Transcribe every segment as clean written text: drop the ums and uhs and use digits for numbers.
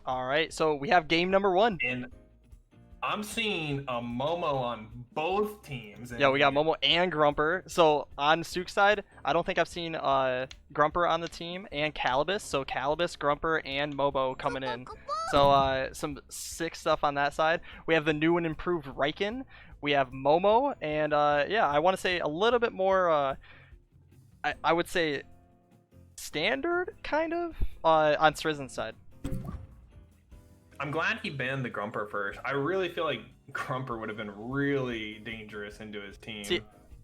All right, so we have game number one. And I'm seeing a Momo on both teams. Yeah, we got Momo and Grumper. So on Sook's side, I don't think I've seen Grumper on the team and Calibus. So Calibus, Grumper, and Momo coming in. So some sick stuff on that side. We have the new and improved Riken. We have Momo, and yeah, I want to say a little bit more. I would say standard kind of on Strizen's side. I'm glad he banned the Grumper first. I really feel like Grumper would have been really dangerous into his team. See,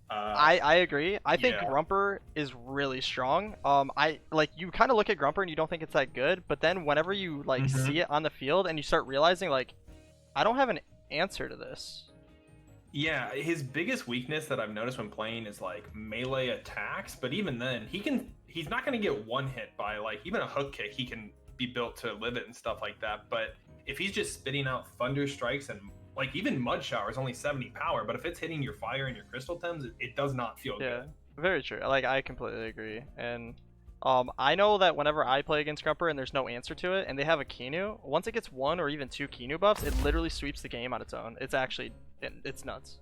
I agree. I think yeah. Grumper is really strong. I like you kind of look at Grumper and you don't think it's that good, but then whenever you like see it on the field and you start realizing like, I don't have an answer to this. Yeah, his biggest weakness that I've noticed when playing is like melee attacks, but even then, he's not gonna get one hit by like even a hook kick. He can be built to live it and stuff like that. But if he's just spitting out thunder strikes and like even mud shower is only 70 power, but if it's hitting your fire and your crystal Tems, it does not feel good. Very true. Like I completely agree. And I know that whenever I play against Grumper and there's no answer to it, and they have a Kinu, once it gets one or even two Kinu buffs, it literally sweeps the game on its own. It's nuts.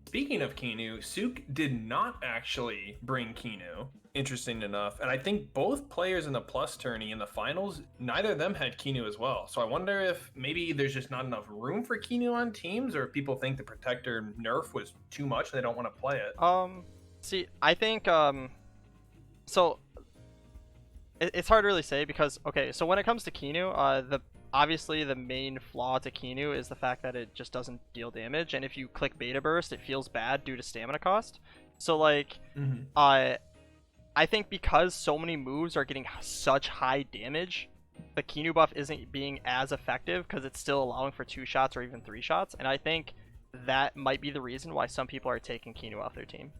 Speaking of Kinu, Sook did not actually bring Kinu, interesting enough. And I think both players in the plus tourney in the finals, neither of them had Kinu as well. So I wonder if maybe there's just not enough room for Kinu on teams, or if people think the Protector nerf was too much and they don't want to play it. See, I think, so it's hard to really say because, okay, so when it comes to Kinu, obviously the main flaw to Kinu is the fact that it just doesn't deal damage, and if you click beta burst it feels bad due to stamina cost. So like I think because so many moves are getting such high damage, the Kinu buff isn't being as effective because it's still allowing for 2 shots or even 3 shots, and I think that might be the reason why some people are taking Kinu off their team.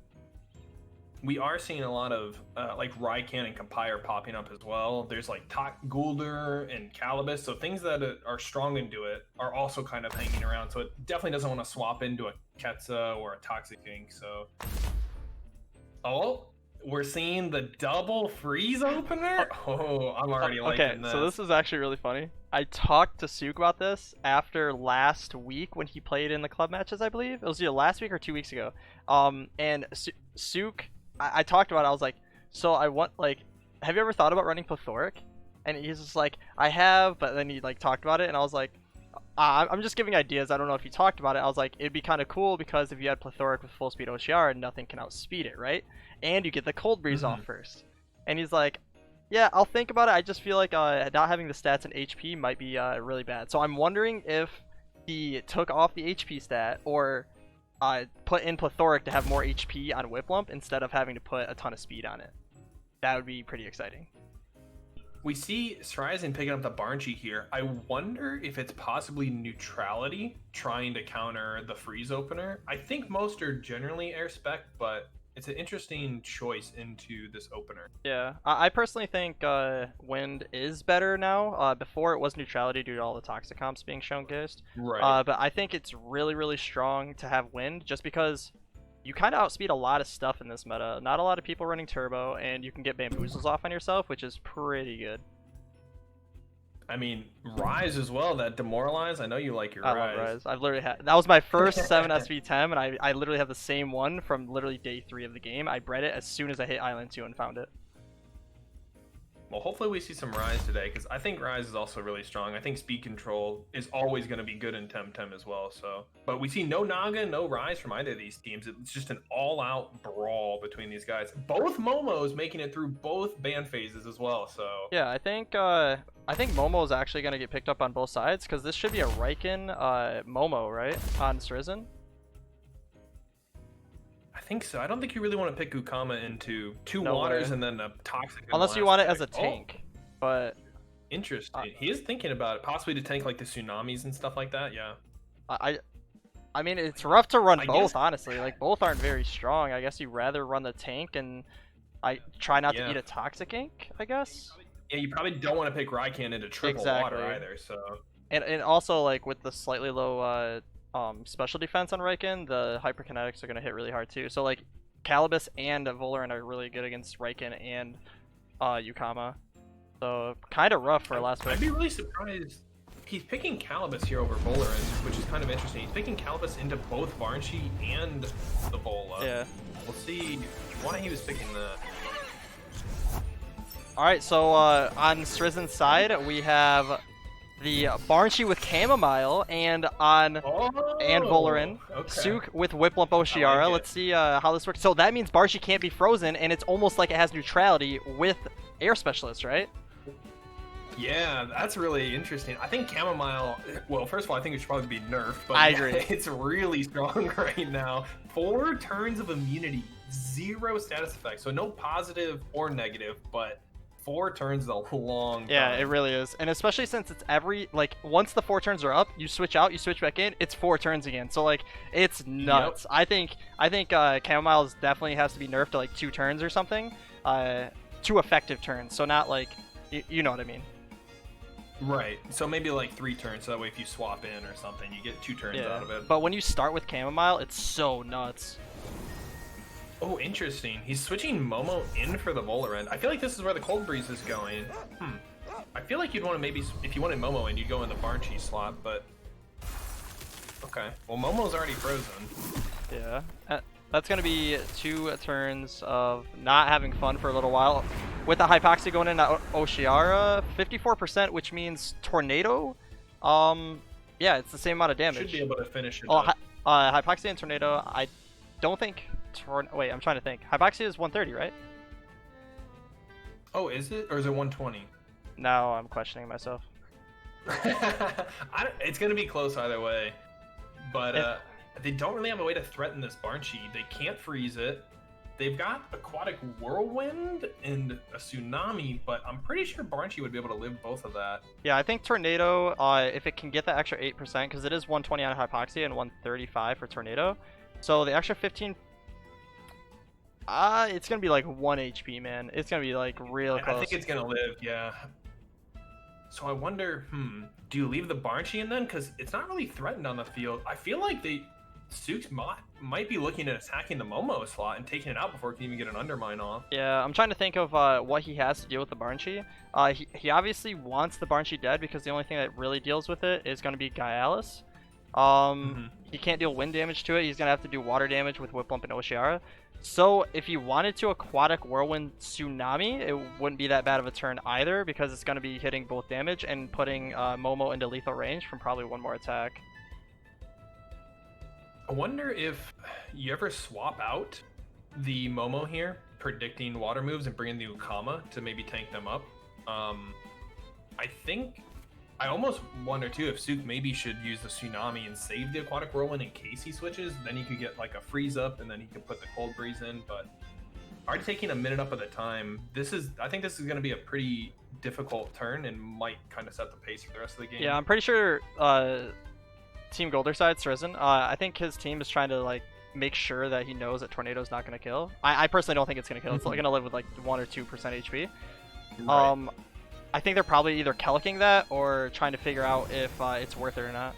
We are seeing a lot of like Raikan and Compire popping up as well. There's like Goolder and Calibus, so things that are strong into it are also kind of hanging around. So it definitely doesn't want to swap into a Ketsa or a Toxic Ink. So, oh, we're seeing the double freeze opener. Oh, I'm already liking this. So this is actually really funny. I talked to Sook about this after last week when he played in the club matches, I believe. It was either last week or 2 weeks ago. And Sook, I talked about it. I was like, so I want, like, have you ever thought about running plethoric? And he's just like, I have, but then he like talked about it, and I was like, I'm just giving ideas. I don't know if you talked about it. I was like, it'd be kind of cool because if you had plethoric with full speed OCR, nothing can outspeed it, right? And you get the cold breeze off first. And he's like, yeah, I'll think about it. I just feel like not having the stats and HP might be really bad. So I'm wondering if he took off the HP stat or put in plethoric to have more HP on Whip Lump instead of having to put a ton of speed on it. That would be pretty exciting. We see Strizen picking up the Banshee here. I wonder if it's possibly neutrality trying to counter the freeze opener. I think most are generally air spec, but it's an interesting choice into this opener. Yeah, I personally think Wind is better now. Before it was neutrality due to all the toxic comps being shown ghost. Right. But I think it's really, really strong to have Wind just because you kind of outspeed a lot of stuff in this meta. Not a lot of people running turbo, and you can get bamboozles off on yourself, which is pretty good. I mean, Rise as well, that demoralize. I know you like your Rise. I love Rise. I've literally had that was my first 7 SV Tem, and I literally have the same one from literally day 3 of the game. I bred it as soon as I hit Island 2 and found it. Well, hopefully we see some Rise today, because I think Rise is also really strong. I think speed control is always going to be good in Temtem as well. So, but we see no Naga, no Rise from either of these teams. It's just an all-out brawl between these guys. Both Momos making it through both ban phases as well. So yeah, I think Momo is actually going to get picked up on both sides because this should be a Riken Momo, right, on Strizen. I think so. I don't think you really want to pick Ukama into two waters and then a toxic. Unless you want it as a tank, but interesting. He is thinking about it, possibly to tank like the tsunamis and stuff like that. Yeah. I mean, it's rough to run both, honestly. Like both aren't very strong. I guess you'd rather run the tank and I try not to eat a toxic ink, I guess. Yeah, you probably don't want to pick Raikan into triple water either. So. And also like with the slightly low special defense on Raikan, the hyperkinetics are going to hit really hard too. So like Calibus and Volarin are really good against Raikan and Ukama. So kind of rough for last pick. I'd be really surprised. He's picking Calibus here over Volarin, which is kind of interesting. He's picking Calibus into both Banshee and the Vola. Yeah. We'll see why he was picking that. Alright, so on Strizen's side, we have the Banshee with Chamomile, and and Volarin, okay. Sook with Whiplump Oshiara. Let's see how this works. So that means Banshee can't be frozen, and it's almost like it has neutrality with Air Specialist, right? Yeah, that's really interesting. I think Chamomile, well, first of all, I think it should probably be nerfed, but I yeah, agree. It's really strong right now. 4 turns of immunity, 0 status effects, so no positive or negative, but 4 turns is a long time. Yeah, it really is. And especially since it's like, once the 4 turns are up, you switch out, you switch back in, it's 4 turns again. So, like, it's nuts. Yep. I think Chamomile definitely has to be nerfed to, like, 2 turns or something. 2 effective turns, so not, like, you know what I mean. Right, so maybe like 3 turns, so that way if you swap in or something, you get 2 turns out of it. But when you start with Chamomile, it's so nuts. Oh, interesting. He's switching Momo in for the Volarin. I feel like this is where the Cold Breeze is going. I feel like you'd want to maybe, if you wanted Momo in, you'd go in the Banshee slot, but... Okay, well Momo's already frozen. Yeah, that's going to be 2 turns of not having fun for a little while. With the Hypoxia going in Oshiara, 54%, which means Tornado. Yeah, it's the same amount of damage. Should be able to finish it. Hypoxia and Tornado, I don't think... Wait, I'm trying to think. Hypoxia is 130, right? Oh, is it? Or is it 120? Now I'm questioning myself. It's going to be close either way. But they don't really have a way to threaten this Banshee. They can't freeze it. They've got Aquatic Whirlwind and a Tsunami, but I'm pretty sure Banshee would be able to live both of that. Yeah, I think Tornado, if it can get that extra 8%, because it is 120 on Hypoxia and 135 for Tornado. So the extra 15... it's going to be like 1 HP, man. It's going to be like real close. I think it's going to live, yeah. So I wonder, do you leave the Banshee in then? Because it's not really threatened on the field. I feel like Sooks might be looking at attacking the Momo slot and taking it out before it can even get an Undermine off. Yeah, I'm trying to think of what he has to deal with the Banshee. He obviously wants the Banshee dead because the only thing that really deals with it is going to be Gyalis. He can't deal wind damage to it. He's going to have to do water damage with Whiplump and Oshiara. So if he wanted to Aquatic Whirlwind Tsunami, it wouldn't be that bad of a turn either because it's going to be hitting both damage and putting Momo into lethal range from probably 1 more attack. I wonder if you ever swap out the Momo here, predicting water moves and bring in the Ukama to maybe tank them up. I almost wonder too if Sook maybe should use the Tsunami and save the Aquatic Whirlwind in case he switches. Then he could get like a freeze up and then he could put the Cold Breeze in. But already taking a minute up at a time, I think this is going to be a pretty difficult turn and might kind of set the pace for the rest of the game. Yeah, I'm pretty sure Team Goolder side, Strizen, I think his team is trying to like make sure that he knows that Tornado's not going to kill. I personally don't think it's going to kill. It's going to live with like 1 or 2% HP. Right. I think they're probably either Kellicking that or trying to figure out if it's worth it or not.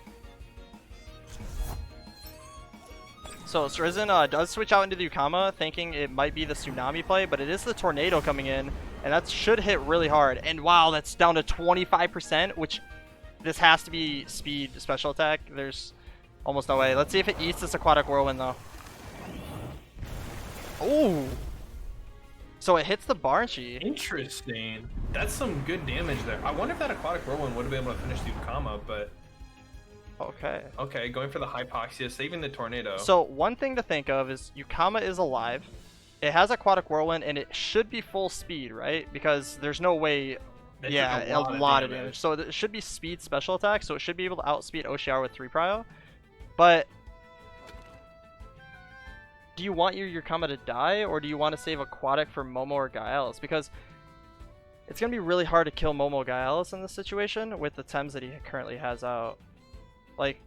So Strizen does switch out into the Ukama, thinking it might be the Tsunami play, but it is the Tornado coming in, and that should hit really hard. And wow, that's down to 25%, which this has to be speed special attack. There's almost no way. Let's see if it eats this Aquatic Whirlwind, though. Ooh. So it hits the Banshee. Interesting. That's some good damage there. I wonder if that Aquatic Whirlwind would have been able to finish the Ukama, but... Okay. Okay, going for the Hypoxia, saving the Tornado. So one thing to think of is Ukama is alive. It has Aquatic Whirlwind, and it should be full speed, right? Because there's no way... Yeah, a lot of damage. So it should be speed special attack, so it should be able to outspeed Oshiara with 3 prio. But... do you want your Ukama to die, or do you want to save Aquatic for Momo or Gyalis? Because it's going to be really hard to kill Momo or Gyalis in this situation with the Tems that he currently has out. Like,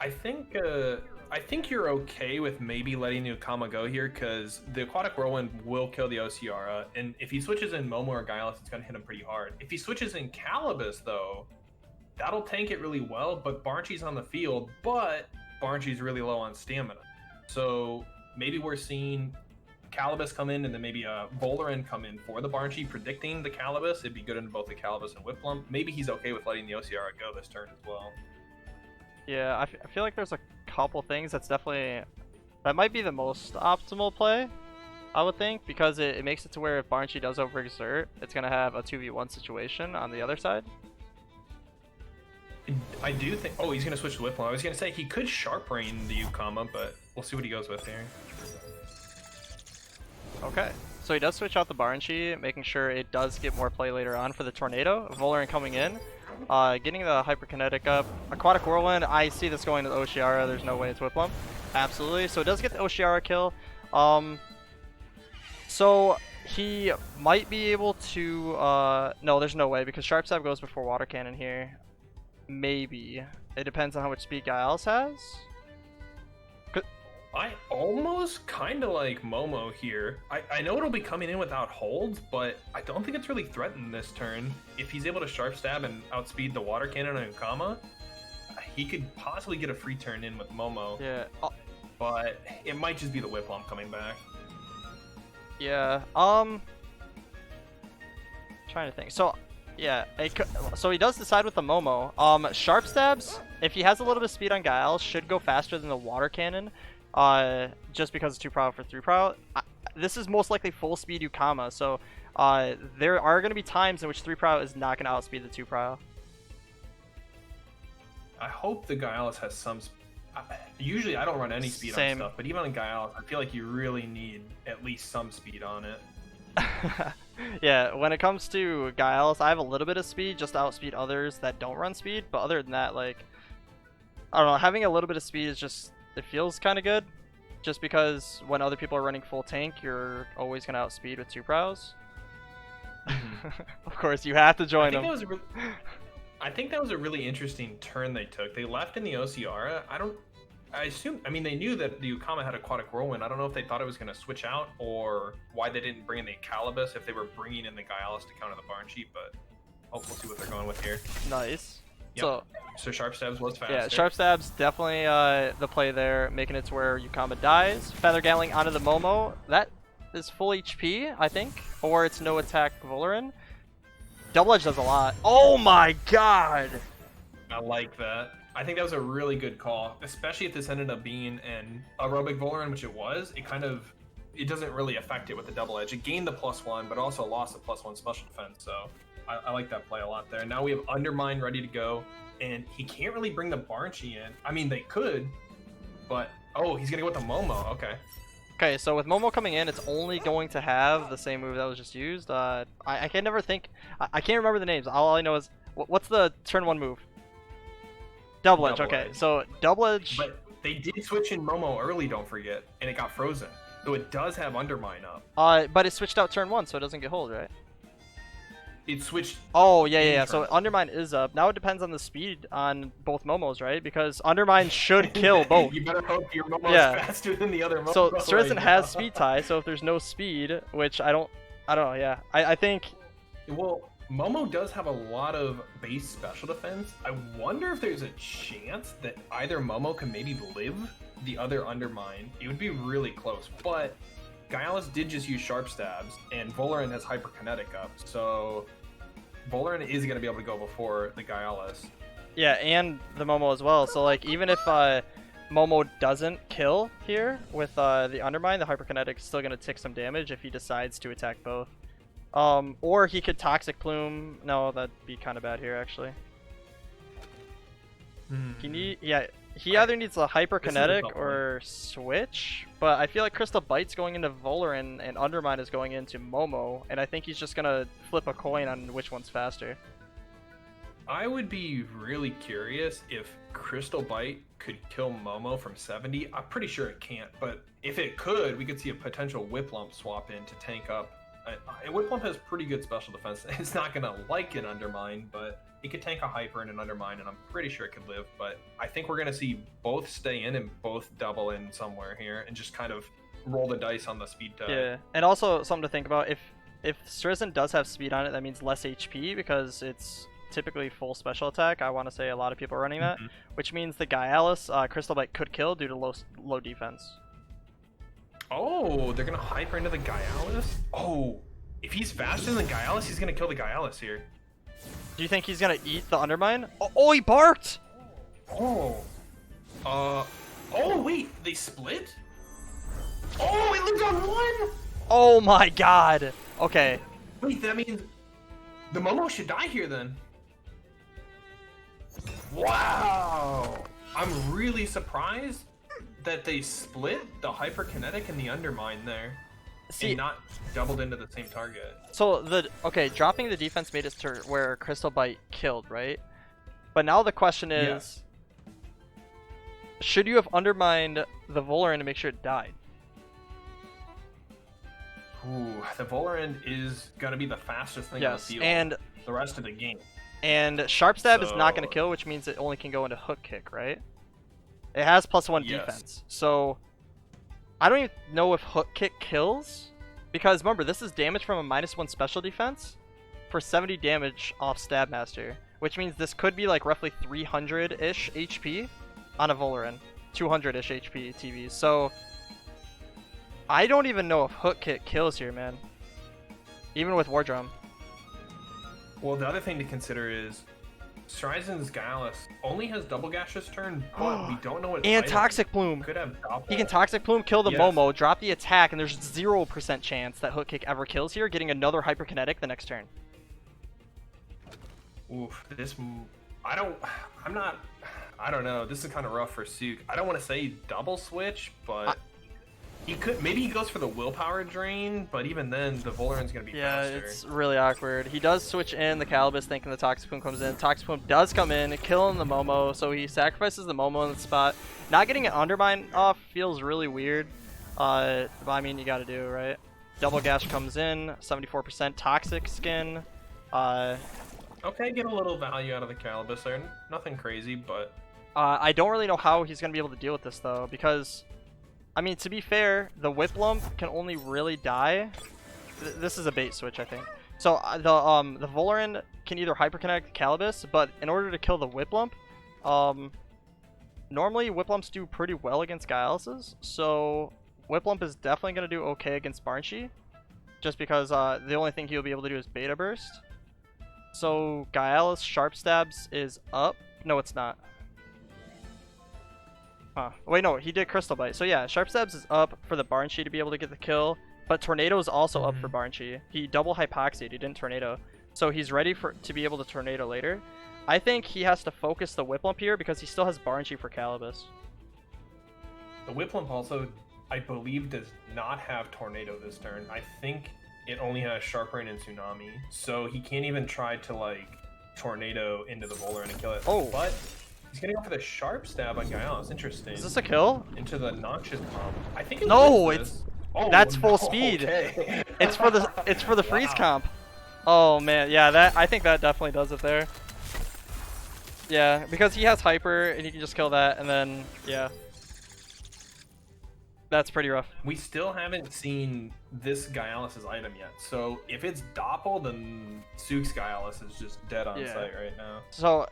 I think you're okay with maybe letting the Ukama go here, because the Aquatic Whirlwind will kill the Oshiara, and if he switches in Momo or Gyalis, it's going to hit him pretty hard. If he switches in Calibus, though, that'll tank it really well, but Banshee's on the field, but Banshee's really low on stamina. So... maybe we're seeing Calibus come in and then maybe a Volarin come in for the Banshee, predicting the Calibus. It'd be good in both the Calibus and Whiplump. Maybe he's okay with letting the Ociara go this turn as well. Yeah, I feel like there's a couple things that might be the most optimal play, I would think, because it makes it to where if Banshee does overexert, it's going to have a 2v1 situation on the other side. I do think... Oh, he's going to switch to Whiplump. I was going to say he could Sharp Rain the Ukama, but we'll see what he goes with here. Okay, so he does switch out the Banshee, making sure it does get more play later on for the Tornado. Volarin coming in, getting the Hyperkinetic up. Aquatic Whirlwind, I see this going to the Ociara. There's no way it's Whiplump. Absolutely. So it does get the Ociara kill. So he might be able to... no, there's no way, because Sharp Stab goes before Water Cannon here. Maybe. It depends on how much speed Giles has. I almost kind of like Momo here. I know it'll be coming in without holds, but I don't think it's really threatened this turn. If he's able to Sharp Stab and outspeed the Water Cannon and Ukama, he could possibly get a free turn in with Momo. Yeah. But it might just be the Whiplump coming back. Yeah. Trying to think. So, yeah. So he does decide with the Momo. Sharp Stabs, if he has a little bit of speed on Giles, should go faster than the Water Cannon. Just because it's 2 prow for 3 prow. This is most likely full speed Ukama, so there are going to be times in which 3 prow is not going to outspeed the 2 prow. I hope the Giles has some... Usually I don't run any speed on stuff, but even on Giles, I feel like you really need at least some speed on it. Yeah, when it comes to Giles, I have a little bit of speed just to outspeed others that don't run speed, but other than that, like, I don't know, having a little bit of speed is just, it feels kind of good, just because when other people are running full tank, you're always going to outspeed with 2 prows. Of course, you have to join them. I think that was a really interesting turn they took. They left in the Ociara. I mean, they knew that the Ukama had Aquatic Whirlwind. I don't know if they thought it was going to switch out or why they didn't bring in the Calibus if they were bringing in the Giles to counter the Banshee, but we'll see what they're going with here. Nice. Yep. So Sharp Stabs was faster. Yeah, Sharp Stabs definitely the play there, making it to where Ukama dies. Feather Gatling onto the Momo. That is full HP, I think, or it's no attack Volarin. Double Edge does a lot. Oh my god! I like that. I think that was a really good call, especially if this ended up being an aerobic Volarin, which it was. It doesn't really affect it with the double edge. It gained the +1, but also lost the +1 special defense. So I like that play a lot there. Now we have Undermine ready to go, and he can't really bring the Banshee in. I mean, they could, but oh, he's gonna go with the Momo. Okay. Okay, so with Momo coming in, it's only going to have the same move that was just used. I can never think. I can't remember the names. All I know is what's the turn 1 move? Double Edge. Okay, so Double Edge. But they did switch in Momo early, don't forget, and it got frozen. So it does have Undermine up. But it switched out turn 1, so it doesn't get hold, right? It switched. Oh, yeah. So Undermine is up. Now it depends on the speed on both Momos, right? Because Undermine should kill both. You better hope your Momo is faster than the other Momo. So Strizen has speed tie, so if there's no speed, which I don't know, yeah. I think... Well, Momo does have a lot of base special defense. I wonder if there's a chance that either Momo can maybe live the other Undermine. It would be really close, but Giles did just use Sharp Stabs, and Volarin has Hyperkinetic up, so Volarin is going to be able to go before the Giles. Yeah, and the Momo as well, so like even if Momo doesn't kill here with the Undermine, the Hyperkinetic is still going to take some damage if he decides to attack both. Or he could Toxic Plume. No, that'd be kind of bad here, actually. He either needs a Hyperkinetic or switch, but I feel like Crystal Bite's going into Volarin and Undermine is going into Momo, and I think he's just gonna flip a coin on which one's faster. I would be really curious if Crystal Bite could kill Momo from 70. I'm pretty sure it can't, but if it could, we could see a potential Whiplump swap in to tank up. Whiplump has pretty good special defense. It's not gonna like an Undermine, but it could tank a Hyper and an Undermine, and I'm pretty sure it could live. But I think we're gonna see both stay in and both double in somewhere here, and just kind of roll the dice on the speed tie. Yeah, and also something to think about: if Strizen does have speed on it, that means less HP because it's typically full special attack. I want to say a lot of people are running that, which means the Giles Crystal Bite could kill due to low defense. Oh, they're gonna hyper into the Gyalis? Oh, if he's faster than the Gyalis, he's gonna kill the Gyalis here. Do you think he's gonna eat the Undermine? Oh, he barked! Oh. Oh, wait, they split? Oh, it lives on one? Oh my god! Okay. Wait, that means the Momo should die here then. Wow! I'm really surprised that they split the hyperkinetic and the undermine there. See, and not doubled into the same target. so dropping the defense made it to where Crystal Bite killed, right? But now the question is, should you have undermined the Volarin to make sure it died? Ooh, the Volarin is gonna be the fastest thing on the Yes, field. and the rest of the game. Sharp Stab is not So- going to kill, which means it only can go into Hook Kick, right? It has +1 Yes. defense, so I don't even know if Hook Kick kills, because remember, this is damage from a -1 special defense for 70 damage off Stab Master, which means this could be like roughly 300-ish HP on a Volarin, 200-ish HP TV. So I don't even know if Hook Kick kills here, man. Even with War Drum. Well, the other thing to consider is Strizen's Gyalis only has double gash this turn, but we don't know what And item Toxic Plume. could have double. He can Toxic Plume, kill the Yes. Momo, drop the attack, and there's 0% chance that Hook Kick ever kills here, getting another Hyperkinetic the next turn. Oof, I don't know. This is kind of rough for Sook. I don't want to say double switch, but he could. Maybe he goes for the willpower drain, but even then, the Volarin's gonna be faster. It's really awkward. He does switch in the Calibus thinking the Toxic Plume comes in. Toxic Plume does come in, killing the Momo, so he sacrifices the Momo in the spot. Not getting an Undermine off feels really weird, but I mean, you gotta do, right? Double Gash comes in, 74% Toxic Skin. Okay, get a little value out of the Calibus there. Nothing crazy, but I don't really know how he's gonna be able to deal with this though, because I mean, to be fair, the Whip Lump can only really die. This is a bait switch, I think. So the Volarin can either hyperconnect Calibus, but in order to kill the Whip Lump, normally Whip Lumps do pretty well against Gyalises. So Whip Lump is definitely gonna do okay against Banshee, just because the only thing he'll be able to do is Beta Burst. So Gyalis Sharp Stabs is up. No, it's not. Huh. Wait, no, he did Crystal Bite. So yeah, Sharp Stabs is up for the Banshee to be able to get the kill, but Tornado is also up for Banshee. He double Hypoxied, he didn't Tornado. So he's ready to be able to Tornado later. I think he has to focus the Whip Lump here because he still has Banshee for Calibus. the Whip Lump also, I believe, does not have Tornado this turn. I think it only has Sharp Rain and Tsunami, so he can't even try to like Tornado into the Volarin and kill it. Oh. But he's gonna go for the Sharp Stab on Gyalis. Interesting. Is this a kill? Into the Noxious Comp. I think it No, was it's this. Oh, that's full no, speed. okay. It's for the freeze Wow. comp. Oh man, yeah, I think that definitely does it there. Yeah, because he has hyper and he can just kill that, and then yeah, that's pretty rough. We still haven't seen this Gyalis' item yet, so if it's Doppel, then Sook's Gyalis is just dead on Yeah. site right now. So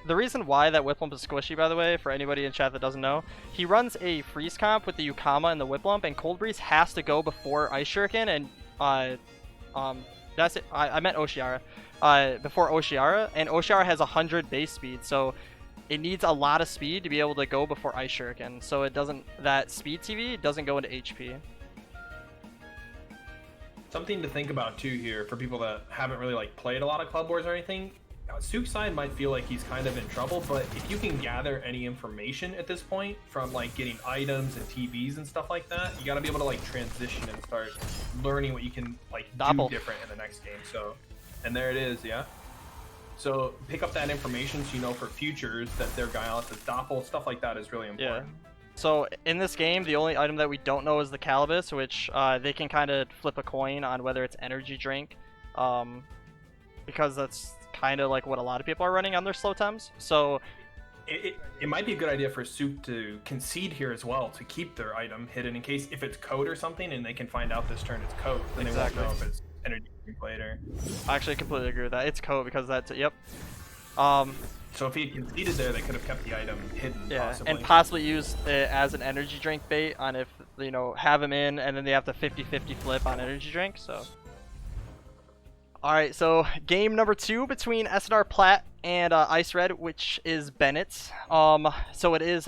the reason why that Whip Lump is squishy, by the way, for anybody in chat that doesn't know, he runs a freeze comp with the Yukama and the Whip Lump, and Cold Breeze has to go before Ice Shuriken, and that's it. I meant Oshiara. Before Oshiara, and Oshiara has 100 base speed, so it needs a lot of speed to be able to go before Ice Shuriken. So it doesn't, that speed TV doesn't go into HP. Something to think about too here for people that haven't really like played a lot of Club Wars or anything. Sook's side might feel like he's kind of in trouble, but if you can gather any information at this point from like getting items and TVs and stuff like that, you got to be able to like transition and start learning what you can like Doppel. do different in the next game. So, and there it is, yeah. So pick up that information so you know for futures that their Gyalis is Doppel, stuff like that is really important. So in this game, the only item that we don't know is the Calibus, which they can kind of flip a coin on whether it's energy drink, because that's kind of like what a lot of people are running on their slow times. So it might be a good idea for Sook to concede here as well to keep their item hidden in case if it's code or something and they can find out this turn it's code, then Exactly. they won't know if it's energy drink later. I actually completely agree with that. It's code because that's yep. So if he had conceded there, they could have kept the item hidden. Yeah, possibly. and possibly used it as an energy drink bait on if, have him in and then they have the 50-50 flip on energy drink, so. Alright, so game number 2 between SNR Plat and Ice Red, which is Bennett's. So it is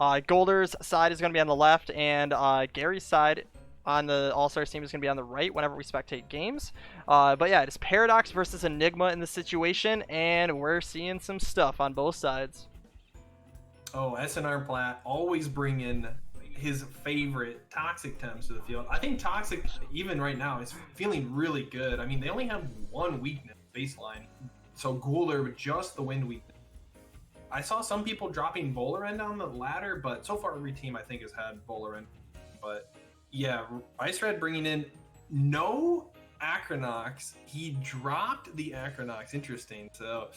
Goolder's side is going to be on the left, and Gary's side on the All-Stars team is going to be on the right whenever we spectate games. But yeah, it is Paradox versus Enigma in this situation, and we're seeing some stuff on both sides. Oh, SNR Plat always bring in his favorite Toxic Temps to the field. I think Toxic, even right now, is feeling really good. I mean, they only have one weakness baseline. So Goolder with just the wind weakness. I saw some people dropping Volarin down the ladder, but so far every team I think has had Volarin. But yeah, Ice Red bringing in no Acronox. He dropped the Acronox. Interesting. So,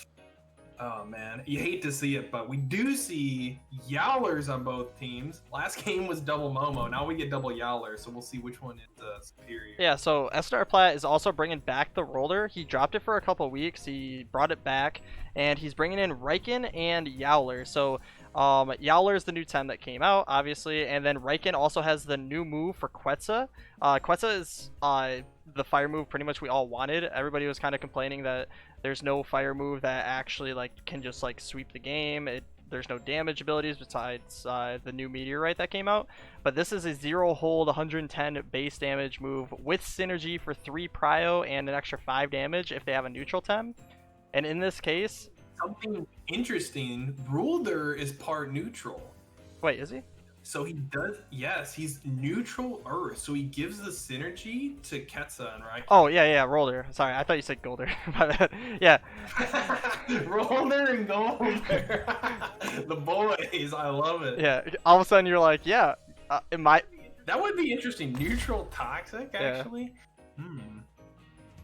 oh man, you hate to see it, but we do see Yowlers on both teams. Last game was double Momo. Now we get double Yowler, so we'll see which one is superior. Yeah, so SNR Plat is also bringing back the Roller. He dropped it for a couple weeks. He brought it back, and he's bringing in Riken and Yowler. So Yowler is the new Tem that came out, obviously, and then Riken also has the new move for Quetzal. Quetzal is the fire move pretty much we all wanted. Everybody was kind of complaining that there's no fire move that actually can just sweep the game. There's no damage abilities besides the new Meteorite that came out. But this is a 0 hold 110 base damage move with synergy for 3 prio and an extra 5 damage if they have a neutral Tem. And in this case, something interesting, Goolder is part neutral. Wait, is he? So he does, yes, he's neutral Earth, so he gives the synergy to Quetzal and Riken. Oh, yeah, Roller. Sorry, I thought you said Goolder. My bad. Yeah. Roller and Goolder. The boys, I love it. Yeah, all of a sudden you're like, yeah, it might. That would be interesting. Neutral Toxic, actually. Yeah.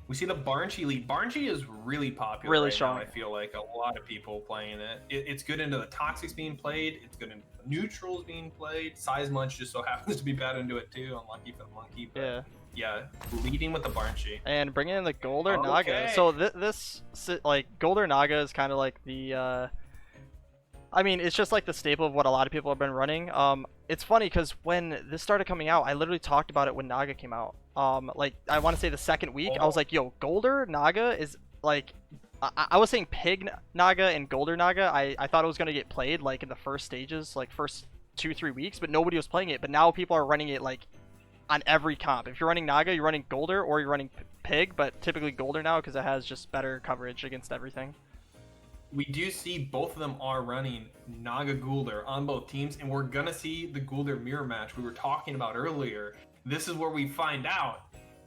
We see the Banshee lead. Banshee is really popular. Really right strong. Now. I feel like a lot of people playing it. It's good into the Toxics being played. It's good into the Neutrals being played. Size Munch just so happens to be bad into it too. Unlucky for the monkey. But yeah, leading with the Banshee. And bringing in the Goolder Naga. So this Goolder Naga is kind of like the I mean, it's just like the staple of what a lot of people have been running. It's funny because when this started coming out, I literally talked about it when Naga came out. I want to say the second week, I was like, yo, Goolder Naga is I was saying Pig Naga and Goolder Naga. I thought it was going to get played in the first stages, first 2-3 weeks, but nobody was playing it. But now people are running it on every comp. If you're running Naga, you're running Goolder or you're running Pig, but typically Goolder now because it has just better coverage against everything. We do see both of them are running Naga Goolder on both teams, and we're gonna see the Goolder mirror match we were talking about earlier. This is where we find out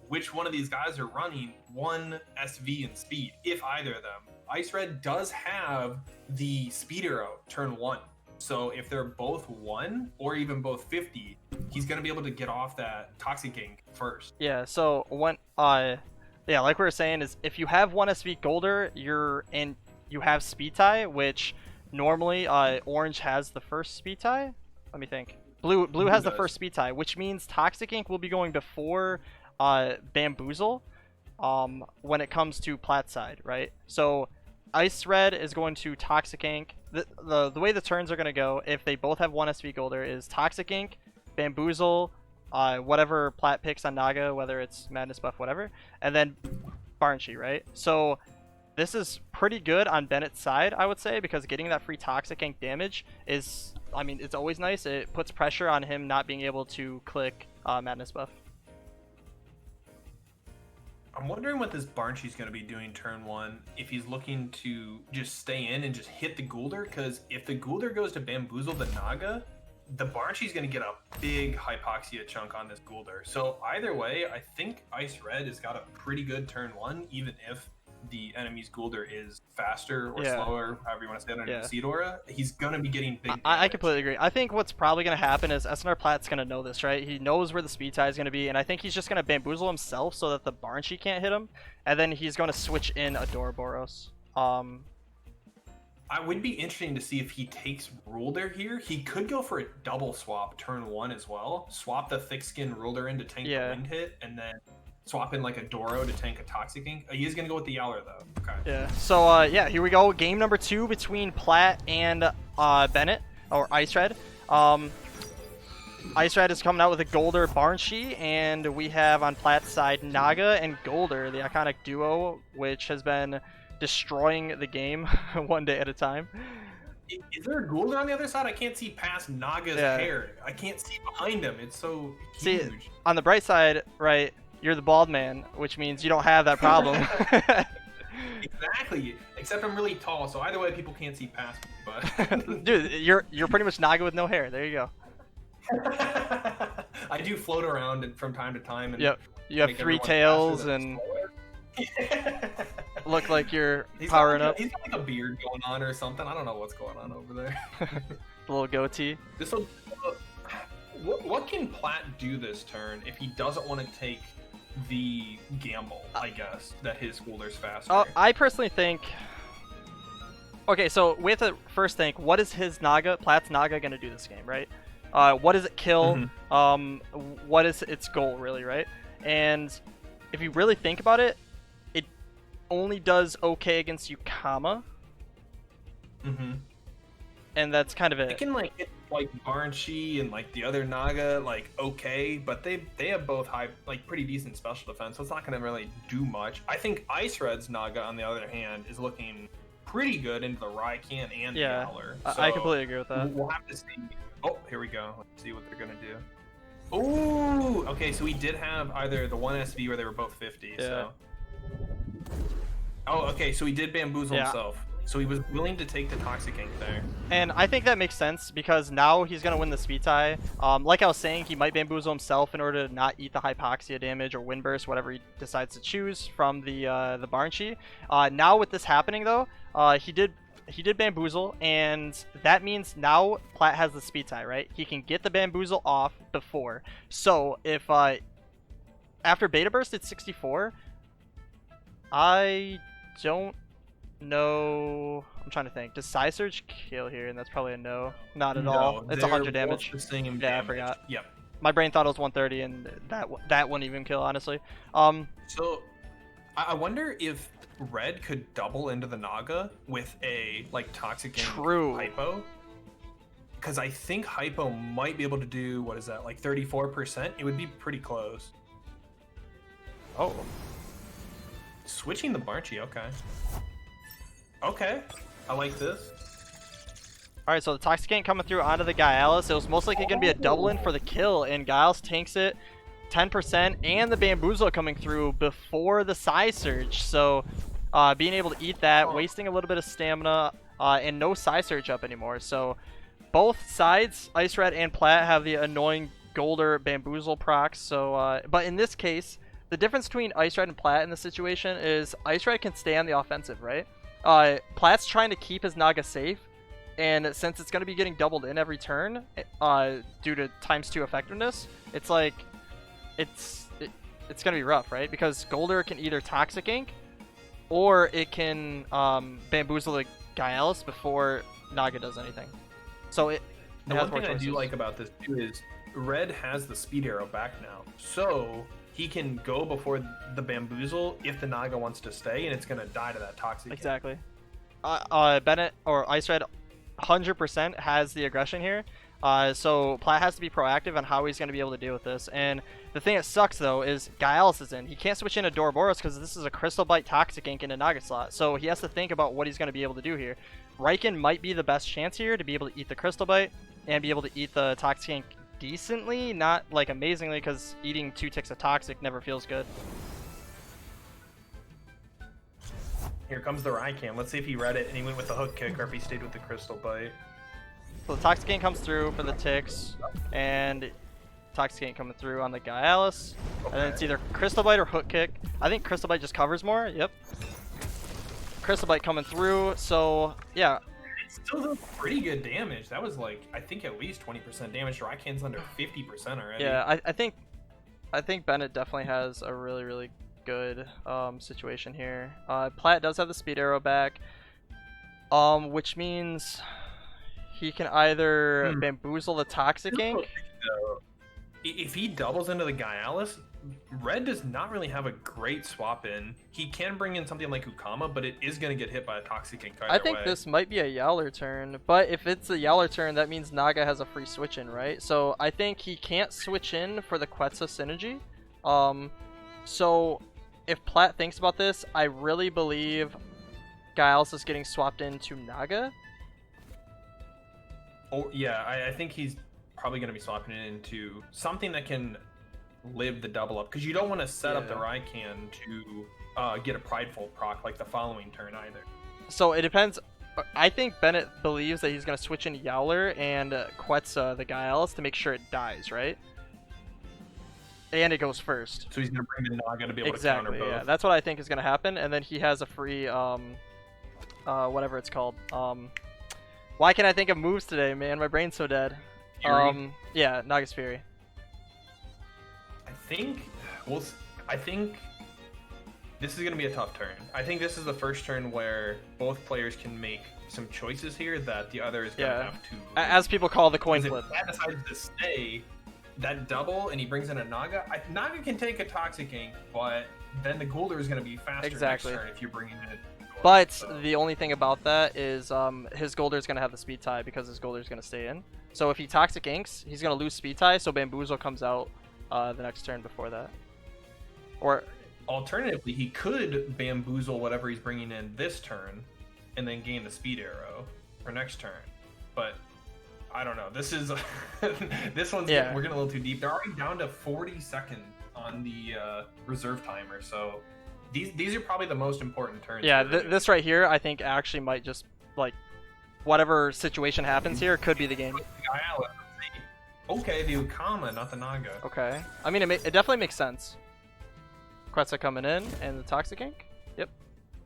which one of these guys are running one SV and speed, if either of them. Ice Red does have the speed arrow turn 1. So if they're both 1 or even both 50, he's gonna be able to get off that Toxic Gank first. Yeah, so like we were saying, is if you have one SV Goolder, you have speed tie, which normally orange has the first speed tie. Let me think. Blue has the first speed tie, which means Toxic Ink will be going before Bamboozle when it comes to Plat side, right? So Ice Red is going to Toxic Ink. The way the turns are going to go, if they both have one SV Goolder, is Toxic Ink, Bamboozle, whatever Plat picks on Naga, whether it's Madness buff, whatever, and then Banshee, right? So this is pretty good on Bennett's side, I would say, because getting that free Toxic Ink damage is, I mean, it's always nice. It puts pressure on him not being able to click Madness buff. I'm wondering what this Banshee's going to be doing turn 1, if he's looking to just stay in and just hit the Goolder, because if the Goolder goes to Bamboozle the Naga, the Banshee's going to get a big Hypoxia chunk on this Goolder. So either way, I think Ice Red has got a pretty good turn 1, even if the enemy's Goolder is faster or slower, however you want to say it, under the Seed Aura, he's going to be getting big damage. I completely agree. I think what's probably going to happen is SNR Plat's going to know this, right? He knows where the speed tie is going to be, and I think he's just going to Bamboozle himself so that the Banshee can't hit him, and then he's going to switch in Adoraboros. I would be interesting to see if he takes Goolder here. He could go for a double swap turn 1 as well. Swap the thick skin Goolder in to tank the wind hit, and then swap in like a Doro to tank a Toxic Ink. He is gonna go with the Yowler though. Okay. Yeah. So yeah, here we go. Game number 2 between Platt and Bennett or Ice Red. Ice Red is coming out with a Goolder Banshee, and we have on Platt's side Naga and Goolder, the iconic duo, which has been destroying the game one day at a time. Is there a Goolder on the other side? I can't see past Naga's hair. I can't see behind him. It's so huge. See, on the bright side, right, you're the bald man, which means you don't have that problem. Exactly. Except I'm really tall, so either way, people can't see past me. But dude, you're pretty much Naga with no hair. There you go. I do float around from time to time. And yep. You have 3 tails and look like you're powering up. He's got like a beard going on or something. I don't know what's going on over there. The little goatee. What can Platt do this turn if he doesn't want to take the gamble, I guess, that his Goolder's faster? I personally think... Okay, so we have to first think, what is his Naga, Platt's Naga, going to do this game, right? What does it kill? What is its goal, really, right? And if you really think about it, it only does okay against Yukama. And that's kind of it. It can like hit like Banshee and like the other Naga like okay, but they have both high like pretty decent special defense, so it's not going to really do much. I think Ice Red's Naga on the other hand is looking pretty good into the Raikan and the Yowler. So I completely agree with that. We'll have to see. Oh, here we go. Let's see what they're going to do. Ooh, okay, so we did have either the 1SV where they were both 50. Yeah. So. Oh, okay, so he did bamboozle himself. So he was willing to take the Toxic Ink there. And I think that makes sense because now he's going to win the speed tie. Like I was saying, he might bamboozle himself in order to not eat the Hypoxia damage or Wind Burst, whatever he decides to choose from the Banshee. Now with this happening though, he did bamboozle, and that means now Platt has the speed tie, right? He can get the bamboozle off before. So if after Beta Burst it's 64, I don't know. I'm trying to think. Does Psy Surge kill here? And that's probably a no. Not at all. It's 100 damage. The same yeah, damage. I forgot. Yep. My brain thought it was 130, and that wouldn't even kill, honestly. So I wonder if Red could double into the Naga with a like Toxic Ink Hypo. Because I think Hypo might be able to do, what is that, like 34%? It would be pretty close. Oh. Switching the Banshee, okay. Okay, I like this. Alright, so the Toxic Ink coming through onto the Gyalis. It was most likely going to be a double in for the kill, and Gyalis tanks it 10%, and the Bamboozle coming through before the Psy Surge. So being able to eat that, wasting a little bit of stamina, and no Psy Surge up anymore. So both sides, Ice Red and Platt, have the annoying Goolder Bamboozle procs. So, but in this case, the difference between Ice Red and Platt in this situation is Ice Red can stay on the offensive, right? Platt's trying to keep his Naga safe, and since it's going to be getting doubled in every turn due to ×2 effectiveness, it's like it's going to be rough, right? Because Goolder can either Toxic Ink or it can Bamboozle the Gyalis before Naga does anything. So the one thing I do like about this too is Red has the Speed Arrow back now, so he can go before the Bamboozle if the Naga wants to stay, and it's going to die to that Toxic. Exactly. Bennett or Ice Red 100% has the aggression here. So Platt has to be proactive on how he's going to be able to deal with this. And the thing that sucks, though, is Gyalis is in. He can't switch into Doroboros because this is a Crystal Bite Toxic Ink in a Naga slot. So he has to think about what he's going to be able to do here. Raikan might be the best chance here to be able to eat the Crystal Bite and be able to eat the Toxic Ink decently, not like amazingly, because eating 2 ticks of Toxic never feels good. Here comes the Raikan. Let's see if he read it and he went with the hook kick or if he stayed with the Crystal Bite. So the Toxic Ink comes through for the ticks, and Toxic Ink coming through on the Gyalis. Okay. And then it's either Crystal Bite or hook kick. I think Crystal Bite just covers more. Yep. Crystal Bite coming through. So yeah. It still does pretty good damage. That was like, I think at least 20% damage. Raikan's under 50% already. Yeah, I think Bennett definitely has a really, really good situation here. Platt does have the Speed Arrow back, which means he can either Bamboozle the Toxic Ink. If he doubles into the Gaialis, Red does not really have a great swap in. He can bring in something like Ukama, but it is going to get hit by a Toxic Ink either I think way. this might be a Yowler turn, but if it's a Yowler turn, that means Naga has a free switch in, right? So I think he can't switch in for the Quetzal synergy. So if Plat thinks about this, I really believe Giles is getting swapped into Naga. Oh yeah, I think he's probably going to be swapping it into something that can live the double up, because you don't want to set up the Raikan to get a Prideful proc like the following turn either. So it depends. I think Bennett believes that he's going to switch in Yowler and Quetzal the Giles to make sure it dies, right? And it goes first. So he's going to bring the Naga to be able to counter both. Yeah, that's what I think is going to happen. And then he has a free, whatever it's called. Why can't I think of moves today, man? My brain's so dead. Fury? Yeah, Naga's Fury. I think this is going to be a tough turn. I think this is the first turn where both players can make some choices here that the other is going to have to... As people call the coin flip. If Pat decides to stay that double and he brings in a Naga, Naga can take a Toxic Ink, but then the Goolder is going to be faster next turn if you're bringing in But the only thing about that is his Goolder is going to have the speed tie because his Goolder is going to stay in. So if he Toxic Inks, he's going to lose speed tie, so Bamboozle comes out the next turn before that. Or alternatively, he could Bamboozle whatever he's bringing in this turn and then gain the speed arrow for next turn. But I don't know. This is this one's we're getting a little too deep. They're already down to 40 seconds on the reserve timer, so these are probably the most important turns. Yeah, this right here, I think actually might just like whatever situation happens here could be the game. Okay, the Ukama, not the Naga. Okay, I mean it definitely makes sense. Quetzal coming in and the Toxic Ink. Yep.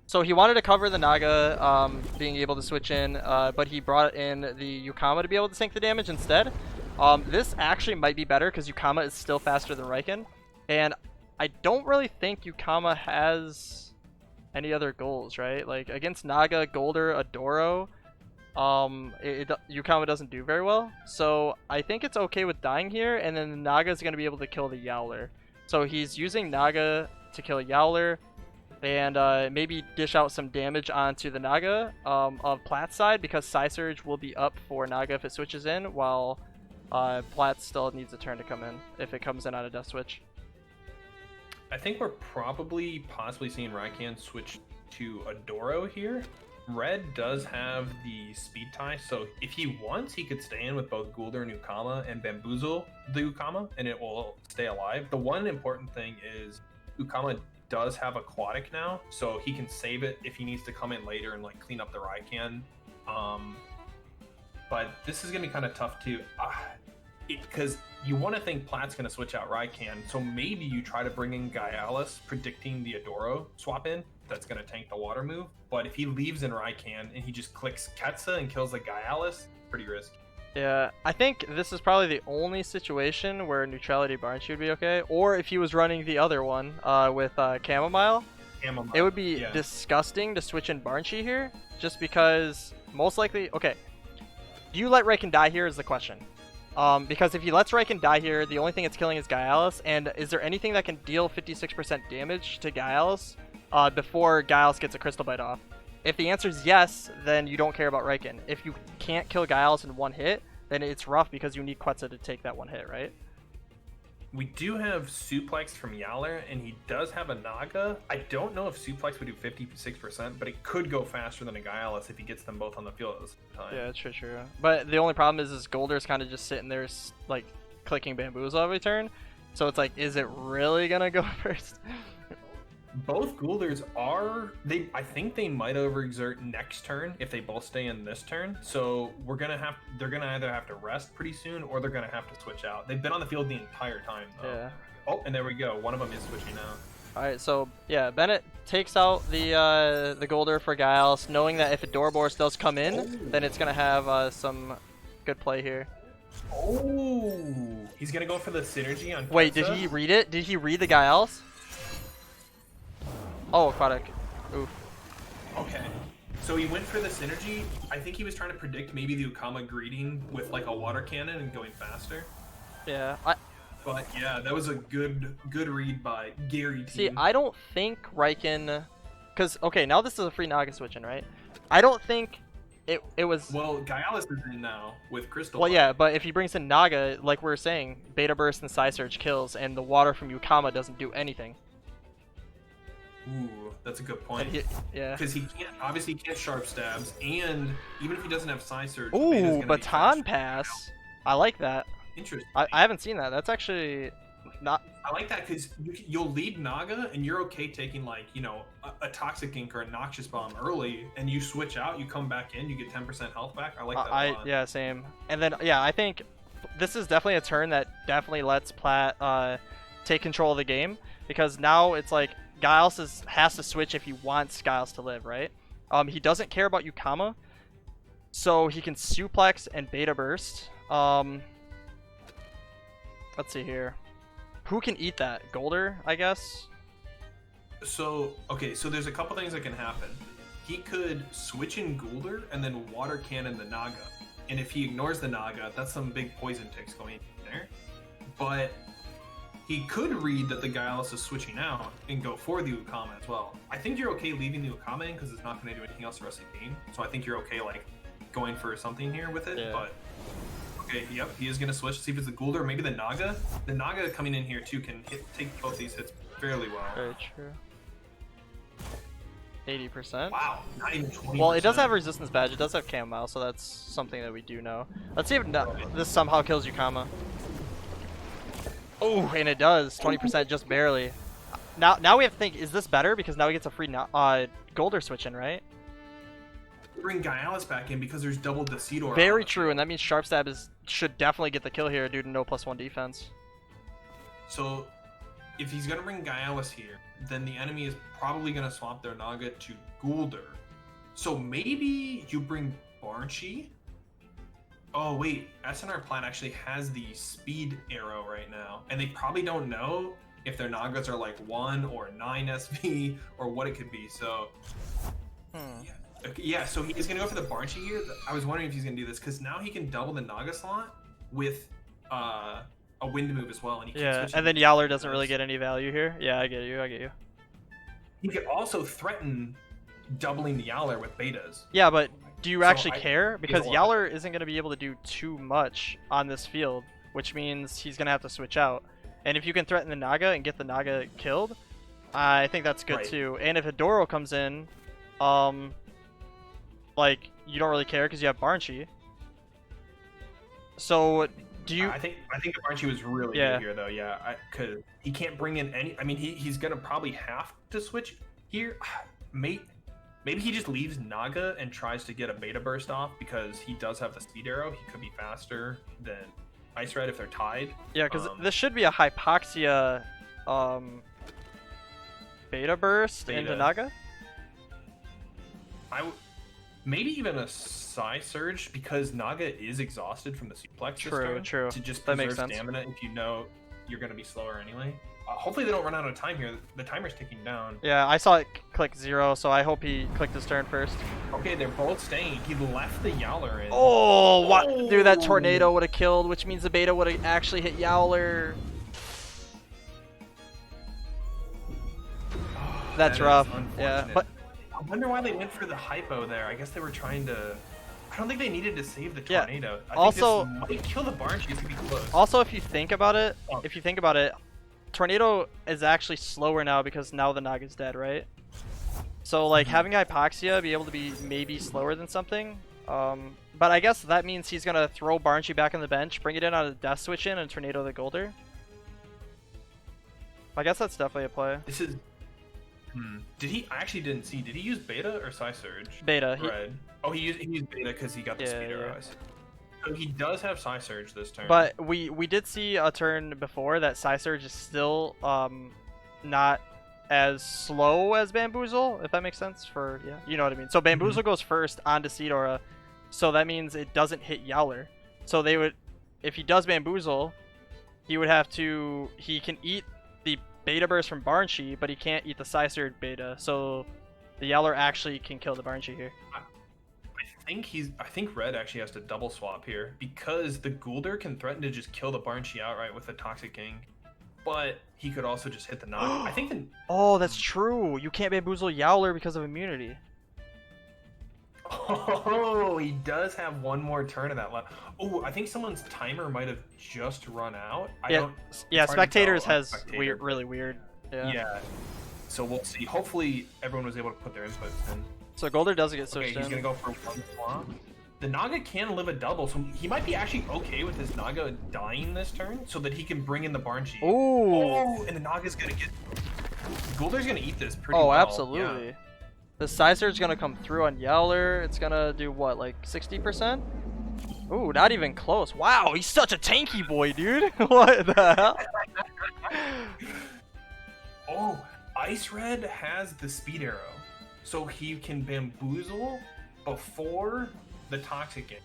So he wanted to cover the Naga being able to switch in, but he brought in the Ukama to be able to sink the damage instead. This actually might be better because Ukama is still faster than Raikan, and I don't really think Ukama has any other goals, right? Like against Naga, Goolder, Adoro, Ukama doesn't do very well. So I think it's okay with dying here, and then Naga is going to be able to kill the Yowler. So he's using Naga to kill Yowler, and maybe dish out some damage onto the Naga of Plat's side, because Psy Surge will be up for Naga if it switches in, while Plat still needs a turn to come in if it comes in on a death switch. I think we're possibly seeing Raikan switch to Adoro here. Red does have the speed tie, so if he wants, he could stay in with both Goolder and Ukama and Bamboozle the Ukama, and it will stay alive. The one important thing is Ukama does have Aquatic now, so he can save it if he needs to come in later and like clean up the Raikan. But this is gonna be kind of tough too, because you want to think Plat's gonna switch out Raikan, so maybe you try to bring in Gaialis, predicting the Adoro swap in. That's going to tank the water move, but if he leaves in Raikan and he just clicks Quetzal and kills the Gaialis, pretty risky. Yeah, I think this is probably the only situation where neutrality Banshee would be okay, or if he was running the other one with Chamomile, it would be disgusting to switch in Banshee here, just because most likely, okay, do you let Raikan die here is the question. Because if he lets Raikan die here, the only thing it's killing is Gaialis, and is there anything that can deal 56% damage to Gaialis before Giles gets a Crystal Bite off? If the answer is yes, then you don't care about Raikan. If you can't kill Giles in one hit, then it's rough because you need Quetzal to take that one hit, right? We do have Suplex from Yowler, and he does have a Naga. I don't know if Suplex would do 56%, but it could go faster than a Gaialis if he gets them both on the field at the same time. Yeah, true. But the only problem is Goolder's kind of just sitting there, like, clicking Bamboozle every turn. So it's like, is it really gonna go first? Both Goolders are, I think they might overexert next turn if they both stay in this turn. So they're gonna either have to rest pretty soon or they're gonna have to switch out. They've been on the field the entire time though. Yeah. Oh, and there we go. One of them is switching out. Alright, so yeah, Bennett takes out the Goolder for Giles, knowing that if a Doorborst does come in, then it's gonna have some good play here. Oh, he's gonna go for the synergy on Wait, Quetzal? did he read it? Did he read the Giles? Oh, Aquatic. Oof. Okay. So he went for the synergy. I think he was trying to predict maybe the Ukama greeting with like a water cannon and going faster. Yeah. But yeah, that was a good read by Gary T. See, I don't think Riken, because okay, now this is a free Naga switch in, right? I don't think it was. Well, Gyalis is in now with Crystal. Well, yeah, but if he brings in Naga, like we were saying, Beta Burst and Psy Surge kills, and the water from Yukama doesn't do anything. Ooh, that's a good point. Yeah. Because he can't sharp stabs, and even if he doesn't have Psy Surge, Ooh, Baton Pass. I like that. Interesting. I haven't seen that. That's actually not. I like that because you'll lead Naga, and you're okay taking like a Toxic Ink or a Noxious Bomb early, and you switch out, you come back in, you get 10% health back. I like that a lot. Yeah, same. And then yeah, I think this is definitely a turn that definitely lets Plat take control of the game, because now it's like Giles has to switch if he wants Giles to live, right? He doesn't care about Yukama, so he can suplex and beta burst. Let's see here. Who can eat that? Goolder, I guess? So, okay, so there's a couple things that can happen. He could switch in Goolder and then water cannon the Naga. And if he ignores the Naga, that's some big poison ticks going in there. But he could read that the Gyalis is switching out and go for the Ukama as well. I think you're okay leaving the Ukama in because it's not going to do anything else the rest of the game. So I think you're okay like going for something here with it. Yeah. But okay, yep, he is going to switch. See if it's the Goolder or maybe the Naga. The Naga coming in here too can take both these hits fairly well. Very true. 80%. Wow, not even 20%. Well, it does have a resistance badge. It does have Camo, so that's something that we do know. Let's see if this somehow kills Yukama. Oh, and it does. 20%, just barely. Now we have to think, is this better? Because now he gets a free Goolder switch in, right? Bring Gyalis back in because there's double Decidor. Very true, and that means Sharp Stab should definitely get the kill here due to no +1 defense. So, if he's going to bring Gyalis here, then the enemy is probably going to swap their Naga to Goolder. So maybe you bring Banshee? Oh wait, SNR Plat actually has the speed arrow right now, and they probably don't know if their Nagas are like 1 or 9 SV or what it could be, so... Yeah, so he's going to go for the Banshee here. I was wondering if he's going to do this, because now he can double the Naga slot with a wind move as well. And he and then Yowler doesn't really get any value here. Yeah, I get you. He could also threaten doubling the Yowler with betas. Yeah, but do you actually care? Because Yowler isn't going to be able to do too much on this field, which means he's going to have to switch out. And if you can threaten the Naga and get the Naga killed, I think that's good too. And if Hidoro comes in, like, you don't really care because you have Banshee. So, do you... I think the Banshee was really good here, though, because he can't bring in any... I mean, he's going to probably have to switch here. Maybe he just leaves Naga and tries to get a Beta Burst off because he does have the Speed Arrow. He could be faster than Ice Red if they're tied. Yeah, because this should be a Hypoxia Beta Burst into Naga. Maybe even a Psy Surge because Naga is exhausted from the suplex. True. To just preserve stamina if you know you're going to be slower anyway. Hopefully they don't run out of time here. The timer's ticking down. Yeah, I saw it click 0, so I hope he clicked his turn first. Okay, they're both staying. He left the Yowler in. Oh, what? Dude, that Tornado would have killed, which means the Beta would have actually hit Yowler. That's rough. Yeah, but... I wonder why they went for the hypo there. I guess they were trying to... I don't think they needed to save the Tornado. Yeah. I think this might kill the Banshee. It's gonna be close. Also, if you think about it, Tornado is actually slower now because now the Naga's dead, right? So, like, having Hypoxia be able to be maybe slower than something. But I guess that means he's gonna throw Banshee back on the bench, bring it in on a Death Switch in, and Tornado the Goolder. I guess that's definitely a play. This is... Did he? I actually didn't see. Did he use Beta or Psy Surge? Beta. Red. Oh, he used Beta because he got the speed arrows. So he does have Psy Surge this turn. But we did see a turn before that Psy Surge is still not as slow as Bamboozle, if that makes sense. You know what I mean. So Bamboozle goes first onto Seadora, so that means it doesn't hit Yowler. So they would, if he does Bamboozle, he would have to. He can eat the Beta Burst from Banshee, but he can't eat the Psy Surge Beta, so the Yowler actually can kill the Banshee here. I think Red actually has to double swap here because the Goolder can threaten to just kill the Banshee outright with the Toxic King, but he could also just hit the Naga. I think the Oh, that's true. You can't bamboozle Yowler because of immunity. Oh, he does have one more turn in that left. Oh, I think someone's timer might have just run out. Yeah, Spectators has Spectator. really weird. Yeah. So we'll see. Hopefully everyone was able to put their inputs in. So Goolder doesn't get Okay, switched he's in. gonna go for one swap. The Naga can live a double, so he might be actually okay with his Naga dying this turn, so that he can bring in the Banshee. Ooh. Oh, and the Naga's gonna get. Goolder's gonna eat this pretty well. Oh, absolutely. Yeah. The Sizer's gonna come through on Yowler. It's gonna do what, like 60%? Ooh, not even close. Wow, he's such a tanky boy, dude. What the hell? Oh, Ice Red has the Speed Arrow, so he can bamboozle before the Toxic Gang.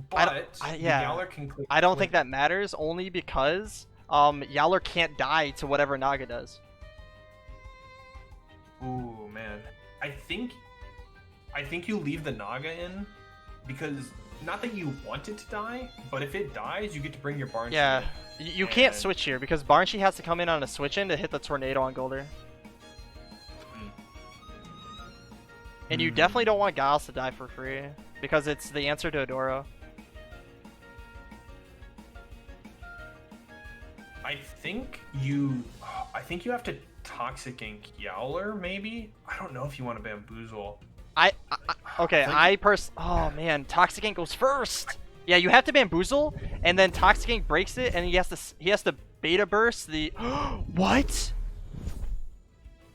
But yeah, Yowler can click. I don't think that matters, only because Yowler can't die to whatever Naga does. Ooh, man. I think you leave the Naga in because not that you want it to die, but if it dies, you get to bring your Banshee. Yeah, you can't switch here because Banshee has to come in on a switch in to hit the tornado on Goolder. And you definitely don't want Giles to die for free because it's the answer to Adoro. I think you have to Toxic Ink Yowler, maybe? I don't know if you want to bamboozle. Oh man, Toxic Ink goes first. Yeah, you have to bamboozle, and then Toxic Ink breaks it, and he has to beta burst the. What?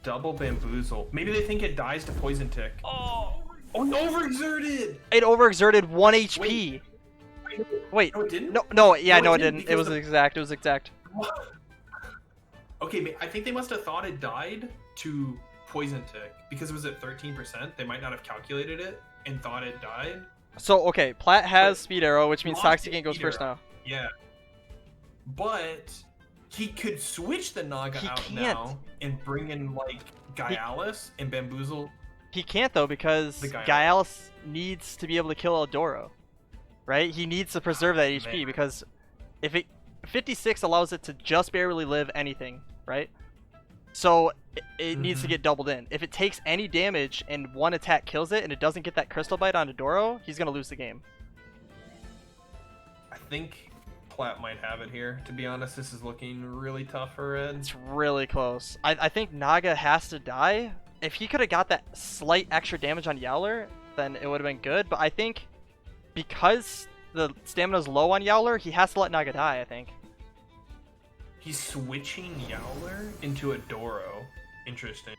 Double bamboozle. Maybe they think it dies to poison tick. Oh, overexerted. It overexerted 1 HP. Wait. No, it didn't. No, it didn't. It was exact. It was exact. Okay, I think they must have thought it died to poison tick because it was at 13%. They might not have calculated it and thought it died. So okay, Platt has Speed Arrow, which means Toxic Ink goes first now. Yeah, but he could switch the Naga out now and bring in like Gyalis and bamboozle. He can't though because Gyalis needs to be able to kill Adoro, right? He needs to preserve that HP because if 56 allows it to just barely live anything, right? So it needs to get doubled in. If it takes any damage and one attack kills it and it doesn't get that Crystal Bite on Adoro, he's gonna lose the game. I think Platt might have it here. To be honest, this is looking really tough for Red. It's really close. I think Naga has to die. If he could have got that slight extra damage on Yowler, then it would have been good. But I think because the stamina's low on Yowler, he has to let Naga die, I think. He's switching Yowler into Adoro. Interesting.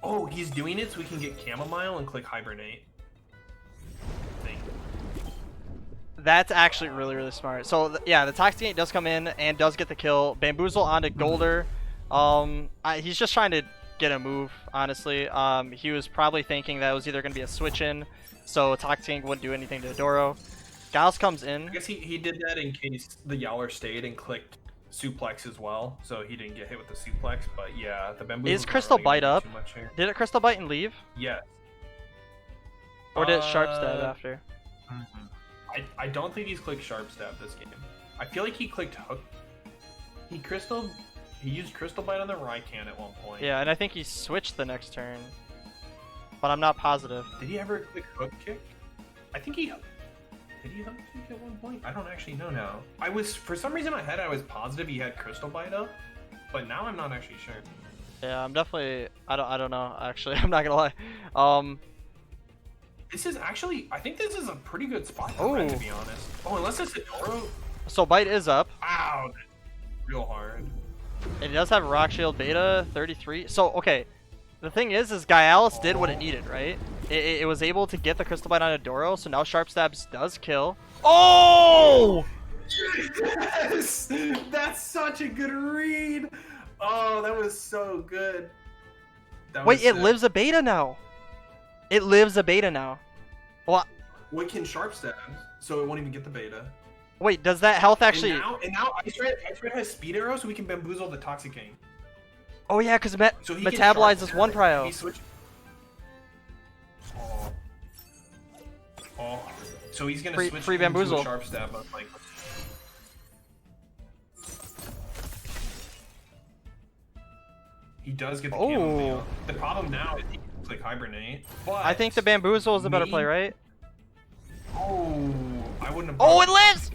Oh, he's doing it so we can get Chamomile and click Hibernate. That's actually really, really smart. So, yeah, the Toxic Ink does come in and does get the kill. Bamboozle onto Goolder. He's just trying to get a move, honestly. He was probably thinking that it was either going to be a switch-in, so Toxic Ink wouldn't do anything to Adoro. Giles comes in. I guess he did that in case the Yowler stayed and clicked Suplex as well, so he didn't get hit with the Suplex, but yeah, the Bamboozle is Crystal Bite up? Did it Crystal Bite and leave? Yeah. Or did it Sharp Stab after? I don't think he's clicked Sharp Stab this game. I feel like he clicked Hook. He used Crystal Bite on the Raikan at one point. Yeah, and I think he switched the next turn, but I'm not positive. Did he ever click Hook Kick? I think he... Did he Hook Kick at one point? I don't actually know now. For some reason in my head, I was positive he had Crystal Bite up, but now I'm not actually sure. Yeah, I'm definitely... I don't know, actually. I'm not gonna lie. This is actually... I think this is a pretty good spot for Red, to be honest. Oh, unless it's Adoro. So Bite is up. Wow, that's real hard. It does have Rock Shield Beta 33. So, okay. The thing is Gyalis did what it needed, right? It was able to get the Crystal Bite on Adoro, so now Sharp Stabs does kill. Oh! Yes! That's such a good read! Oh, that was so good. Wait, it lives a beta now. It lives a beta now. Well, what can Sharp Stab? So it won't even get the beta. Wait, does that health actually... And now Ice Red has Speed Arrow, so we can bamboozle the Toxic King. Oh yeah, because metabolizes one prio. So he's gonna switch free into bamboozle. a sharp stab, most likely. He does get the chamomile. The problem now is he can click hibernate. But I think the bamboozle is the better play, right? Oh, I wouldn't have. Oh, it lives!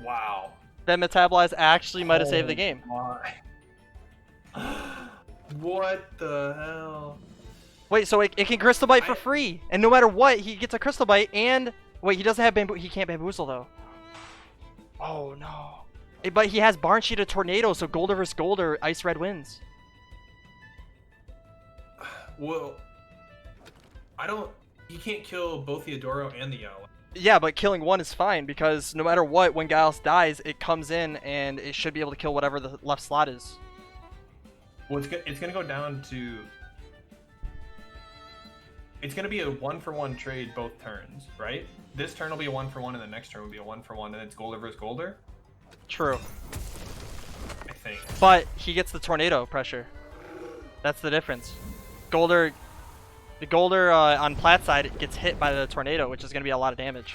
Wow. Then metabolize actually might have saved the game. My. What the hell? Wait, so it can crystal bite for free, and no matter what, he gets a crystal bite. And wait, he doesn't have bamboo. He can't bamboozle though. Oh no. But he has Banshee to tornado, so Goolder versus Goolder, Ice Red wins. Well, I don't. You can't kill both the Adoro and the Yowl. Yeah, but killing one is fine because no matter what, when Gyos dies, it comes in and it should be able to kill whatever the left slot is. Well, it's gonna go down to. It's gonna be a 1-for-1 trade both turns, right? This turn will be a 1-for-1, and the next turn will be a 1-for-1, and it's Goolder versus Goolder. True. I think. But he gets the tornado pressure. That's the difference. The Goolder on Plat side gets hit by the tornado, which is going to be a lot of damage.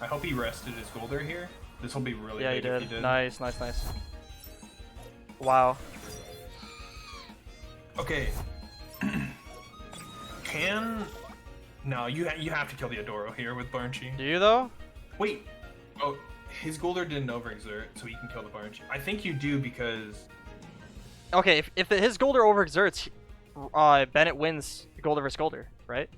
I hope he rested his Goolder here. This will be really big if he did. Nice, nice, nice. Wow. Okay. No, you have to kill the Adoro here with Banshee. Do you though? Wait. Oh, his Goolder didn't overexert, so he can kill the Banshee. I think you do because. Okay, if his Goolder overexerts, Bennett wins Goolder versus Goolder, right?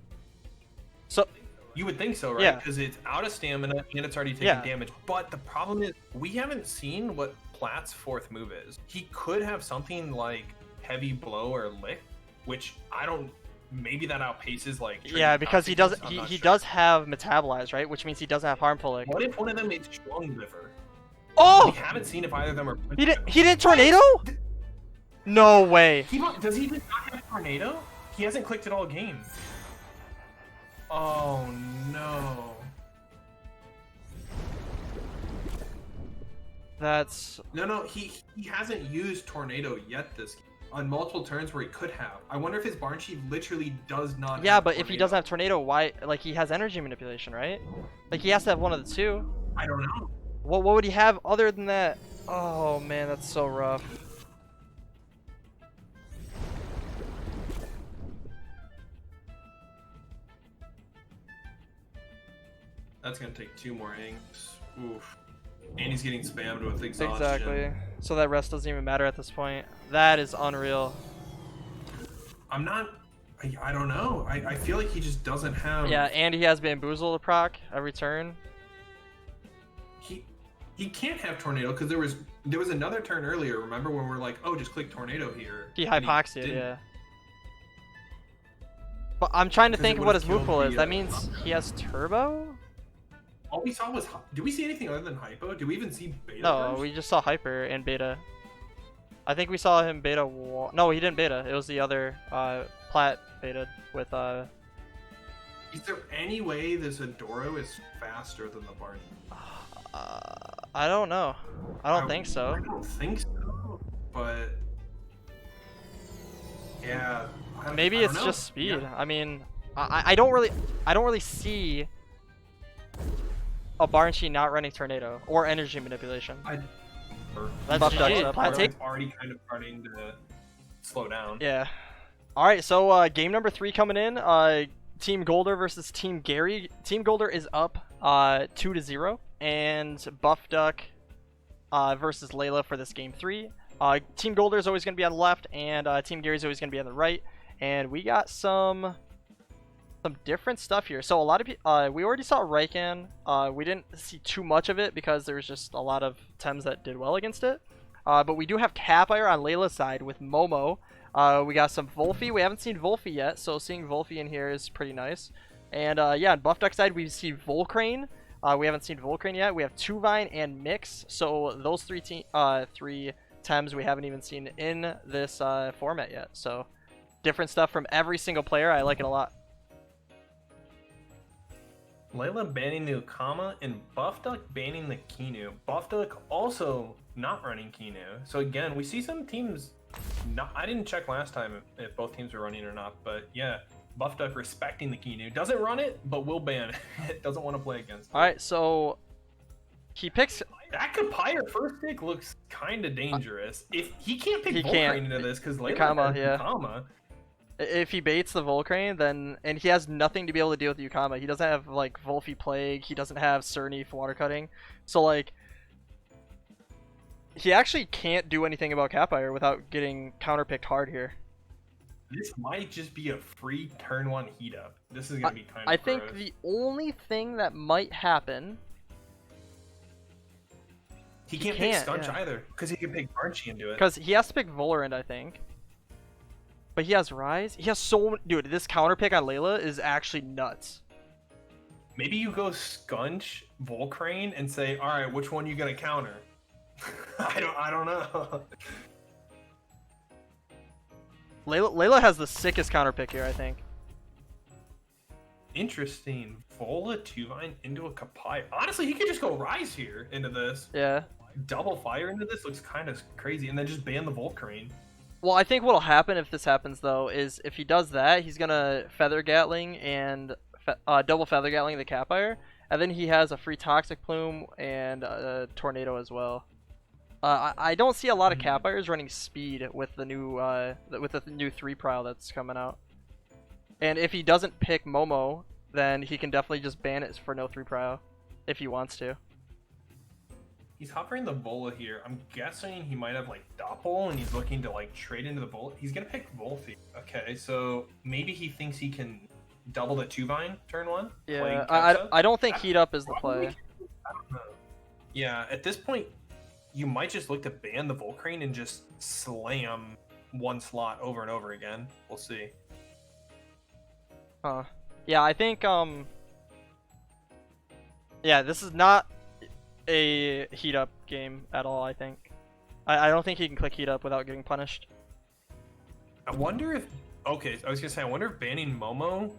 So. You would think so, right? Yeah. Because it's out of stamina and it's already taking damage. But the problem is, we haven't seen what Plat's fourth move is. He could have something like Heavy Blow or Lick, which I don't. Maybe that outpaces like. Yeah, because he does. He does have Metabolize, right? Which means he doesn't have Harmful Lick. What if one of them is Strong Liver? Oh! We haven't seen if either of them are. He didn't tornado? No way. Does he just not have Tornado? He hasn't clicked it all game. Oh no. That's. No, he hasn't used Tornado yet this game. On multiple turns where he could have. I wonder if his Banshee literally does not. Yeah, but if he doesn't have Tornado, why? Like he has Energy Manipulation, right? Like he has to have one of the two. I don't know. What would he have other than that? Oh man, that's so rough. That's gonna take 2 more inks. Oof. And he's getting spammed with exhaustion. Exactly. So that rest doesn't even matter at this point. That is unreal. I'm not. I don't know. I feel like he just doesn't have. Yeah, and he has Bamboozle to proc every turn. He can't have Tornado because there was another turn earlier. Remember when we're like, oh, just click Tornado here. He hypoxied, yeah. But I'm trying to think of what his move pool is. That means he has Turbo? All we saw was. Did we see anything other than Hypo? Did we even see Beta? No, first? we just saw Hyper and Beta. I think we saw him Beta. No, he didn't Beta. It was the other Plat Beta with. Is there any way this Adoro is faster than the Barney? I don't know. I don't think so. I don't think so. But yeah. Maybe it's just speed. Yeah. I mean, I don't really see a Banshee not running Tornado or Energy Manipulation. That's GG. It's already kind of starting to slow down. Yeah. All right. So game number 3 coming in. Team Goolder versus Team Gary. Team Goolder is up 2-0, and Buff Duck versus Layla for this game 3. Team Goolder is always going to be on the left, and Team Gary is always going to be on the right. And we got some different stuff here. So a lot of people, we already saw Raikan. We didn't see too much of it because there was just a lot of Tems that did well against it. But we do have Capire on Layla's side with Momo. We got some Volphy. We haven't seen Volphy yet, so seeing Volphy in here is pretty nice. And yeah, on Buff Duck side, we see Volcrane. We haven't seen Volcrane yet. We have Tuvine and Mix. So those three Tems we haven't even seen in this format yet. So different stuff from every single player. I like it a lot. Layla banning the Ukama and Buff Duck banning the Kinu. Buff Duck also not running Kinu. So again, we see some teams. I didn't check last time if both teams were running or not, but yeah, Buff Duck respecting the Kinu. Doesn't run it, but will ban it. Doesn't want to play against it. Alright, so he picks... That Compire first pick looks kind of dangerous. If he can't pick Volcrane into this, because later Yukama. If he baits the Volcrane, then... And he has nothing to be able to deal with Yukama. He doesn't have, like, Volphy Plague. He doesn't have Cernif Water Cutting. So, like... He actually can't do anything about Capire without getting counterpicked hard here. This might just be a free turn 1 heat up. This is going to be kind of I think the only thing that might happen... He can't pick Skunch either, because he can pick Banshee and do it. Because he has to pick Volarin, I think. But he has Rise. He has so many... Dude, this counterpick on Layla is actually nuts. Maybe you go Skunch, Volcrane, and say, alright, which one are you going to counter? I don't know. Layla has the sickest counterpick here, I think. Interesting. Vola 2-Vine into a Kapai. Honestly, he could just go Rise here into this. Yeah. Double Fire into this looks kind of crazy, and then just ban the Volcrane. Well, I think what'll happen if this happens, though, is if he does that, he's gonna Feather Gatling and double Feather Gatling the Capire, and then he has a free Toxic Plume and a Tornado as well. I don't see a lot of Capires running speed with the new 3 Prowl that's coming out. And if he doesn't pick Momo, then he can definitely just ban it for no 3 Prowl if he wants to. He's hovering the Vola here. I'm guessing he might have like Doppel and he's looking to like trade into the Vola. He's gonna pick Volphy. Okay, so maybe he thinks he can double the 2-Vine turn 1. Yeah, I don't think Heat Up is the play. I don't know. Yeah, at this point, you might just look to ban the Volcrane and just slam one slot over and over again. We'll see. Huh. Yeah, I think, yeah, this is not a Heat Up game at all, I think. I don't think he can click Heat Up without getting punished. I wonder if... Okay, I was gonna say, I wonder if banning Momo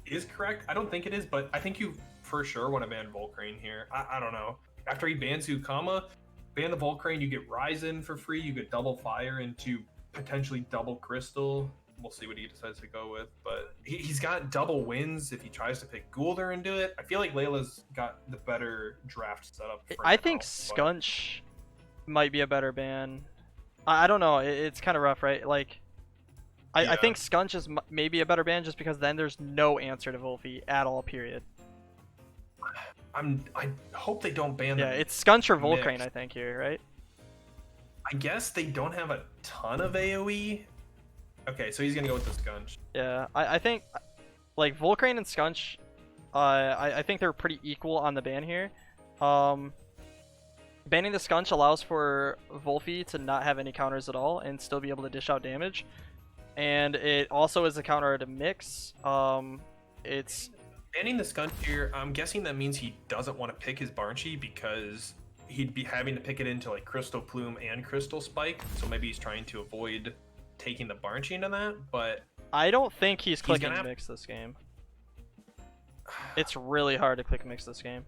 is correct. I don't think it is, but I think you for sure want to ban Volcrane here. I don't know. After he bans Ukama, ban the Volcrane, you get Ryzen for free, you get double Fire into potentially double Crystal. We'll see what he decides to go with, but he's got double wins if he tries to pick Goolder and do it. I feel like Layla's got the better draft setup. I think Skunch might be a better ban. I don't know. It's kind of rough, right? Like, I think Skunch is maybe a better ban just because then there's no answer to Volphy at all, period. I hope they don't ban them. Yeah, it's Skunch or Volcrane, I think, here, right? I guess they don't have a ton of AoE. Okay, so he's gonna go with the Skunch. Yeah, I think, like, Volcrane and Skunch, I think they're pretty equal on the ban here. Banning the Skunch allows for Volphy to not have any counters at all and still be able to dish out damage. And it also is a counter to Mix. It's... Banning the Skunch here, I'm guessing that means he doesn't want to pick his Banshee because he'd be having to pick it into, like, Crystal Plume and Crystal Spike. So maybe he's trying to avoid taking the Banshee into that, but I don't think he's clicking Mix this game. It's really hard to click Mix this game.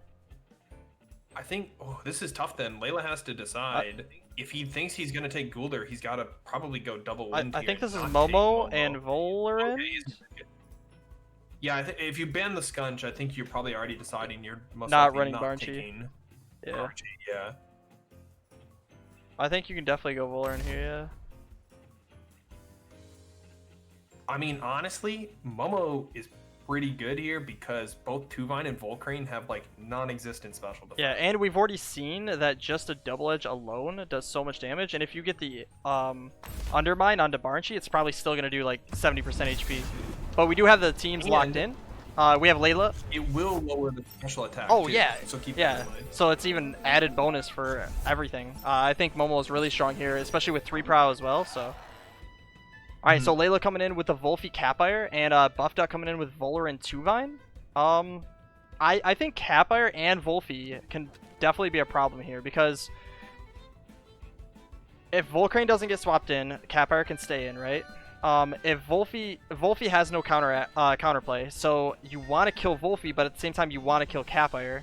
I think this is tough then. Layla has to decide. If he thinks he's going to take Goolder, he's got to probably go double wind I think this is Momo and Volarin. Okay. Yeah, if you ban the Skunch, I think you're probably already deciding you're most not likely running not Banshee. taking Yeah. Banshee. Yeah. I think you can definitely go Volarin here, yeah. I mean, honestly, Momo is pretty good here because both 2-Vine and Volcrane have like non-existent special defense. Yeah, and we've already seen that just a double edge alone does so much damage, and if you get the Undermine onto Banshee, it's probably still going to do like 70% HP. But we do have the teams locked in. We have Layla. It will lower the special attack. Oh, too, yeah. So keep yeah. that in mind. So it's even added bonus for everything. I think Momo is really strong here, especially with 3 Prow as well, so... Alright, so Layla coming in with the Volphy Capire, and Buff Duck coming in with Volarin 2-Vine. I think Capire and Volphy can definitely be a problem here, because if Volcrane doesn't get swapped in, Capire can stay in, right? If Volphy has no counterplay, so you want to kill Volphy, but at the same time you want to kill Capire.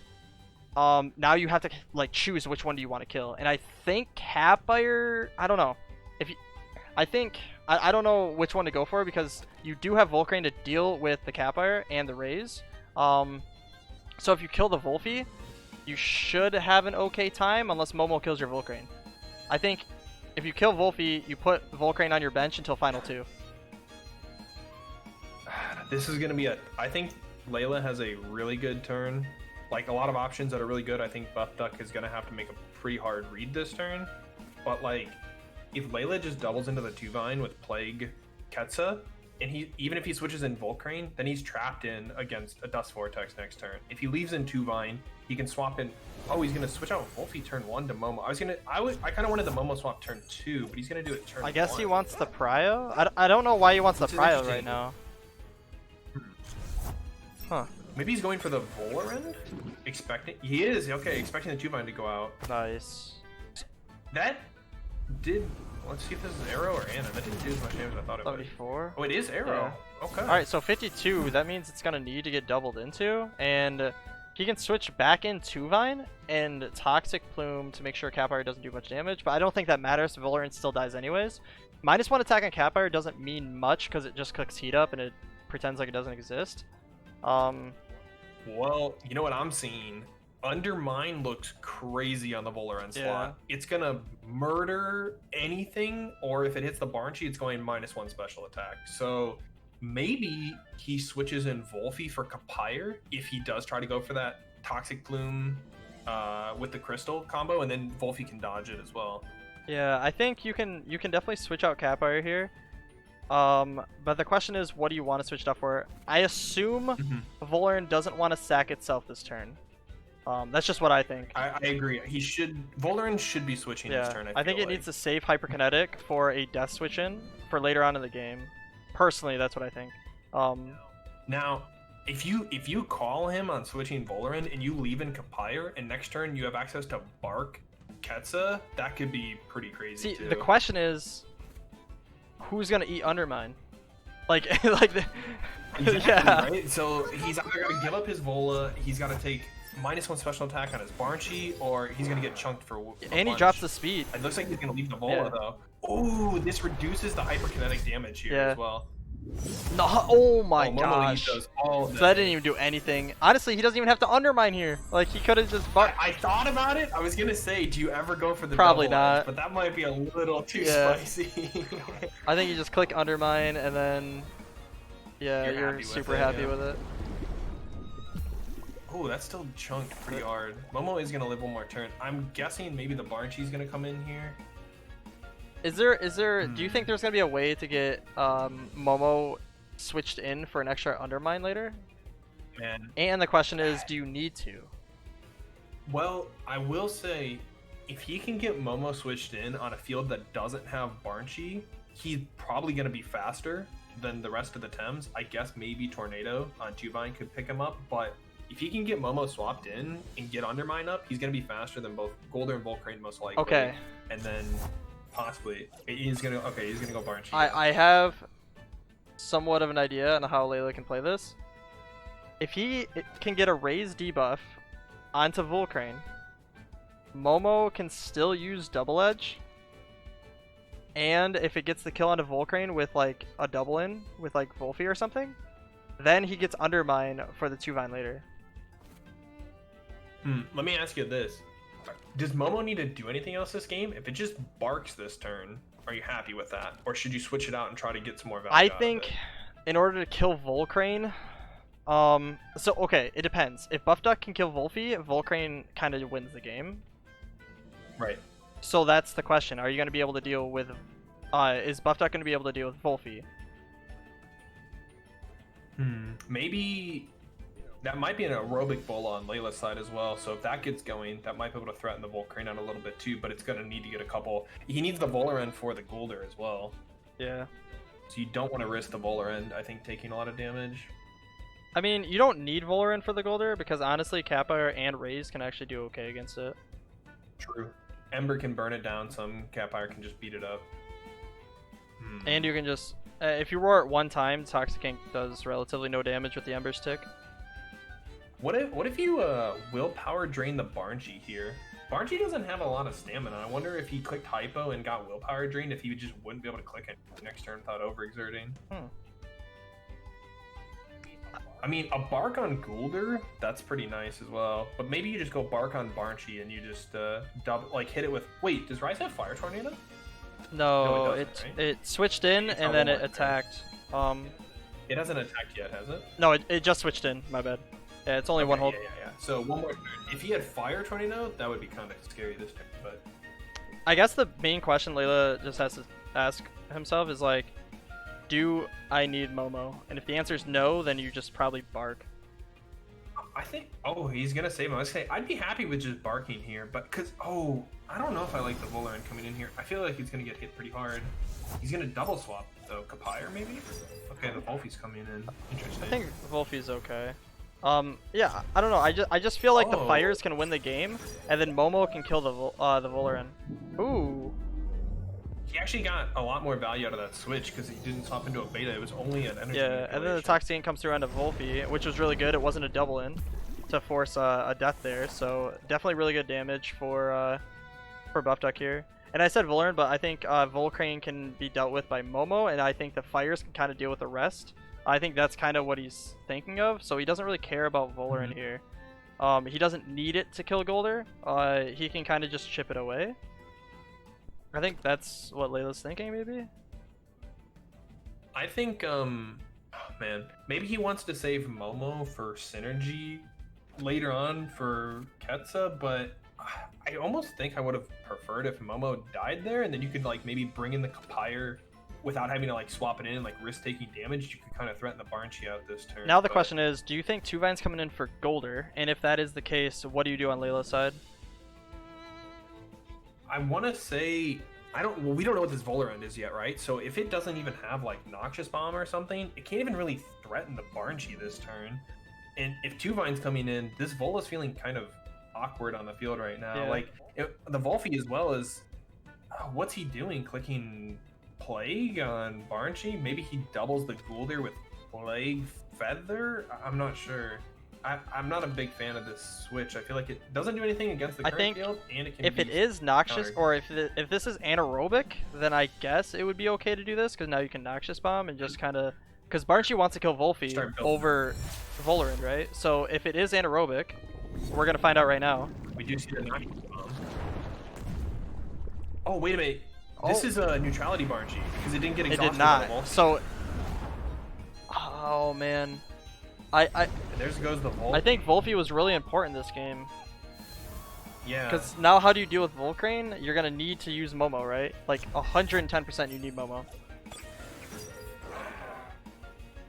Now you have to like choose which one do you want to kill, and I think Capire. I don't know. I don't know which one to go for because you do have Volcrane to deal with the Capire and the Raise. So if you kill the Volphy, you should have an okay time unless Momo kills your Volcrane. I think if you kill Volphy, you put Volcrane on your bench until final 2. This is gonna be I think Layla has a really good turn. Like a lot of options that are really good. I think Buff Duck is gonna have to make a pretty hard read this turn. But like, if Layla just doubles into the 2-Vine with Plague Ketsa, and even if he switches in Volcrane, then he's trapped in against a Dust Vortex next turn. If he leaves in 2-Vine, he can swap in. Oh, he's gonna switch out Volphy turn 1 to Momo. I kind of wanted the Momo swap turn 2, but he's gonna do it turn 1. I guess he wants the Prio. I don't know why he wants the Prio right now. Huh. Maybe he's going for the Volarin? He is, okay, expecting the 2-Vine to go out. Nice. That did, let's see if this is Arrow or Anna. That didn't do as much damage as I thought it would. 74. Oh, it is Arrow. Yeah. Okay. Alright, so 52, that means it's gonna need to get doubled into, and he can switch back in 2-Vine and Toxic Plume to make sure Capire doesn't do much damage, but I don't think that matters. Volarin still dies anyways. -1 attack on Capire doesn't mean much because it just cooks heat up and it pretends like it doesn't exist. Well, you know what I'm seeing? Undermine looks crazy on the Volarin slot. It's gonna murder anything, or if it hits the Banshee, it's going -1 special attack. So maybe he switches in Volphy for Capire if he does try to go for that Toxic Plume with the Crystal combo, and then Volphy can dodge it as well. Yeah, I think you can definitely switch out Capire here. But the question is, what do you want to switch it up for? I assume Volarin doesn't want to sack itself this turn. That's just what I think. I agree. Volarin should be switching this turn. I think it needs to save Hyperkinetic for a death switch in for later on in the game. Personally, that's what I think. Now, if you call him on switching Volarin and you leave in Capire, and next turn you have access to Bark Ketsa, that could be pretty crazy. See, the question is, who's gonna eat Undermine? Like, exactly, yeah. Right? So he's either got to give up his Vola, he's got to take -1 special attack on his Banshee, or he's gonna get chunked for and he drops the speed. It looks like he's gonna leave the Vola though. Oh, this reduces the hyperkinetic damage here as well. No, oh my gosh. Does all so that didn't even do anything. Honestly, he doesn't even have to Undermine here. Like, he could have just... I thought about it. I was gonna say, do you ever go for the Probably double not. edge? But that might be a little too spicy. I think you just click Undermine and then... Yeah, you're super happy with it. Oh, that's still chunked pretty hard. Momo is gonna live one more turn. I'm guessing maybe the Banshee's gonna come in here. Is there do you think there's gonna be a way to get Momo switched in for an extra Undermine later? Man. And the question is, do you need to? Well, I will say, if he can get Momo switched in on a field that doesn't have Banshee, he's probably gonna be faster than the rest of the Tems. I guess maybe Tornado on 2-Vine could pick him up, but if he can get Momo swapped in and get Undermine up, he's going to be faster than both Goolder and Volcrane most likely. Okay. And then possibly he's going to go Banshee. I have somewhat of an idea on how Layla can play this. If he can get a raised debuff onto Volcrane, Momo can still use Double Edge. And if it gets the kill onto Volcrane with like a double in with like Volphy or something, then he gets Undermine for the 2-Vine later. Let me ask you this. Does Momo need to do anything else this game? If it just barks this turn, are you happy with that? Or should you switch it out and try to get some more value I out think of it? In order to kill Volcrane, so okay, it depends. If Buff Duck can kill Volphy, Volcrane kind of wins the game. Right. So that's the question. Are you going to be able to deal with... is Buff Duck going to be able to deal with Volphy? Maybe that might be an aerobic Bola on Layla's side as well. So if that gets going, that might be able to threaten the Volcrane out a little bit too, but it's going to need to get a couple. He needs the Volarin for the Goolder as well. Yeah. So you don't want to risk the Volarin, I think, taking a lot of damage. I mean, you don't need Volarin for the Goolder because honestly, Capire and Raze can actually do okay against it. True. Ember can burn it down, some Capire can just beat it up. And you can just... if you roar it one time, Toxic Ink does relatively no damage with the Ember stick. What if you willpower drain the Banshee here? Banshee doesn't have a lot of stamina. I wonder if he clicked hypo and got willpower drained, if he just wouldn't be able to click it next turn without overexerting. I mean, a bark on Goolder, that's pretty nice as well. But maybe you just go bark on Banshee and you just hit it with. Wait, does Rise have Fire Tornado? No, it doesn't, right? it switched in It's and not then one it more turn. attacked. It hasn't attacked yet, has it? No, it just switched in. My bad. Yeah, it's only one hold. Yeah. So one more turn. If he had Fire Tornado, that would be kind of scary this turn. But I guess the main question Layla just has to ask himself is like, do I need Momo? And if the answer is no, then you just probably bark. I think. Oh, he's gonna save him. I was saying I'd be happy with just barking here, but I don't know if I like the Volarin coming in here. I feel like he's gonna get hit pretty hard. He's gonna double swap though. Kapire maybe. Okay, the Volfi's coming in. Interesting. I think Volfi's okay. Yeah, I don't know. I just feel like the fires can win the game, and then Momo can kill the Volarin. Ooh. He actually got a lot more value out of that switch because he didn't swap into a beta. It was only an energy. Yeah, and then the Toxicant comes through onto Volfi, which was really good. It wasn't a double in to force a death there, so definitely really good damage for Buff Duck here. And I said Volarin, but I think Volcrane can be dealt with by Momo, and I think the fires can kind of deal with the rest. I think that's kind of what he's thinking of, so he doesn't really care about Volarin here. He doesn't need it to kill Goolder. He can kind of just chip it away. I think that's what Layla's thinking, maybe? I think, man, maybe he wants to save Momo for synergy later on for Ketsa, but I almost think I would have preferred if Momo died there, and then you could, like, maybe bring in the Kapire without having to, like, swap it in and, like, risk taking damage. You could kind of threaten the Banshee out this turn. Now the question is, do you think 2 Vines coming in for Goolder? And if that is the case, what do you do on Layla's side? I want to say we don't know what this Volarin is yet, right? So if it doesn't even have like Noxious Bomb or something, it can't even really threaten the Banshee this turn. And if 2 Vines coming in, this Vola's feeling kind of awkward on the field right now. Yeah. Like the Volfi as well as what's he doing? Clicking Plague on Banshee? Maybe he doubles the Goolder with Plague Feather? I'm not sure. I'm not a big fan of this switch. I feel like it doesn't do anything against the current field, and it can if it is Noxious, or if this is anaerobic, then I guess it would be okay to do this, because now you can Noxious Bomb and just kind of... Because Banshee wants to kill Volfi over Volarin, right? So if it is anaerobic, we're going to find out right now. We do see the Noxious Bomb. Oh, wait a minute. This is a neutrality Banshee, because it didn't get exhausted. It did not. So... Oh, man. And there goes the Volfi. I think Volfi was really important this game. Yeah. Because now how do you deal with Volcrane? You're going to need to use Momo, right? Like 110% you need Momo.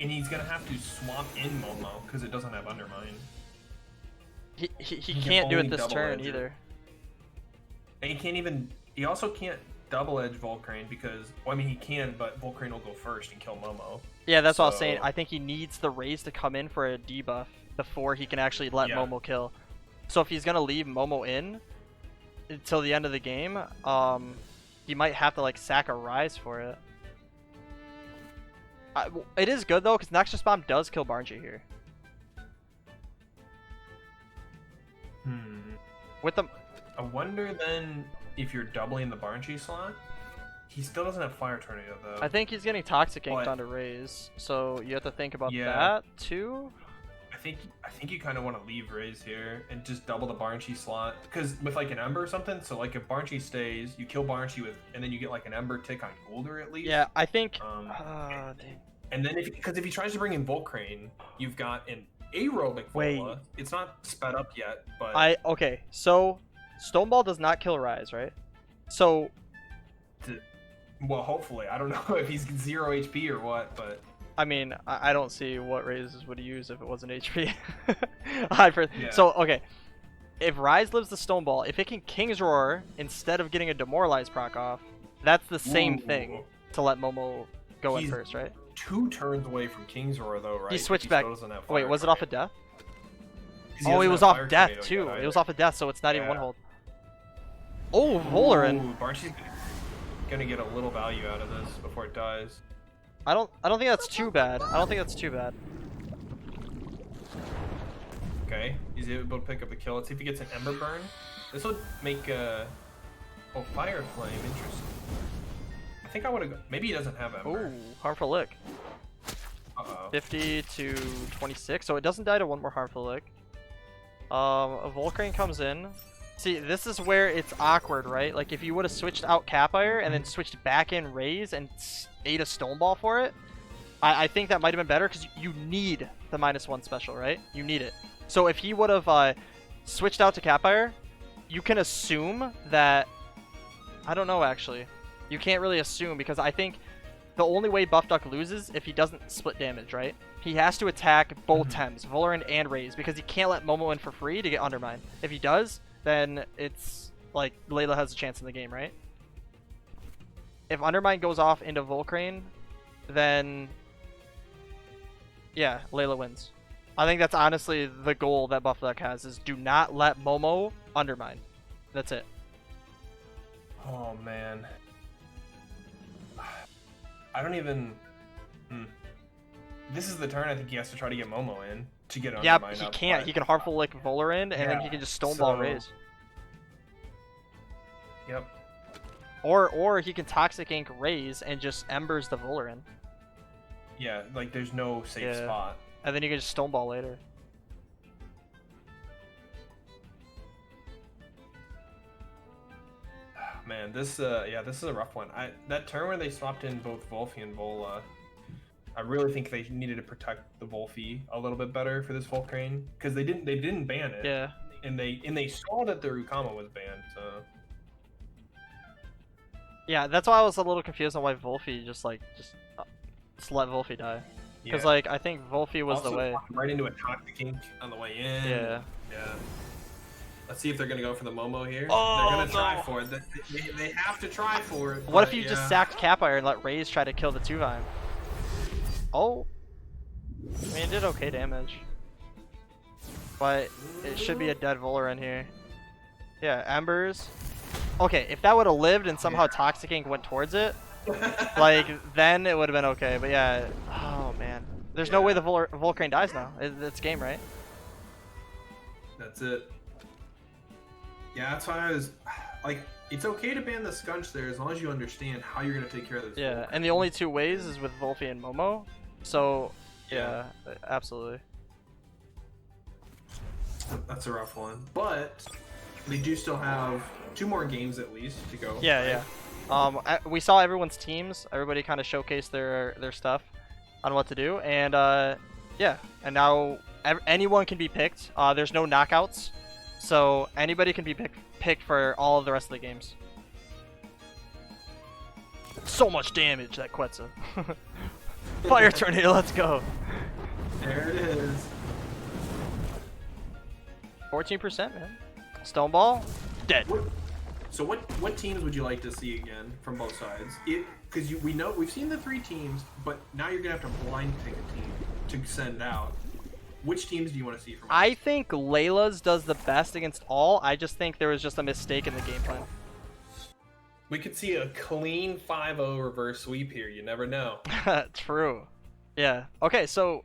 And he's going to have to swap in Momo because it doesn't have Undermine. He can't do it this turn either. And he also can't double edge Volcrane because, well, I mean he can, but Volcrane will go first and kill Momo. Yeah, that's what I was saying. I think he needs the raise to come in for a debuff before he can actually let Momo kill. So if he's gonna leave Momo in until the end of the game, he might have to like sack a rise for it. It is good though, because Noxious Bomb does kill Banshee here. With the... I wonder then if you're doubling the Banshee slot. He still doesn't have Fire Tornado though. I think he's getting Toxic Inked onto Raze, so you have to think about that too. I think you kind of want to leave Raze here and just double the Banshee slot, because with like an Ember or something. So like if Banshee stays, you kill Banshee with, and then you get like an Ember tick on Goolder at least. Yeah, I think. And then if he tries to bring in Volcrane, you've got an aerobic Vola. It's not sped up yet, but okay. So Stoneball does not kill Rise, right? So. Well, hopefully. I don't know if he's 0 HP or what, but... I mean, I don't see what Razes would use if it wasn't HP. So, okay. If Rise lives the Stoneball, if it can King's Roar instead of getting a Demoralize proc off, that's the same thing to let Momo go in first, right? 2 turns away from King's Roar, though, right? He switched back. Wait, was it off of death? Oh, it was off death, too. It was off of death, so it's not even one hold. Oh, Volarin. Banshee's gonna get a little value out of this before it dies. I don't think that's too bad. I don't think that's too bad. Okay, he's able to pick up a kill. Let's see if he gets an Ember Burn. This would make oh, Fire Flame. Interesting. I think I would have. Maybe he doesn't have Ember. Ooh, harmful lick. 50 to 26, so it doesn't die to one more harmful lick. A Volarin comes in. See, this is where it's awkward, right? Like if you would have switched out Capire and then switched back in Raise and ate a Stone Ball for it, I think that might have been better because you need the -1 special, right? You need it. So if he would have switched out to Capire, you can assume that... I don't know, actually. You can't really assume because I think the only way Buff Duck loses if he doesn't split damage, right? He has to attack both Tems, Volarin and Raze, because he can't let Momo in for free to get Undermine. If he does, then it's like Layla has a chance in the game, right? If Undermine goes off into Volarin, then yeah, Layla wins. I think that's honestly the goal that Buff Duck has, is do not let Momo Undermine. That's it. Oh man. I don't even... This is the turn I think he has to try to get Momo in to get Undermine. Yeah, but he can't. But... He can Harmful Lick Volarin, and then he can just Stoneball Raise. Yep. Or he can Toxic Ink Raise and just Embers the Volarin. Yeah, like there's no safe spot. And then you can just Stoneball later. Man, this this is a rough one. That turn where they swapped in both Volfie and Vola, I really think they needed to protect the Volfie a little bit better for this Volarin, because they didn't ban it. Yeah. And they saw that the Rukama was banned, so. Yeah, that's why I was a little confused on why Volfie just let Volfie die. Because like I think Volfie was also, the way. Right into a Toxic Ink on the way in. Yeah. Yeah. Let's see if they're gonna go for the Momo here. Oh, they're gonna try for it. They have to try for it. What if you just sacked Capire and let Raze try to kill the 2-Vine? Oh. I mean, it did okay damage. But it should be a dead Volarin here. Yeah, Embers. Okay, if that would have lived and somehow Toxic Ink went towards it, like, then it would have been okay. But yeah, oh man. There's no way the Volarin dies now. It's game, right? That's it. Yeah, that's why I was like, it's okay to ban the Scunch there as long as you understand how you're gonna take care of this. Yeah, and the only two ways is with Volfie and Momo. So yeah, absolutely. That's a rough one, but they do still have 2 more games at least to go. Yeah, yeah. We saw everyone's teams. Everybody kind of showcased their stuff on what to do, and yeah, and now anyone can be picked. There's no knockouts. So anybody can be picked for all of the rest of the games. So much damage, that Quetzal. Fire Tornado, let's go. There it is. 14%, man. Stoneball, dead. So what teams would you like to see again from both sides? Because we've seen the 3 teams, but now you're gonna have to blind pick a team to send out. Which teams do you want to see from us? I think Layla's does the best against all. I just think there was just a mistake in the game plan. We could see a clean 5-0 reverse sweep here. You never know. True. Yeah. Okay, so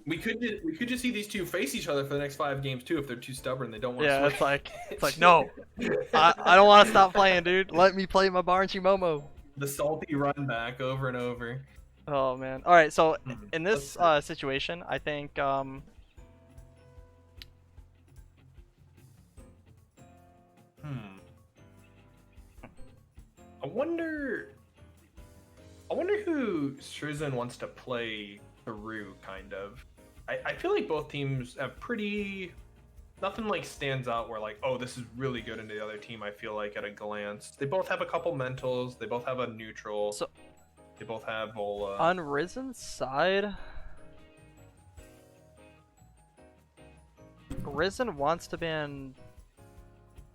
we could just see these two face each other for the next 5 games too if they're too stubborn. They don't want to. Yeah, it's like no. I don't want to stop playing, dude. Let me play my Banshee Momo. The salty run back over and over. Oh man. All right, so in this situation, I think I wonder who Shrizan wants to play through, kind of. I feel like both teams have nothing like stands out where like, oh, this is really good into the other team, I feel like at a glance. They both have a couple mentals, they both have a neutral, so they both have Vola. On Risen's side, Risen wants to ban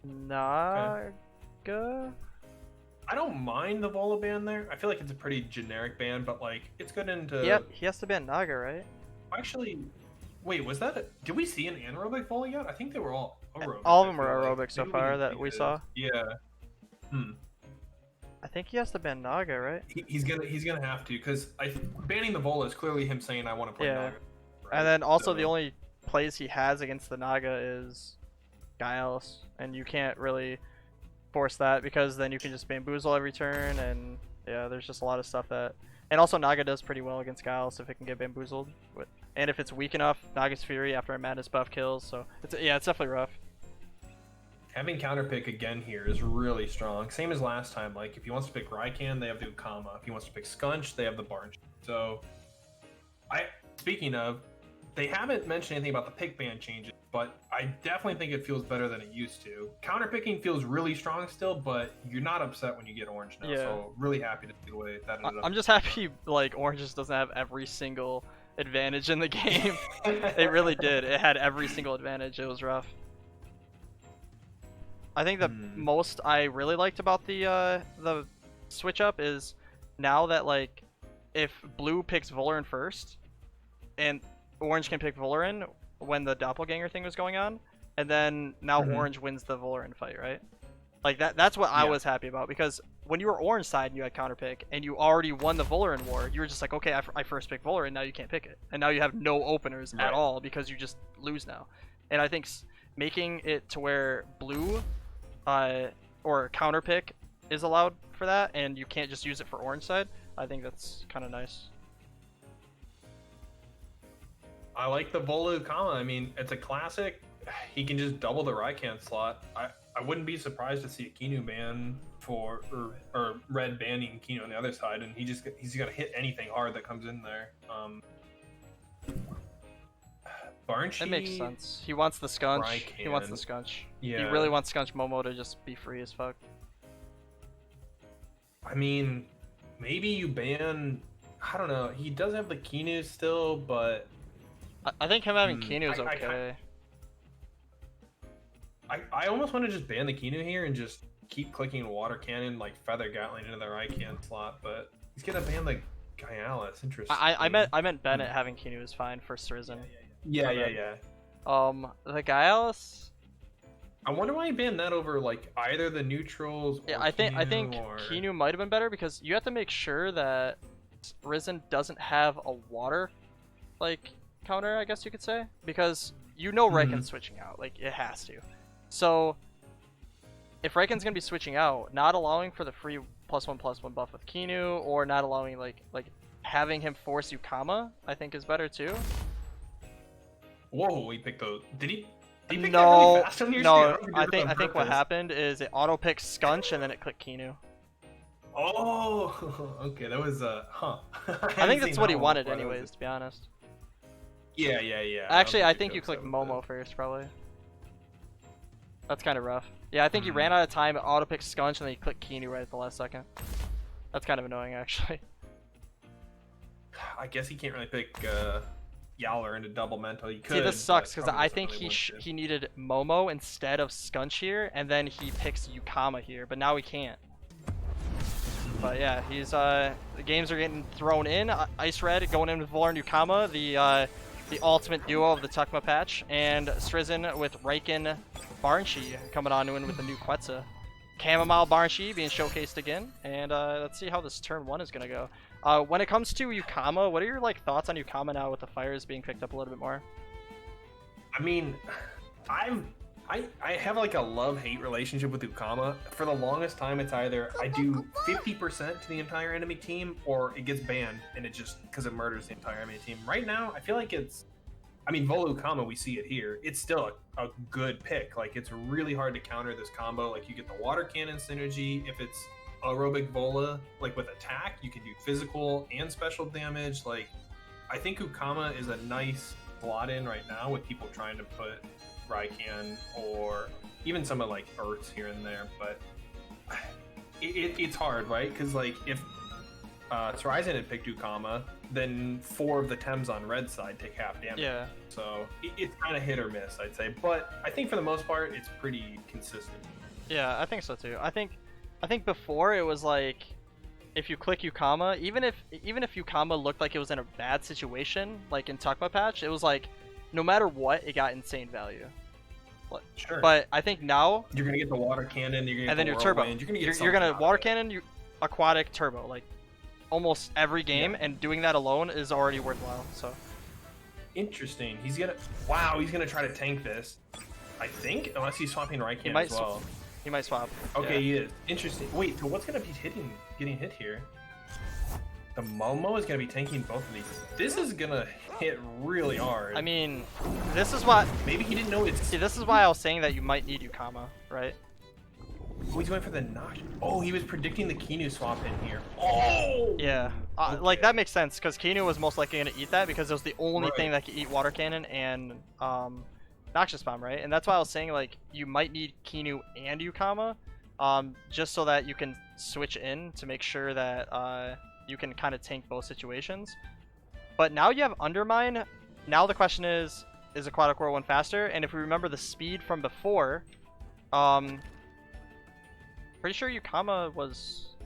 Naga. Okay. I don't mind the Vola ban there. I feel like it's a pretty generic ban, but like it's good into. Yep, he has to ban Naga, right? Actually, wait, was that? Did we see an anaerobic Vola yet? I think they were all aerobic. All of them were aerobic so far that we saw. Yeah. I think he has to ban Naga, right? He's gonna have to, because banning the Vola is clearly him saying I want to play Naga. Right? And then also the only plays he has against the Naga is Gyals, and you can't really force that because then you can just bamboozle every turn, and yeah, there's just a lot of stuff that. And also Naga does pretty well against Gyals if it can get bamboozled, and if it's weak enough, Naga's Fury after a Madness buff kills. So it's definitely rough. Having counterpick again here is really strong. Same as last time. Like if he wants to pick Raikan, they have the Ukama. If he wants to pick Skunch, they have the Banshee. So, speaking of, they haven't mentioned anything about the pick ban changes, but I definitely think it feels better than it used to. Counterpicking feels really strong still, but you're not upset when you get orange now. Yeah. So really happy to see the way that ended up. I'm just happy like orange just doesn't have every single advantage in the game. It really did. It had every single advantage. It was rough. I think the most I really liked about the switch up is now that like if blue picks Volarin first and orange can pick Volarin when the doppelganger thing was going on, and then now orange wins the Volarin fight, right? Like that's what I was happy about, because when you were orange side and you had counterpick and you already won the Volarin war, you were just like, okay, I first picked Volarin, now you can't pick it, and now you have no openers at all because you just lose now. And I think making it to where blue or counterpick is allowed for that, and you can't just use it for orange side, I think that's kind of nice. I like the Vola Ukama. I mean, it's a classic. He can just double the Raikan slot. I wouldn't be surprised to see a Kinu ban for or red banning Kinu on the other side, and he's gonna hit anything hard that comes in there. Banshee. That makes sense. He wants the Skunch. Raikan. He wants the Skunch. Yeah. He really wants Skunch Momo to just be free as fuck. I mean, maybe you ban. I don't know. He does have the Kinu still, but I think him having Kinu is okay. I almost want to just ban the Kinu here and just keep clicking Water Cannon like Feather Gatling into the Raikan slot, but he's gonna ban the Gyal. Interesting. I meant Bennett having Kinu is fine for Strizen. Yeah. The Gyal. I wonder why he banned that over like either the neutrals. Yeah, or I think or... Kinu might have been better, because you have to make sure that Strizen doesn't have a water like counter, I guess you could say, because you know Raikan's switching out, like it has to. So if Raikan's gonna be switching out, not allowing for the free +1/+1 buff with Kinu, or not allowing like having him force Ukama, I think is better too. Whoa, he picked those. Did he pick that No, really fast on your no. screen? I think what happened is it auto picked Skunch and then it clicked Kinu. Oh, okay, that was huh. I think that's what he wanted anyways, to be honest. Yeah. Actually, I think you clicked Momo first, probably. That's kind of rough. Yeah, I think he ran out of time, auto picked Skunch, and then he clicked Kinu right at the last second. That's kind of annoying, actually. I guess he can't really pick Yowler into double mental. He could. See, this sucks because I think he needed Momo instead of Skunch here, and then he picks Ukama here, but now he can't. But yeah, he's the games are getting thrown in. Ice Red going in with Volarin Ukama, the ultimate duo of the Tukma patch, and Strizen with Raikan Banshee coming on in with the new Quetzal. Chamomile Banshee being showcased again, and let's see how this turn 1 is gonna go. When it comes to Ukama, what are your thoughts on Ukama now with the fires being picked up a little bit more? I mean, I have like a love-hate relationship with Ukama. For the longest time, it's either I do 50% to the entire enemy team, or it gets banned, and it just because it murders the entire enemy team. Right now, I feel like it's, I mean, Vola Ukama, we see it here. It's still a good pick. Like, it's really hard to counter this combo. Like, you get the water cannon synergy. If it's aerobic Vola, like with attack, you can do physical and special damage. Like, I think Ukama is a nice slot in right now with people trying to put Raikan or even some of like Earths here and there, but it's hard, right? Because like if Horizon had picked Ukama, then 4 of the Tems on red side take half damage. Yeah. So it's kind of hit or miss, I'd say. But I think for the most part, it's pretty consistent. Yeah, I think so too. I think before it was like, if you click Ukama, even if Ukama looked like it was in a bad situation, like in Tukma patch, it was like no matter what, it got insane value. Sure. But I think now you're gonna get the water cannon, you're gonna get and then the your turbo. You're gonna water cannon, aquatic, turbo, like almost every game, and doing that alone is already worthwhile. So Interesting. He's gonna. Wow, he's gonna try to tank this. I think, unless he's swapping Raikan as well. He might swap. Okay, yeah. he is. Interesting. Wait, so what's gonna be getting hit here? The Momo is gonna be tanking both of these. This is gonna hit really hard. I mean, this is what. Maybe he didn't know it's. See, this is why I was saying that you might need Yukama, right? Oh, he's going for the Nosh. Oh, he was predicting the Kinu swap in here. Oh! Yeah. Like, that makes sense, because Kinu was most likely going to eat that, because it was the only thing that could eat Water Cannon and Noxious Bomb, right? And that's why I was saying, like, you might need Kinu and Yukama, just so that you can switch in to make sure that you can kind of tank both situations. But now you have Undermine. Now the question is Aquatic Whirlwind faster? And if we remember the speed from before, pretty sure Yukama was...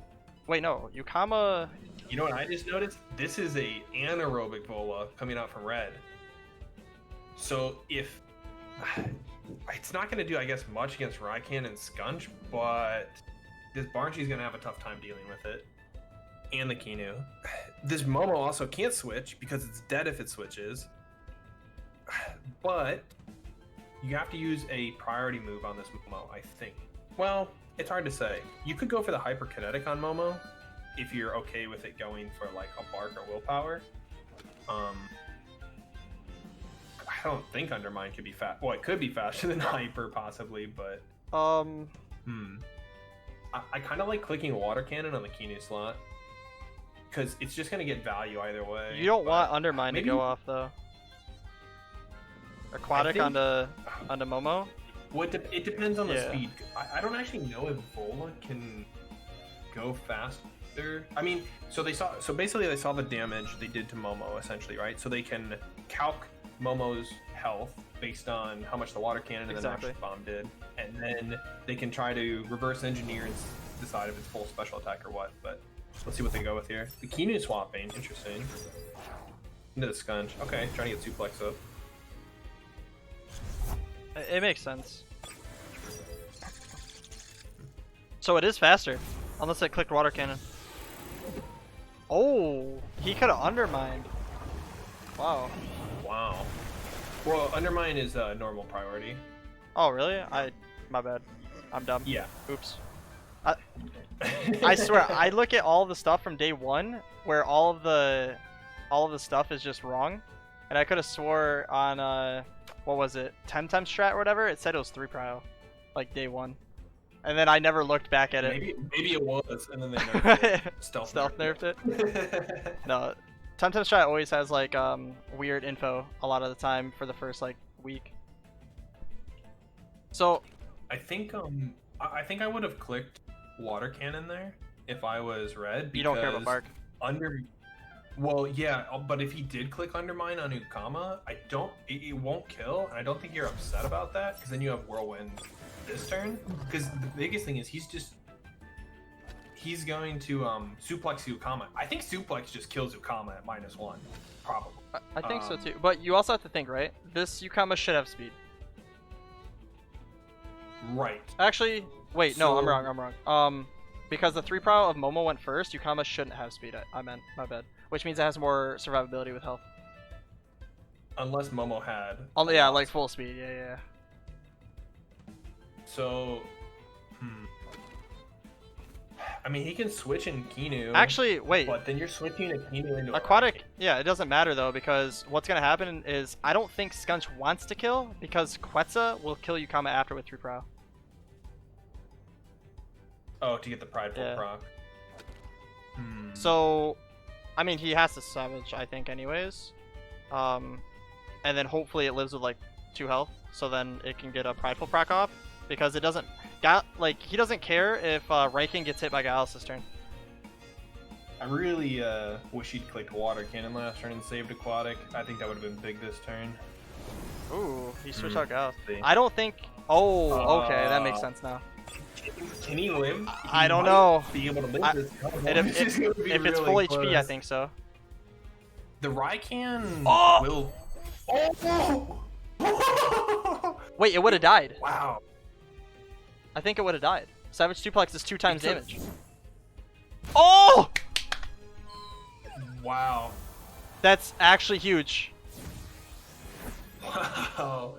Wait, no. Yukama... You know what I just noticed? This is a anaerobic Vola coming out from red. So if... It's not going to do, I guess, much against Raikan and Skunch, but this Banshee's going to have a tough time dealing with it. And the Kinu. This Momo also can't switch because it's dead if it switches. But you have to use a priority move on this Momo, I think. Well, it's hard to say. You could go for the Hyperkinetic on Momo if you're okay with it going for like a Bark or Willpower. I don't think Undermine could be fast. Well, it could be faster than Hyper possibly, but I kind of like clicking Water Cannon on the Kinu slot because it's just gonna get value either way. You don't want Undermine to go off though. Aquatic onto Momo. Well, it depends on the speed. I don't actually know if Vola can go faster. I mean, so basically they saw the damage they did to Momo essentially, right? So they can calc Momo's health based on how much the Water Cannon and the Noxious Bomb did, and then they can try to reverse engineer and decide if it's full special attack or what. But let's see what they go with here. The Kinu swapping, interesting. Into the Skunch. Okay, trying to get suplex up. It makes sense. So it is faster, unless it clicked Water Cannon. Oh, he could have Undermined. Wow. Wow. Well, Undermine is a normal priority. Oh, really? My bad. I'm dumb. Yeah. Oops. I swear, I look at all the stuff from day one where all of the stuff is just wrong, and I could have swore on what was it, Temtem strat or whatever? It said it was 3 prio, like day one, and then I never looked back at it. Maybe it was, and then they nerfed it. Stealth nerfed it. No, Temtem strat always has like weird info a lot of the time for the first like week. So I think I would have clicked Water Cannon there if I was red. You don't care about Bark. Well, yeah, but if he did click Undermine on Ukama, it won't kill, and I don't think you're upset about that, because then you have Whirlwind this turn. Because the biggest thing is he's going to suplex Ukama. I think suplex just kills Ukama at -1, probably. I think so too, but you also have to think, right? This Ukama should have speed. Right. Actually, wait, no, I'm wrong. Because the 3 prio of Momo went first, Yukama shouldn't have speed. I meant, my bad. Which means it has more survivability with health. Unless Momo had. Oh yeah, like full speed. Yeah. So, I mean, he can switch in Kinu. Actually, wait. But then you're switching a Kinu into Aquatic. Yeah, it doesn't matter though, because what's gonna happen is I don't think Skunch wants to kill, because Quetzal will kill Yukama after with 3 prio. Oh, to get the prideful proc. So, I mean, he has to Savage, I think, anyways. And then hopefully it lives with like 2 health, so then it can get a prideful proc off, because it doesn't. He doesn't care if Raikan gets hit by Gallus this turn. I really wish he'd clicked Water Cannon last turn and saved Aquatic. I think that would have been big this turn. Ooh, he switched out Gallus. I don't think. Oh, okay, that makes sense now. Can he live? I don't know. Be able to live this. If it's full HP, I think so. The Raikan will. Oh! Wait, it would have died. Wow. I think it would have died. Savage Suplex is 2 times damage. Oh! Wow. That's actually huge. Wow.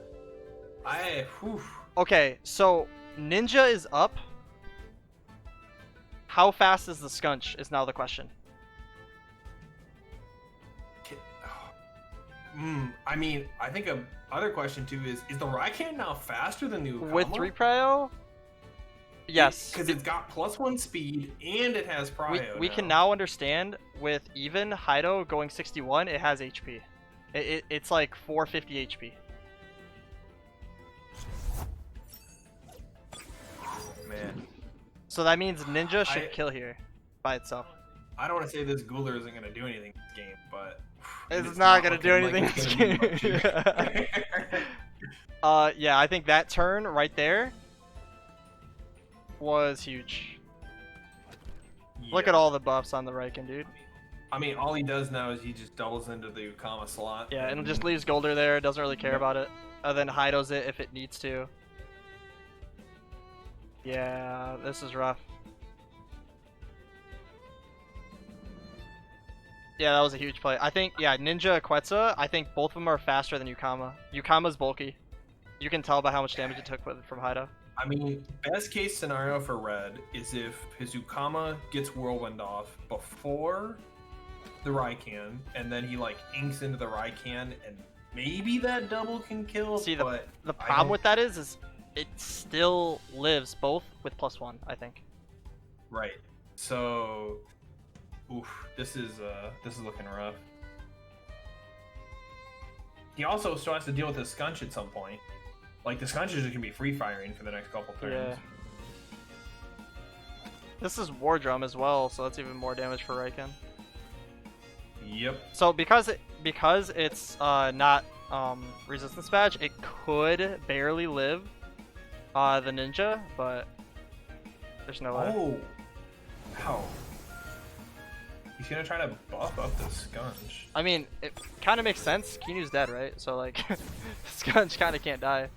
Whew. Okay, so Ninja is up. How fast is the Skunch is now the question. I mean, I think a other question too is the Raikou now faster than the Ukama? With 3 prio? Yes. Because it's got +1 speed and it has prio. We can now understand with even Hido going 61, it has HP. It's like 450 HP. Man. So that means Ninja should kill here by itself. I don't want to say this Goolder isn't going to do anything in this game, but it's not going to do anything in this game. Yeah, I think that turn right there was huge. Yeah. Look at all the buffs on the Raikou, dude. I mean, all he does now is he just doubles into the Ukama slot. Yeah, and just leaves Goolder there, doesn't really care about it. And then Hido's it if it needs to. Yeah, this is rough. Yeah, that was a huge play. I think, yeah, Ninja, Quetzal, I think both of them are faster than Ukama. Ukama's bulky. You can tell by how much damage it took from Hido. I mean, best case scenario for Red is if his Ukama gets Whirlwind off before the Raikou, and then he like inks into the Raikou, and maybe that double can kill. See, the problem with that is it still lives both with +1, I think. Right. So, oof, this is looking rough. He also still has to deal with the Skunch at some point. Like, the Skunch is just gonna be free firing for the next couple turns. Yeah. This is War Drum as well, so that's even more damage for Raikou. Yep. So because it's not resistance badge, it could barely live the Ninja, but there's no way. Oh. Wow. He's gonna try to buff up the Skunch. I mean, it kind of makes sense. Kinu's dead, right? So like, Skunch kind of can't die.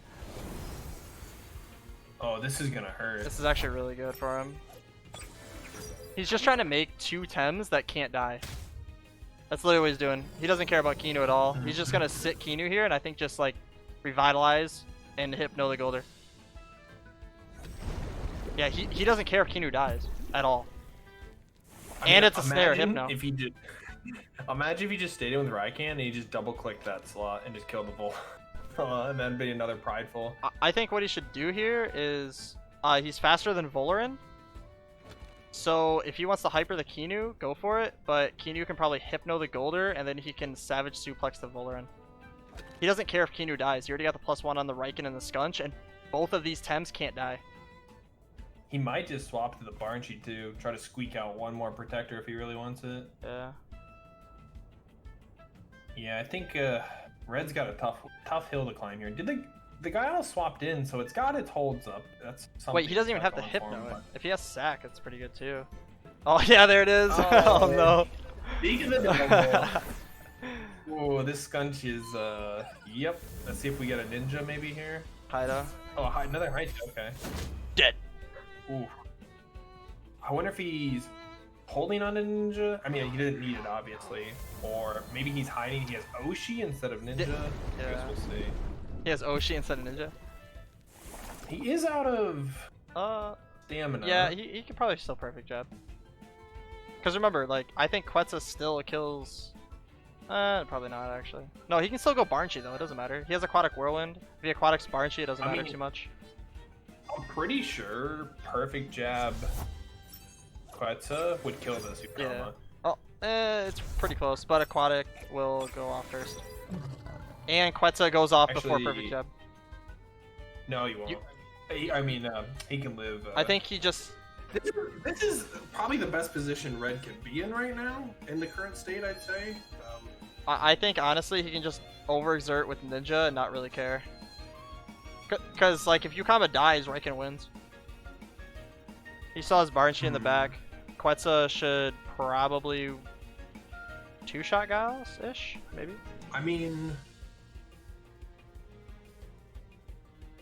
Oh, this is gonna hurt. This is actually really good for him. He's just trying to make 2 Tems that can't die. That's literally what he's doing. He doesn't care about Kinu at all. He's just gonna sit Kinu here and I think just like revitalize and Hypno the Goolder. Yeah, he doesn't care if Kinu dies at all. And it's a snare, Hypno. If he did, imagine if he just stayed in with Raikou and he just double clicked that slot and just killed the bull. And then be another prideful. I think what he should do here is he's faster than Volarin. So if he wants to hyper the Kinu, go for it. But Kinu can probably Hypno the Goolder and then he can Savage Suplex the Volarin. He doesn't care if Kinu dies. He already got the +1 on the Raikou and the Skunch, and both of these Tems can't die. He might just swap to the Banshee too, try to squeak out one more protector if he really wants it. Yeah. Yeah, I think Red's got a tough hill to climb here. Did the guy all swapped in, so it's got its holds up. That's something. Wait, he doesn't even have to Hypno. If he has Sack, it's pretty good too. Oh yeah, there it is. Oh no. Speaking of double. Whoa, this Skunch is yep. Let's see if we get a Ninja maybe here. Hido. Oh, another Hido. Okay. Dead. Ooh. I wonder if he's holding on to Ninja. I mean, he didn't need it, obviously. Or maybe he's hiding. He has Oshi instead of Ninja. Yeah. I guess we'll see. He has Oshi instead of Ninja. He is out of stamina. Yeah, he could probably still perfect jab. Because remember, like, I think Quetzal still kills... probably not, actually. No, he can still go Banshee, though. It doesn't matter. He has Aquatic Whirlwind. If he Aquatic's Banshee, it doesn't matter too much. I'm pretty sure perfect jab Quetzal would kill this Ukama. Yeah. Oh, it's pretty close, but Aquatic will go off first. And Quetzal goes off before perfect jab. No, he won't. He can live. I think he just... This is probably the best position Red can be in right now, in the current state, I'd say. I think, honestly, he can just overexert with Ninja and not really care. Because, like, if Ukama dies, Raikou wins. He saw his Banshee in the back. Quetzal should probably 2-shot Giles-ish, maybe? I mean...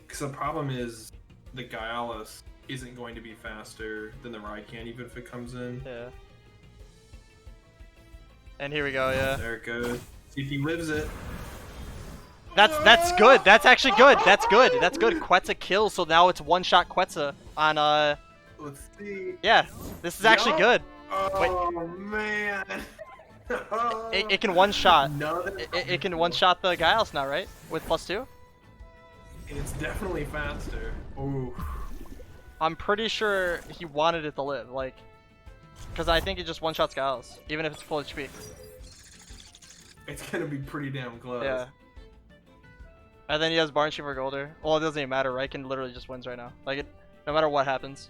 Because the problem is the Giles isn't going to be faster than the Raikou, even if it comes in. Yeah. And here we go, yeah. There it goes. See if he lives it. That's good. That's actually good. That's good. That's good. Quetzal kills, so now it's one-shot Quetzal on Let's see. Yeah, this is actually good. Oh man. It can one-shot. No, It can one-shot the Giles now, right? With +2. it's definitely faster. Ooh. I'm pretty sure he wanted it to live, like, because I think it just one-shots Giles, even if it's full HP. It's gonna be pretty damn close. Yeah. And then he has Banshee for Goolder. Well, it doesn't even matter, right? Can literally just wins right now. Like, no matter what happens.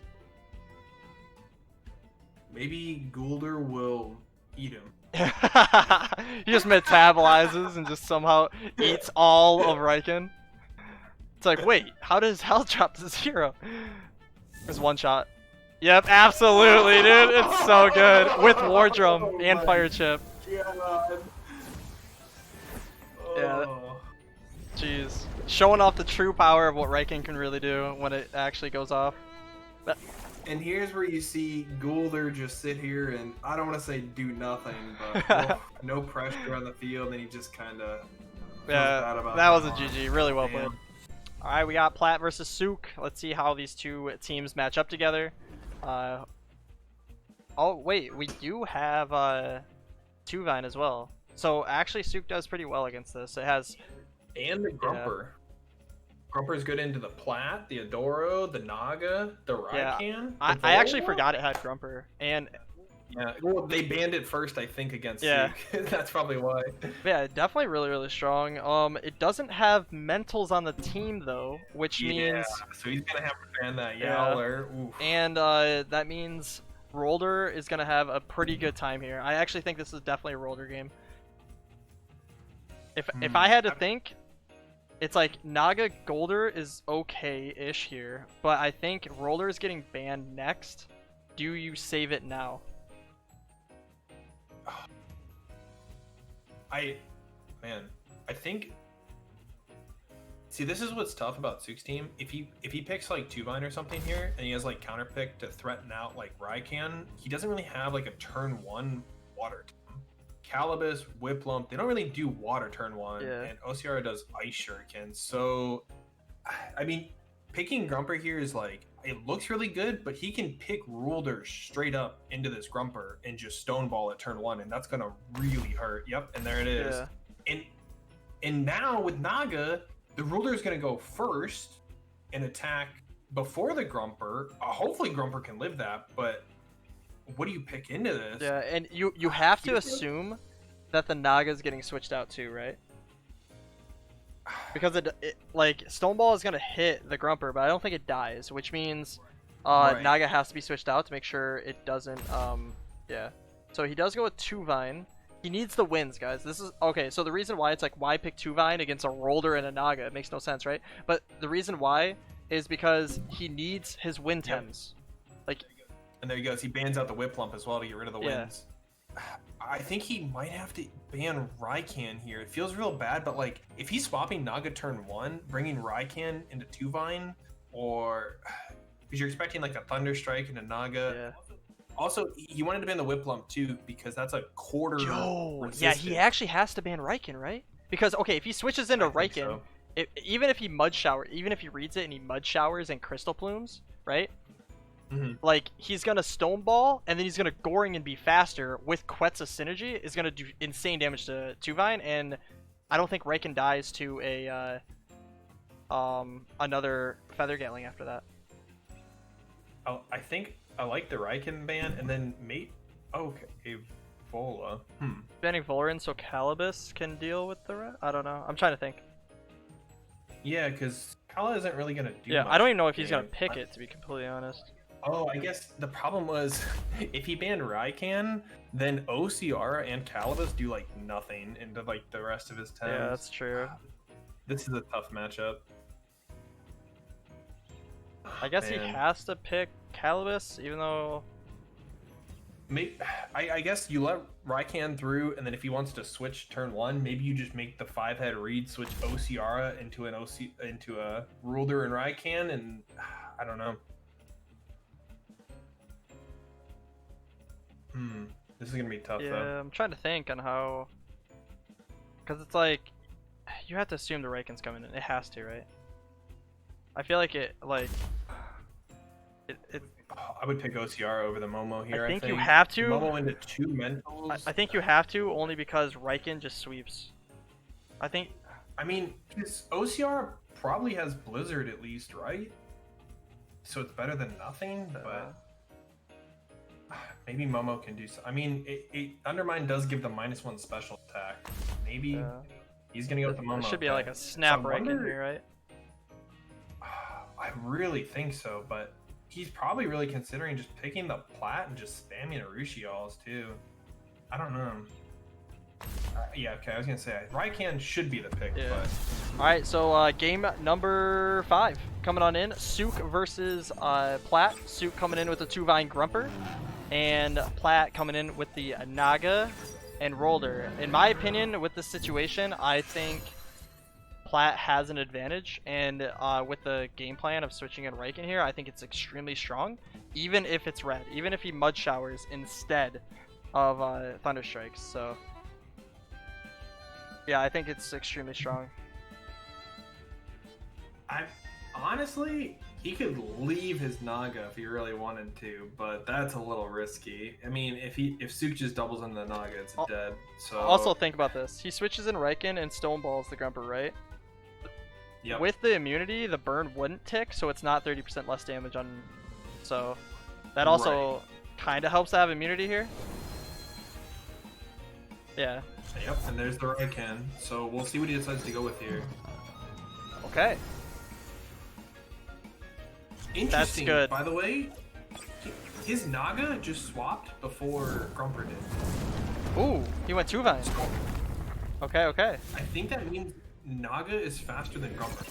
Maybe Goolder will eat him. He just metabolizes and just somehow eats all of Riken. It's like, wait, how does health drop to 0? There's one shot. Yep, absolutely, dude. It's so good. With War Drum and Fire Chip. God. Yeah. Oh. Jeez. Showing off the true power of what Riken can really do when it actually goes off. And here's where you see Goolder just sit here and, I don't want to say do nothing, but no pressure on the field, and he just kind of Yeah, that was a GG. Really well played. Alright, we got Plat versus Sook. Let's see how these two teams match up together. Oh, wait, we do have Tuvine as well. So actually Sook does pretty well against this. It has... And the Grumper. Yeah. Grumper's good into the Plat, the Adoro, the Naga, the Raikan. Yeah, I actually forgot it had Grumper. And yeah, well, they banned it first, I think, against yeah. Sook. That's probably why. Yeah, definitely really, really strong. It doesn't have mentals on the team though, which means so he's gonna have to ban that Yowler. Yeah. And that means Roller is gonna have a pretty good time here. I actually think this is definitely a Roller game. If I had to think, it's like Naga Goolder is okay-ish here, but I think Roller is getting banned next. Do you save it now? I think. See, this is what's tough about Sook's team. If he picks like Tuvine or something here, and he has like counter pick to threaten out like Raikan, he doesn't really have like a turn 1 water team. Calibus, Whiplump, they don't really do water turn 1, and OCR does Ice Shuriken. So, I mean, picking Grumper here is like, it looks really good, but he can pick Roller straight up into this Grumper and just Stoneball at turn 1, and that's gonna really hurt. Yep, and there it is. Yeah. And now with Naga, the Roller is gonna go first and attack before the Grumper. Hopefully Grumper can live that, but what do you pick into this? Yeah, and you have to assume that the Naga is getting switched out too, right? Because it like Stoneball is gonna hit the Grumper, but I don't think it dies, which means right. Naga has to be switched out to make sure it doesn't. Yeah. So he does go with Tuvine. He needs the wins, guys. This is okay. So the reason why it's like, why pick Tuvine against a Roller and a Naga? It makes no sense, right? But the reason why is because he needs his win tems. Like. And there he goes. He bans out the Whiplump as well to get rid of the wins. I think he might have to ban Raikan here. It feels real bad, but like if he's swapping Naga turn 1, bringing Raikan into Tuvine, or because you're expecting like a Thunder Strike and a Naga. Yeah. Also, he wanted to ban the Whiplump too because that's a quarter. Resistance. Yeah, he actually has to ban Raikan, right? Because okay, if he switches into Raikan, even if he Mud Shower, even if he reads it and he Mud Showers and Crystal Plumes, right? Like, he's gonna Stoneball, and then he's gonna Goring and be faster with Quetzal synergy, is gonna do insane damage to Tuvine, and I don't think Raikan dies to a another Feather Gatling after that. Oh, I think I like the Raikan ban, and then okay, Vola. Banning Volarin so Calibus can deal with the rest? I don't know. I'm trying to think. Yeah, because Kala isn't really gonna do much. I don't even know if he's gonna pick it, to be completely honest. Oh, I guess the problem was if he banned Raikan, then OCR and Calibus do like nothing into like the rest of his teams. Yeah, that's true. This is a tough matchup. I guess he has to pick Calibus, even though. Maybe, I guess you let Raikan through, and then if he wants to switch turn 1, maybe you just make the 5-head read switch OCR into a Roller and Raikan, and I don't know. This is gonna be tough though. Yeah, I'm trying to think on how, because it's like, You have to assume the Raiken's coming in. It has to, right? I feel like it I would pick OCR over the Momo here. I think you have to. Momo into 2 mentals. I think you have to only because Raiken just sweeps. I think. I mean, his OCR probably has Blizzard at least, right? So it's better than nothing, but maybe Momo can do so. I mean, Undermine does give the -1 special attack. Maybe he's gonna go with the Momo. It should be like a snap Raiken here, right? I really think so, but he's probably really considering just picking the Plat and just spamming Arushials too. I don't know. Yeah, okay, I was gonna say Raiken should be the pick, but alright, so game number 5 coming on in. Sook versus Plat. Sook coming in with the 2-Vine Grumper, and Plat coming in with the Naga and Rolder. In my opinion, with this situation, I think Plat has an advantage, and with the game plan of switching in Raiken here, I think it's extremely strong, even if it's red, even if he Mud Showers instead of Thunder Strikes. So yeah, I think it's extremely strong. Honestly, he could leave his Naga if he really wanted to, but that's a little risky. I mean, if Sook just doubles into the Naga, it's dead. So also think about this: he switches in Raiken and Stone Balls the Grumper, right? Yep. With the immunity, the burn wouldn't tick, so it's not 30% less damage on. So that also kind of helps to have immunity here. Yeah. Yep, and there's the Raiken. So we'll see what he decides to go with here. Okay. Interesting. That's good. By the way, his Naga just swapped before Grumper did. Ooh, he went 2-Vine. Okay, okay. I think that means Naga is faster than Grumper.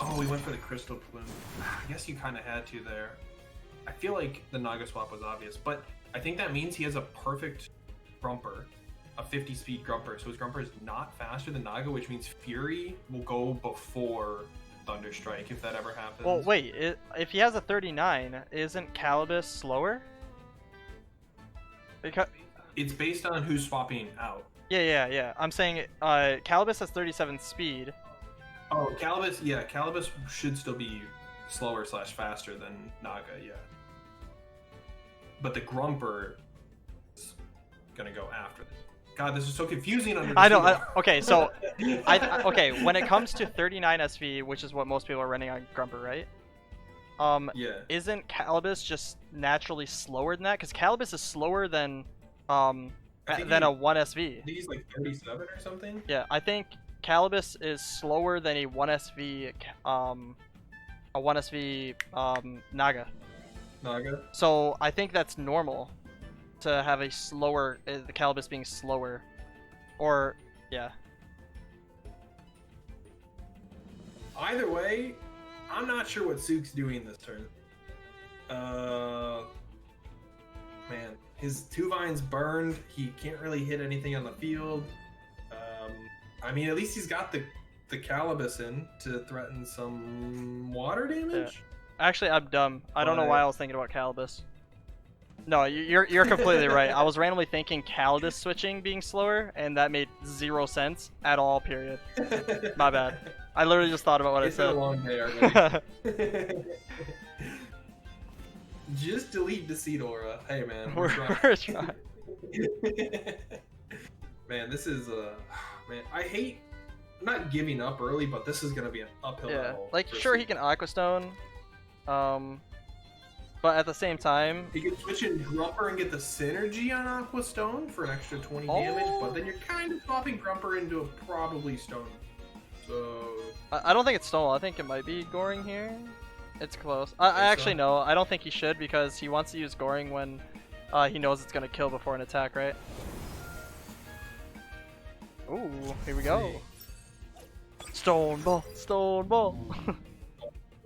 Oh, we went for the Crystal Plume. I guess you kind of had to there. I feel like the Naga swap was obvious, but I think that means he has a perfect Grumper, a 50 speed Grumper. So his Grumper is not faster than Naga, which means Fury will go before Thunder Strike if that ever happens. Well, wait, if he has a 39, isn't Calibus slower? Because it's based on who's swapping out. Yeah. I'm saying Calibus has 37 speed. Oh, Calibus, yeah, Calibus should still be slower / faster than Naga, yeah. But the Grumper is gonna go after them. God, this is so confusing. I know. Okay, so okay, when it comes to 39 SV, which is what most people are running on Grumper, right? Yeah. Isn't Calibus just naturally slower than that? Because Calibus is slower than a 1 SV. I think he's like 37 or something. Yeah, I think Calibus is slower than a 1 SV Naga. Naga. So I think that's normal to have a slower, the Calibus being slower, or yeah. Either way, I'm not sure what Sook's doing this turn. Man, his 2 Vines burned. He can't really hit anything on the field. I mean, at least he's got the Calibus in to threaten some water damage. Yeah. Actually, I'm dumb. I don't know why I was thinking about Calibus. No, you're completely right. I was randomly thinking Calibus switching being slower, and that made 0 sense at all. Period. My bad. I literally just thought about what I said. It's been a long day already. Just delete Deceit Aura. Hey man, we're trying. Man, this is man. I hate not giving up early, but this is gonna be an uphill battle. Like sure he can Aquastone, but at the same time he could switch in Grumper and get the synergy on Aquastone for an extra 20 damage, but then you're kind of swapping Grumper into a probably Stone. So I don't think it's Stone. I think it might be Goring here. It's close. I actually no. I don't think he should because he wants to use Goring when he knows it's gonna kill before an attack, right? Ooh, here we go. Stone Ball, Stone Ball.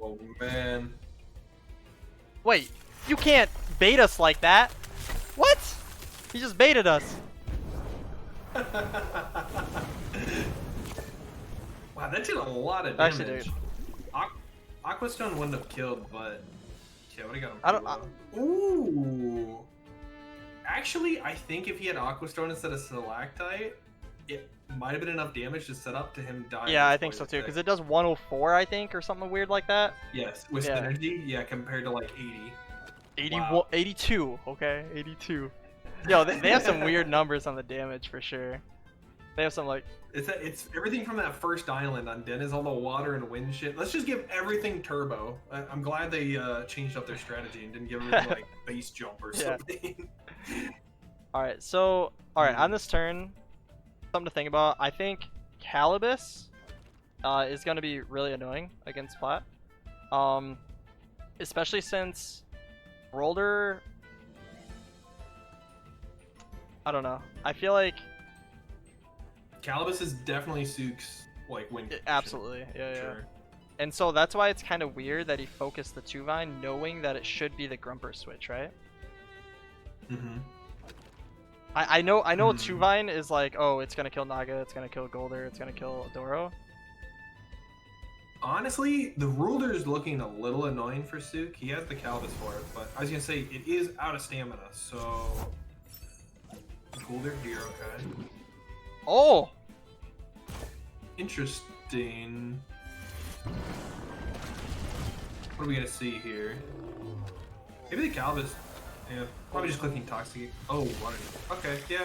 Oh man. Wait, you can't bait us like that. What? He just baited us. Wow, that did a lot of damage. Actually, dude. Aquastone wouldn't have killed, but yeah, what do you got? I don't. Ooh. Actually, I think if he had Aquastone instead of Stalactite, it might have been enough damage to set up to him dying. Yeah, I think so too, because it does 104, I think, or something weird like that. Yes, with Yeah. synergy, yeah, compared to like 80. 81, Wow. 82, okay, 82. Yo, they have some weird numbers on the damage for sure. They have some like. It's everything from that first island on Dennis, all the water and wind shit. Let's just give everything turbo. I'm glad they changed up their strategy and didn't give everything like base jump or something. Alright, so on this turn, something to think about. I think Calibus is gonna be really annoying against Plat. Especially since Goolder, I don't know. I feel like Calibus is definitely Sook's like win. absolutely, yeah. Sure. And so that's why it's kind of weird that he focused the 2-Vine knowing that it should be the Grumper switch, right? Mm-hmm. I know 2-Vine is like, oh, it's gonna kill Naga, it's gonna kill Goolder, it's gonna kill Doro. Honestly, the ruler is looking a little annoying for Sook. He has the Calibus for it, but I was gonna say it is out of stamina, so Goolder here, okay. Oh! Interesting. What are we gonna see here? Maybe the Calibus. Yeah, probably just clicking Toxic. Oh, water. Okay, yeah.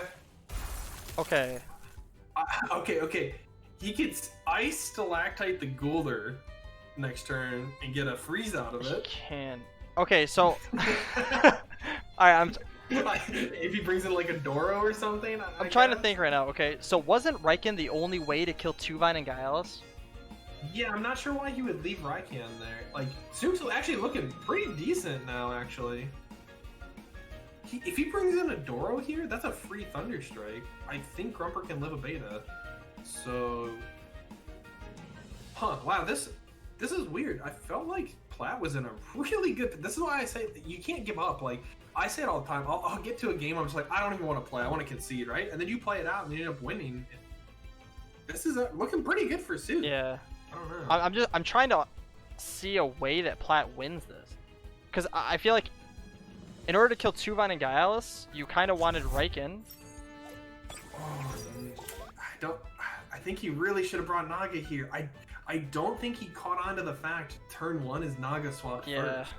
Okay. Okay. He gets Ice Stalactite the Goolder next turn and get a freeze out of He it. can. Okay, so. Alright, if he brings in like a Doro or something. I'm trying to think right now. Okay, so wasn't Raiken the only way to kill 2-Vine and Gaialis? Yeah, I'm not sure why he would leave Raiken there. Like, Sook's actually looking pretty decent now, actually. If he brings in a Doro here, that's a free Thunder Strike. I think Grumper can live a beta. So... Huh, wow, this is weird. I felt like Plat was in a really good... This is why I say you can't give up. Like, I say it all the time. I'll get to a game, I'm just like, I don't even want to play. I want to concede, right? And then you play it out and you end up winning. This is looking pretty good for Sook. Yeah. I don't know. I'm trying to see a way that Plat wins this. Because I feel like in order to kill 2-Vine and Gaialis, you kind of wanted Raiken. I think he really should have brought Naga here. I don't think he caught on to the fact turn 1 is Naga swapped first.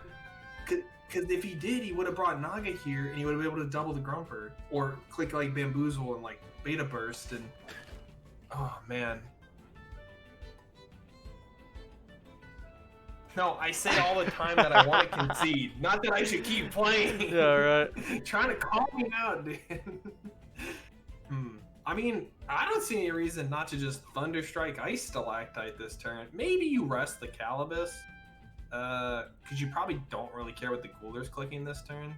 Because if he did, he would have brought Naga here and he would have been able to double the Grumper. Or click like Bamboozle and like Beta Burst and... Oh, man. No, I say all the time that I want to concede. Not that I should keep playing. Yeah, right. Trying to call me out, dude. I mean, I don't see any reason not to just Thunderstrike Ice Stalactite this turn. Maybe you rest the Calibus. Because you probably don't really care what the Goolder's clicking this turn.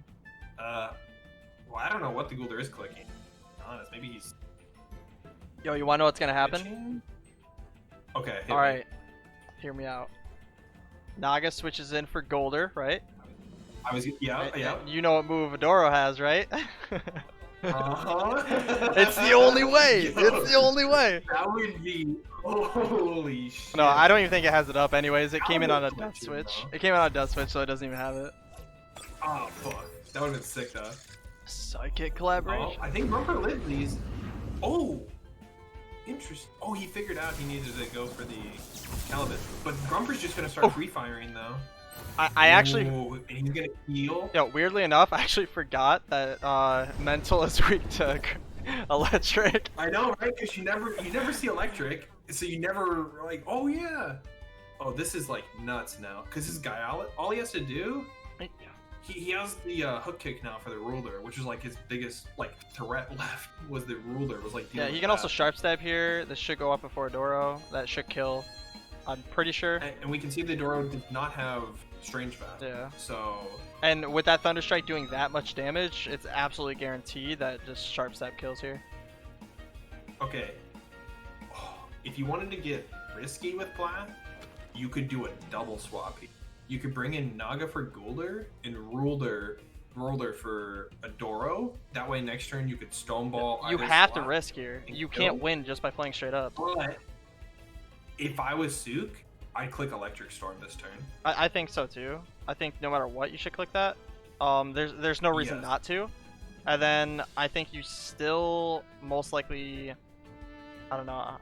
Well, I don't know what the Goolder is clicking. To be honest, maybe he's... Yo, you want to know what's going to happen? Pitching? Okay. Alright. Hear me out. Naga switches in for Goolder, right? Yeah. And you know what move Doro has, right? Uh-huh. It's the only way. Yo, it's the only way. That would be holy shit. No, I don't even think it has it up. Anyways, it came in on a How death would you switch. know? It came in on a death switch, so it doesn't even have it. Oh fuck, that would have been sick though. Psychic Oh, collaboration. I think Grumper lived these. Oh, interesting. Oh, he figured out he needed to go for the Calibus, but Grumper's just gonna start free firing though. I actually. Ooh, and he's gonna heal. Yo, weirdly enough, I actually forgot that mental is weak to electric. I know, right? Because you never see electric, so you never like. Oh yeah. Oh, this is like nuts now. Because this guy, all he has to do, he has the hook kick now for the ruler, which is like his biggest like threat left. Was the ruler was like. Yeah, he can also sharp stab here. This should go up before Doro. That should kill. I'm pretty sure. And we can see the Doro did not have Strange Fat. Yeah. So. And with that Thunderstrike doing that much damage, it's absolutely guaranteed that just sharp stab kills here. Okay. If you wanted to get risky with Plat, you could do a double swap. You could bring in Naga for Goolder and Ruler for a Doro. That way next turn you could Stoneball. You either have to slot risk here. and You kill. can't win just by playing straight up. But if I was Sook, I'd click Electric Storm this turn. I think so too. I think no matter what, you should click that. There's no reason Yes. not to. And then I think you still most likely I don't know.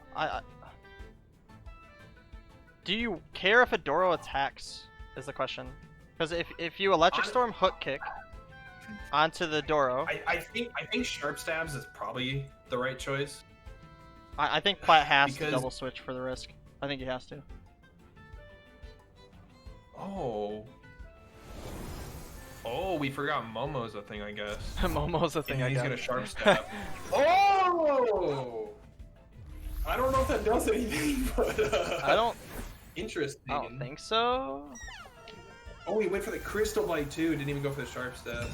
Do you care if a Doro attacks? Is the question. Because if you Electric Storm hook kick onto the Doro, I think Sharp Stabs is probably the right choice. I think Plat has to Because- double switch for the risk. I think he has to. Oh. Oh, we forgot Momo's a thing, I guess. Momo's the thing And I he's got. gonna Sharp Stab. Oh! I don't know if that does anything, but I don't interesting. think so. Oh, he went for the Crystal Bite too. Didn't even go for the Sharp Stab.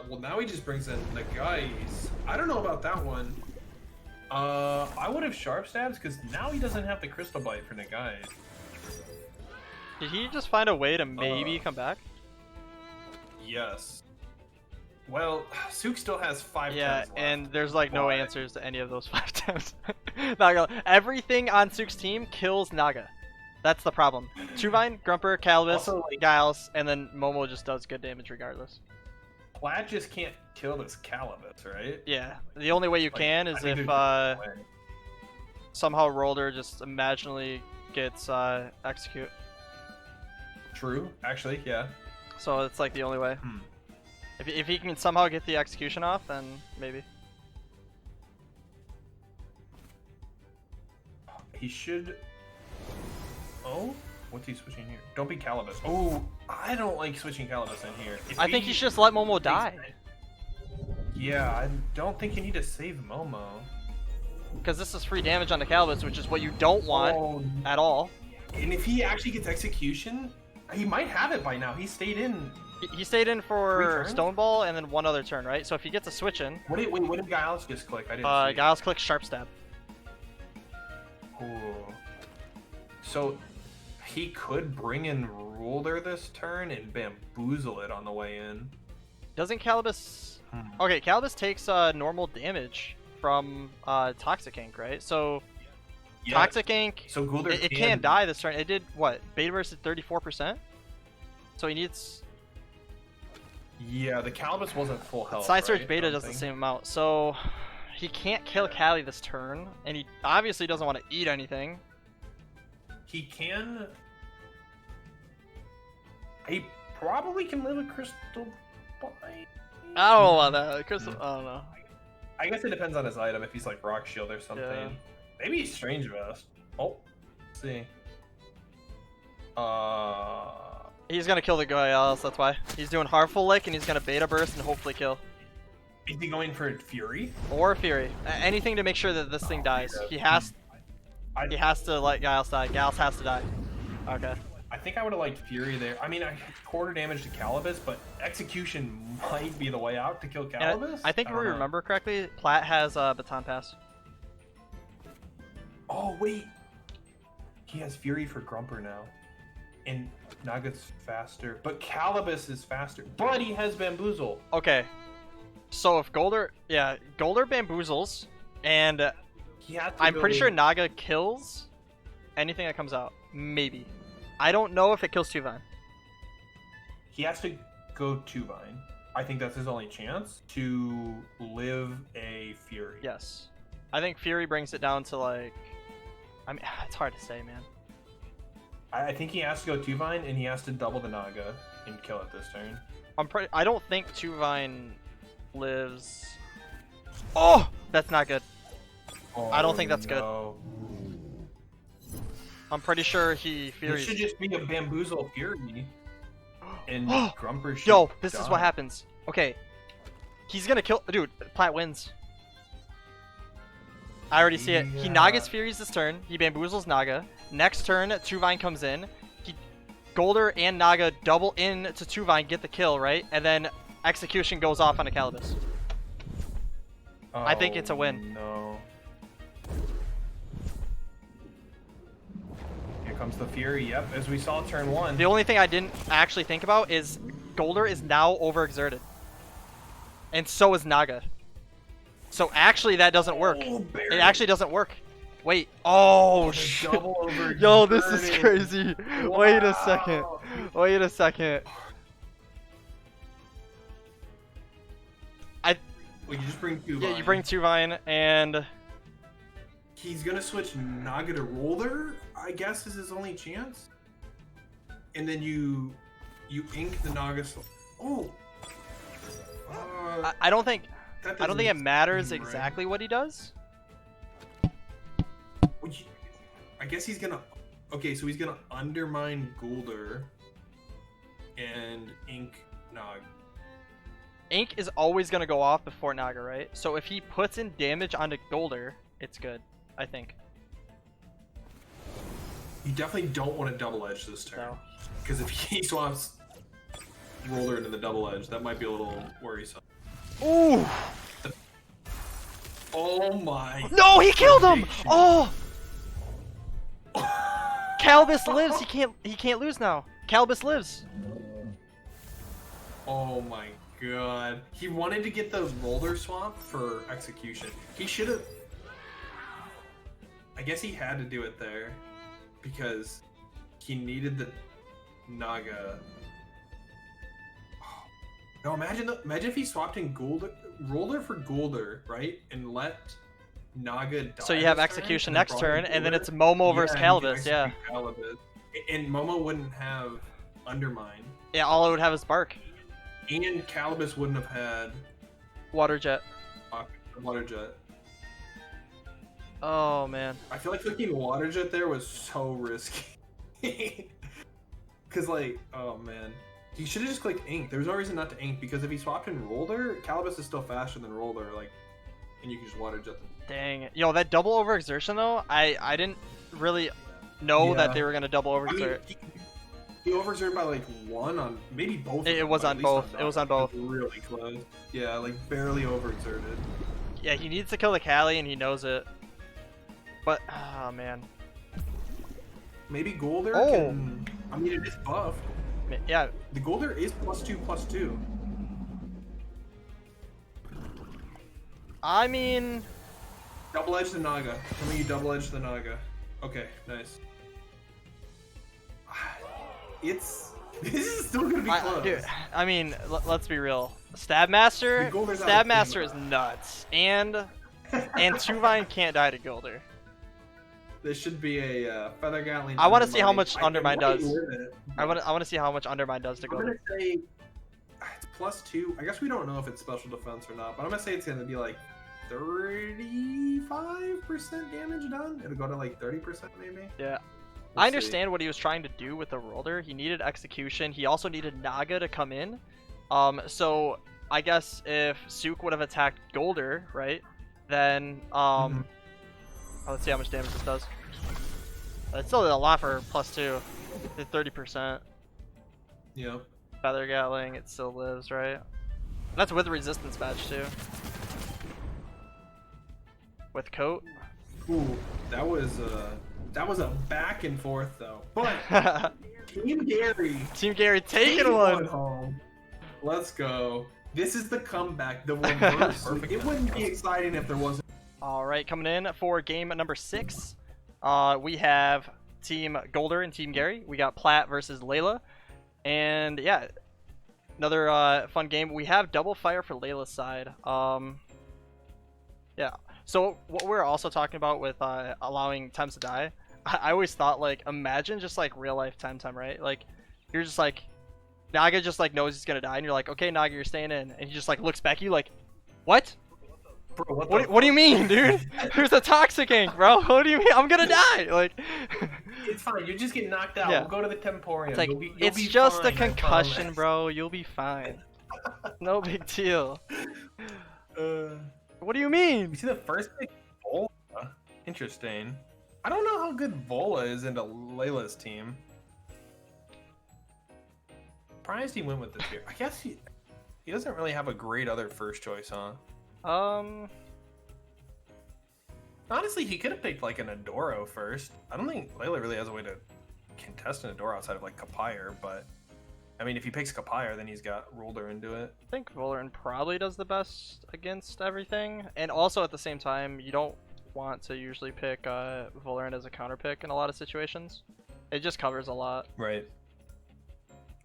Well now he just brings in the guys. I don't know about that one. I would have Sharp Stabs because now he doesn't have the Crystal Bite for the guys. Did he just find a way to maybe come back? Yes. Well, Sook still has 5 Yeah, times left. and there's like no but- answers to any of those 5 times. Naga, everything on Sook's team kills Naga. That's the problem. Tuvine, Grumper, Calibus, Also, like- Giles, and then Momo just does good damage regardless. Plat just can't kill this Calibus, right? Yeah, the only way you Like, can I is think if there's no way. somehow Roller just imaginally gets execute. True, actually, yeah. So it's like the only way. Hmm. If he can somehow get the execution off, then maybe. He should. Oh, what's he switching here? Don't be Calibus. Oh, I don't like switching Calibus in here. If I think he you should just let Momo die. Yeah, I don't think you need to save Momo. Because this is free damage on the Calibus, which is what you don't want Oh, at all. and if he actually gets execution, he might have it by now. He stayed in. He stayed in 3 for turns? Stone Ball and then one other turn, right? So if he gets a switch in, What did Giles just click? I didn't see. Giles clicks Sharp Stab. Ooh. So he could bring in Ruler this turn and bamboozle it on the way in. Doesn't Calibus... Hmm. Okay, Calibus takes normal damage from Toxic Ink, right? So Yeah, Toxic Ink, So Goolder it can't die this turn. It did, what? Beta Burst at 34%? So he needs... Yeah, the Calibus wasn't full health. Side Surge right? Beta I don't does the think. same amount. So he can't kill Callie this turn. And he obviously doesn't want to eat anything. He can. He probably can live a Crystal Bite. I don't know about that. Crystal, I don't know. I guess it depends on his item. If he's like Rock Shield or something. Yeah. Maybe he's Strange Vest. Oh, let's see. He's gonna kill the guy else, that's why. He's doing Harmful Lick and he's gonna Beta Burst and hopefully kill. Is he going for Fury? Or Fury. Anything to make sure that this thing dies. He has to let Giles die. Giles has to die. Okay. I think I would have liked Fury there. I mean, I quarter damage to Calibus, but execution might be the way out to kill And Calibus. I think if don't we know. remember correctly, Plat has Baton Pass. Oh wait, he has Fury for Grumper now, and Naga's faster, but Calibus is faster. But he has Bamboozle. Okay. So if Goolder bamboozles, and He has to I'm go pretty to- sure Naga kills anything that comes out. Maybe. I don't know if it kills Tuvine. he has to go to Vine. I think that's his only chance to live a Fury. Yes. I think Fury brings it down to like... I mean, it's hard to say, man. I think he has to go to Vine, and he has to double the Naga and kill it this turn. I don't think Tuvine lives... Oh! That's not good. I don't think that's good. no. I'm pretty sure he It Furies. should just be a Bamboozle Fury, and Grumper should Yo, this is die. what happens. Okay. He's gonna kill... Dude, Plat wins. I already see it. He Yeah. Naga's Furies this turn. He bamboozles Naga. Next turn, Tuvine comes in. He Goolder and Naga double in to Tuvine, get the kill, right? And then execution goes off on a Calibus. I think it's a win. No. Here comes the Fury. Yep, as we saw turn 1. The only thing I didn't actually think about is Goolder is now overexerted. And so is Naga. So actually that doesn't work. Oh, barely. It actually doesn't work. Wait. Oh, The shit. double over Yo, this is Burden. crazy. Wait a second. Wow. Wait a second. Well, you just bring two. Yeah, you bring two Vine, and he's gonna switch Naga to Roller, I guess, is his only chance. And then you ink the Naga. Oh. I don't think it matters seem right. exactly what he does. I guess he's gonna. Okay, so he's gonna undermine Goolder and ink Nog. Ink is always gonna go off before Naga, right? So if he puts in damage onto Goolder, it's good, I think. You definitely don't want to double edge this turn. No. Because if he swaps Roller into the double edge, that might be a little worrisome. Ooh! Oh my. No, he killed him! Oh! Calbus lives. He can't lose now. Calbus lives. Oh my god. He wanted to get the Roller swap for execution. He should have. I guess he had to do it there because he needed the Naga. No, imagine if he swapped in Roller for Goolder, right? And let Naga die. So you have execution next turn, and then it's Momo versus Calbus, yeah. Calibus. And Momo wouldn't have Undermine. Yeah, all it would have is Bark. And Calibus wouldn't have had Water Jet. Water Jet. Oh man. I feel like clicking Water Jet there was so risky. Cause like, oh man. He should have just clicked Ink. There was no reason not to Ink because if he swapped in Roller, Calibus is still faster than Roller, like, and you can just Water Jet them. Dang. Yo, that double overexertion though, I didn't really know that they were gonna double overexert. I mean, he overexerted by like one on maybe both. It was on both. It was on both. Really close. Yeah, like barely overexerted. Yeah, he needs to kill the Cali and he knows it. But oh man. Maybe Goolder can. I mean, it is buffed. Yeah. The Goolder is +2/+2. I mean, double edge the Naga. Tell me you double edge the Naga. Okay, nice. This is still gonna be close. Dude, I mean, let's be real. Stabmaster is nuts, and Two-Vine can't die to Goolder. There should be a Feather Gatling. I want to see how much Undermine does. I want to see how much Undermine does to Goolder. I'm gonna say it's +2. I guess we don't know if it's special defense or not, but I'm gonna say it's gonna be like 35% damage done. It'll go to like 30% maybe. Yeah. I understand what he was trying to do with the Roller. He needed execution. He also needed Naga to come in. So I guess if Sook would have attacked Goolder, right? Then let's see how much damage this does. It's still a lot for +2. Did 30%. Yeah. Feather Gatling, it still lives, right? That's with resistance badge too. With coat. Ooh, that was a back and forth though. But Team Gary taking one home. Let's go. This is the comeback, the reverse. It wouldn't be exciting if there wasn't. All right, coming in for game number 6, we have Team Goolder and Team Gary. We got Platt versus Layla, and yeah, another fun game. We have double fire for Layla's side. Yeah. So what we're also talking about with allowing Tems to die, I always thought, like, imagine just like real life Temtem, right? Like, you're just like, Naga just like knows he's gonna die, and you're like, okay, Naga, you're staying in, and he just like looks back at you like, what? Bro, what do you mean, dude? There's a toxic ink, bro. What do you mean? I'm gonna die. Like, it's fine. You just get knocked out. Yeah. We'll go to the Temporium. It's like, you'll be it's just fine, a concussion, bro. You'll be fine. No big deal. What do you mean? You see the first pick, Vola? Interesting. I don't know how good Vola is into Layla's team. Surprised he went with this here. I guess he doesn't really have a great other first choice, huh? Honestly, he could have picked like an Adoro first. I don't think Layla really has a way to contest an Adoro outside of like Kapire, but I mean, if he picks Kapire, then he's got Roller into it. I think Volarin probably does the best against everything, and also at the same time, you don't want to usually pick Volarin as a counter pick in a lot of situations. It just covers a lot. Right.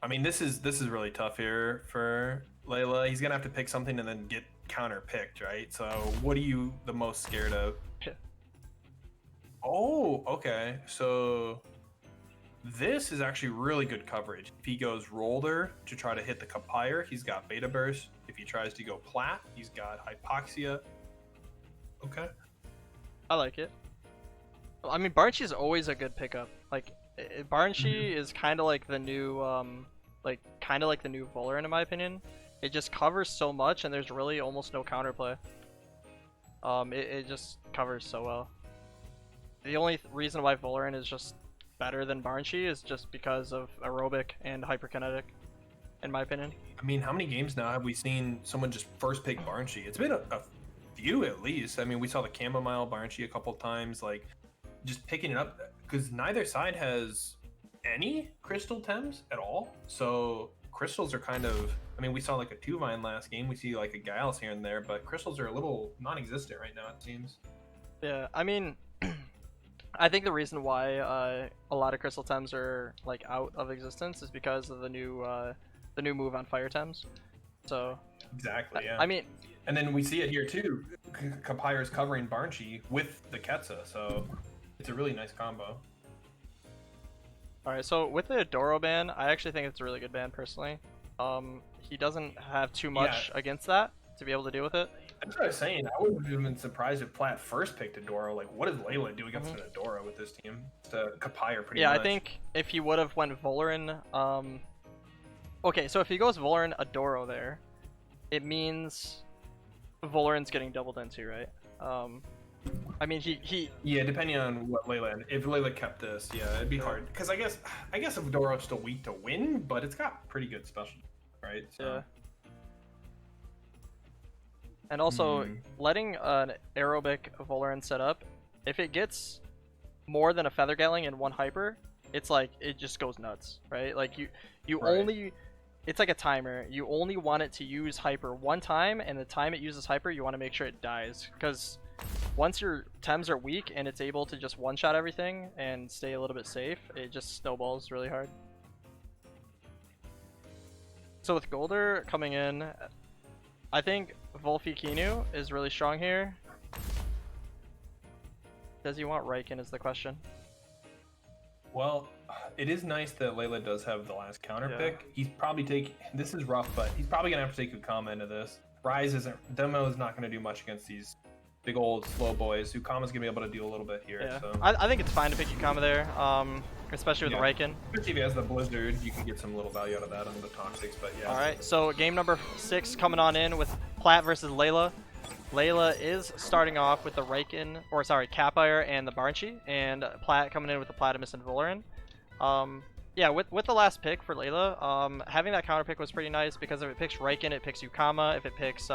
I mean, this is really tough here for Layla. He's gonna have to pick something and then get counter picked, right? So what are you the most scared of? Yeah. Oh, okay. So this is actually really good coverage. If he goes Goolder to try to hit the Compire, he's got Beta Burst. If he tries to go Plat, he's got Hypoxia. Okay. I like it. I mean, Banshee is always a good pickup. Like, Banshee is kind of like the new, the new Volarin in my opinion. It just covers so much, and there's really almost no counterplay. It just covers so well. The only reason why Volarin is just better than Banshee is just because of aerobic and hyperkinetic, in my opinion. I mean, how many games now have we seen someone just first pick Banshee? It's been a few at least. I mean, we saw the Chamomile Banshee a couple times, like just picking it up because neither side has any crystal Tems at all. So crystals are kind of, I mean, we saw like a 2-Vine last game. We see like a Giles here and there, but crystals are a little non-existent right now, it seems. Yeah, I mean, I think the reason why a lot of crystal Tems are like out of existence is because of the new move on fire Tems. So exactly, yeah. I mean, and then we see it here too. Compire's covering Banshee with the Ketsa, so it's a really nice combo. Alright, so with the Adoro ban, I actually think it's a really good ban personally. He doesn't have too much against that to be able to deal with it. That's what I was saying. I would have been surprised if Plat first picked Adoro. Like, what does Layla do against an Adoro with this team? It's a Compire pretty much. Yeah, I think if he would have went Volarin, okay, so if he goes Volarin Adoro there, it means Volarin's getting doubled into, right? I mean, he yeah, depending on what Layla. If Layla kept this, yeah, it'd be hard. Because I guess Adoro's still weak to win, but it's got pretty good special, right? So. Yeah. And also, letting an aerobic Volarin set up, if it gets more than a Feather Gatling in one hyper, it's like, it just goes nuts, right? Like, you only, it's like a timer. You only want it to use hyper one time, and the time it uses hyper, you want to make sure it dies. Because once your Tems are weak and it's able to just one-shot everything and stay a little bit safe, it just snowballs really hard. So with Goolder coming in, I think Volfi Kinu is really strong here. Does he want Riken is the question. Well, it is nice that Layla does have the last counter pick. He's probably taking, this is rough, but he's probably going to have to take Ukama into this. Rise isn't, Demo is not going to do much against these big old slow boys. Ukama's going to be able to do a little bit here. Yeah. So. I think it's fine to pick Ukama there, especially with the Riken. Especially if he has the Blizzard, you can get some little value out of that on the Toxics, but yeah. Alright, so game number 6 coming on in with Plat versus Layla. Layla is starting off with the Riken, or sorry, Capire and the Banshee, and Plat coming in with the Platimus and Volarin. Yeah, with the last pick for Layla, having that counter pick was pretty nice because if it picks Riken, it picks Ukama. If it picks,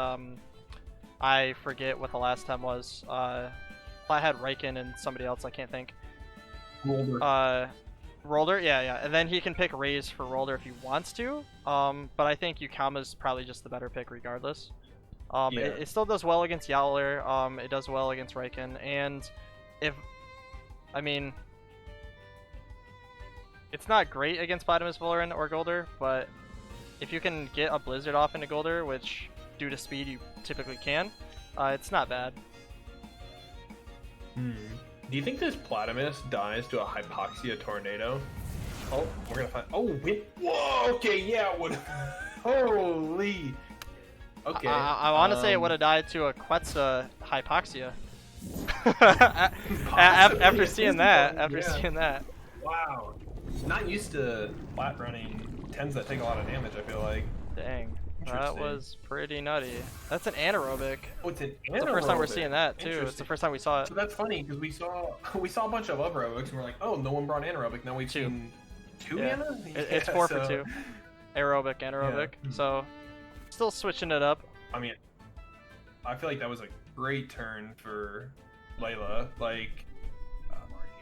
I forget what the last time was. Plat had Riken and somebody else, I can't think. Goolder, yeah, and then he can pick Raze for Goolder if he wants to. But I think Ukama's probably just the better pick regardless. It still does well against Yowler. It does well against Riken, and I mean, it's not great against Platimus, Volarin, or Goolder, but if you can get a Blizzard off into Goolder, which due to speed you typically can, it's not bad. Do you think this Platimus dies to a Hypoxia Tornado? Oh, we're gonna find. Oh, whip! Whoa! Okay, yeah. What? Holy! Okay. I want to say it would have died to a Quetzal Hypoxia. After seeing that. Wow. Not used to flat running Tems that take a lot of damage, I feel like. Dang. That was pretty nutty. That's an anaerobic. Oh, it's an anaerobic. It's the first time we're seeing that too. It's the first time we saw it. So that's funny because we saw a bunch of aerobics and we're like, oh, no one brought anaerobic. Now we've seen two ana. It's 4 for 2. Aerobic, anaerobic. Yeah. So still switching it up. I mean, I feel like that was a great turn for Layla. Like,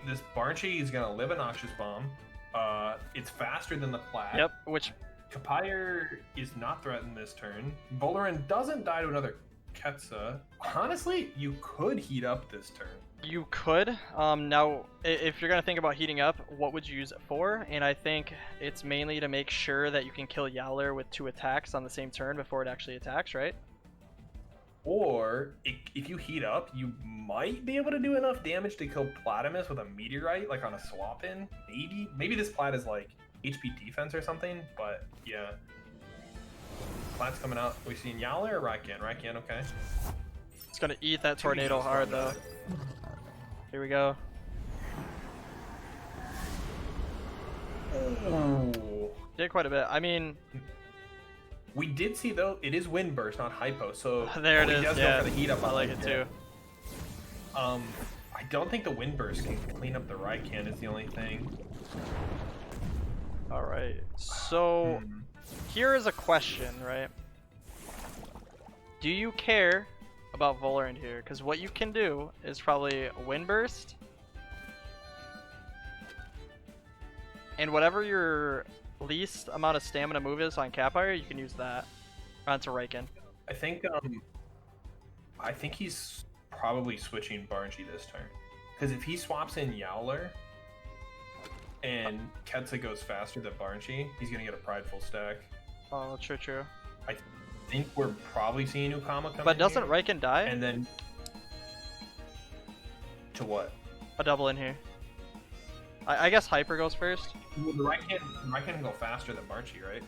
this Banshee is gonna live a Noxious Bomb. It's faster than the Plat. Yep, which Compire is not threatened this turn. Volarin doesn't die to another Ketsa. Honestly, you could heat up this turn. You could. Now, if you're gonna think about heating up, what would you use it for? And I think it's mainly to make sure that you can kill Yowler with 2 attacks on the same turn before it actually attacks, right? Or if you heat up, you might be able to do enough damage to kill Platymus with a meteorite, like on a swap in. Maybe this plat is like HP defense or something, but yeah. Plat's coming out. We seen Yowler or Raikan? Raikan, okay. It's gonna eat that tornado hard though. Here we go. Ooh. Did quite a bit. I mean, we did see though it is wind burst, not hypo. So there it is. He does Yeah, go for the heat up. I like it too. I don't think the wind burst can clean up the Raikan. Is the only thing. All right. So here is a question, right? Do you care about Volarin here? Because what you can do is probably wind burst, and whatever your least amount of stamina move is on Capire, you can use that onto Raikan. I think he's probably switching Banshee this turn. Because if he swaps in Yowler and Ketsa goes faster than Banshee, he's gonna get a prideful stack. Oh, true. I think we're probably seeing Ukama come But in doesn't here, Raikan die? and then to what? A double in here. I guess Hyper goes first. Well, the Raikan can go faster than Banshee, right?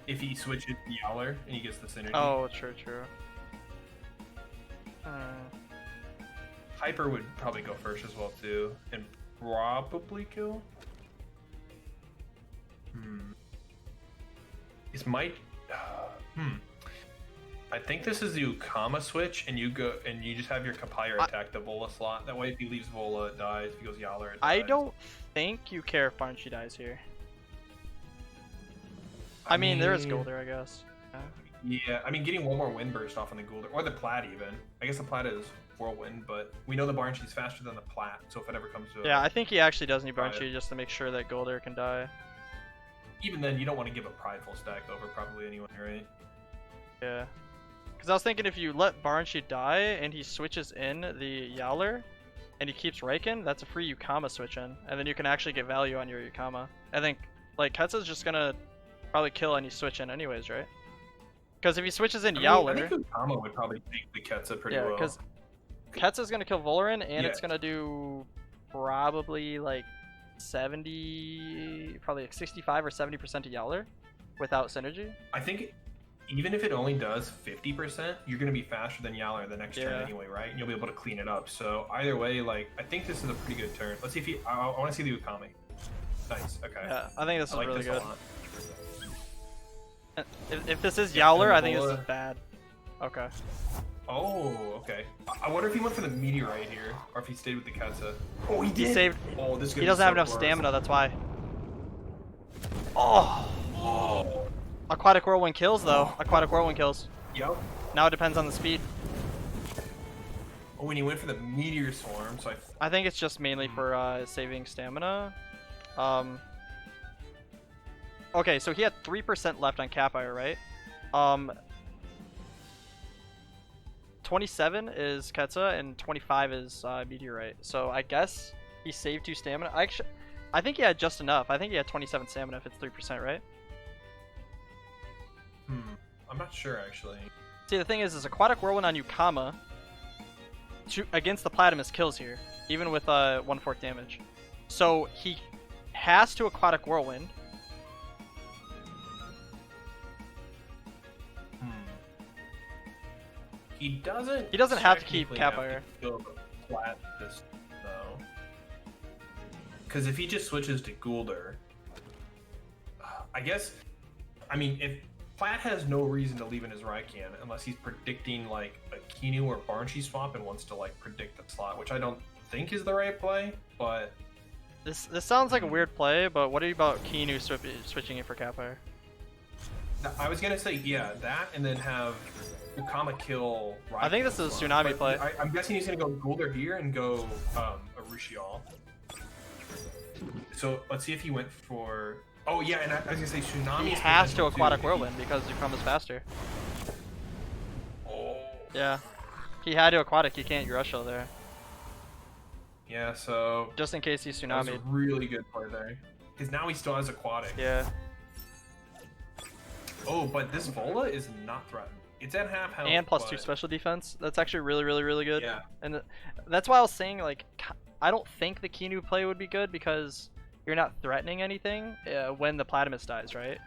If he switches to Yowler and he gets the synergy. Oh, true. Hyper would probably go first as well too, and probably kill. This might. I think this is the Ukama switch, and you just have your Capire attack the Vola slot. That way, if he leaves Vola, it dies. If he goes Yowler, it dies. I don't think you care if Banshee dies here. I mean, there is Goolder, I guess. Yeah, I mean, getting one more wind burst off on the Goolder, or the Plat even. I guess the Plat is Whirlwind, but we know the Banshee's faster than the Plat, so if it ever comes to Yeah, I think he actually does need Banshee just to make sure that Goolder can die. Even then, you don't want to give a prideful stack over probably anyway, right? Yeah. Because I was thinking if you let Banshee die and he switches in the Yowler and he keeps Raikan, that's a free Ukama switch in. And then you can actually get value on your Ukama. I think, like, Ketsa's just gonna probably kill any switch in anyways, right? Because if he switches in Yowler... I think Ukama would probably take the Ketsa pretty well. Yeah, because Ketsa's gonna kill Volarin and it's gonna do probably like 70, probably like 65 or 70% to Yowler without synergy. I think even if it only does 50%, you're going to be faster than Yowler the next turn anyway, right? And you'll be able to clean it up. So either way, like, I think this is a pretty good turn. Let's see if he... I want to see the Ukami. Nice, okay. Yeah, I think this is really good. A lot. If this is Yowler, I think this is bad. Okay. Oh, okay. I wonder if he went for the meteorite here, or if he stayed with the Ketsa. Oh, he did! He saved... Oh, this is he doesn't have enough stamina, that's why. Oh! Oh! Aquatic Whirlwind kills, though. Aquatic Whirlwind kills. Yep. Now it depends on the speed. Oh, and he went for the Meteor Swarm, so I think it's just mainly for saving stamina. Okay, so he had 3% left on Capire, right? 27 is Ketsa, and 25 is Meteorite. So I guess he saved 2 stamina. I think he had just enough. I think he had 27 stamina if it's 3%, right? I'm not sure, actually. See, the thing is Aquatic Whirlwind on Ukama against the Platymus kills here, even with 1/4 damage. So he has to Aquatic Whirlwind. He doesn't. He doesn't have to keep Capire. Because if he just switches to Goolder, I guess. I mean, if Plat has no reason to leave in his Raikan unless he's predicting like a Kinu or Banshee swap and wants to like predict the slot, which I don't think is the right play. But this sounds like a weird play. But what about Kinu switching it for Capire? I was gonna say that, and then have Ukama kill Raikan. I think this is a Tsunami play. I'm guessing he's gonna go Goolder here and go Arushial. So let's see if he went for. Oh yeah, and I was gonna say Tsunami. He has to Aquatic Whirlwind because Ukama's faster. Oh. Yeah, he had to Aquatic. He can't Urushial there. Yeah, so just in case he's Tsunami. That's a really good play there. Because now he still has Aquatic. Yeah. Oh, but this Vola is not threatened. It's at half health. And +2 but... special defense. That's actually really good. Yeah. And that's why I was saying, like, I don't think the Kinu play would be good because you're not threatening anything when the Platypus dies, right?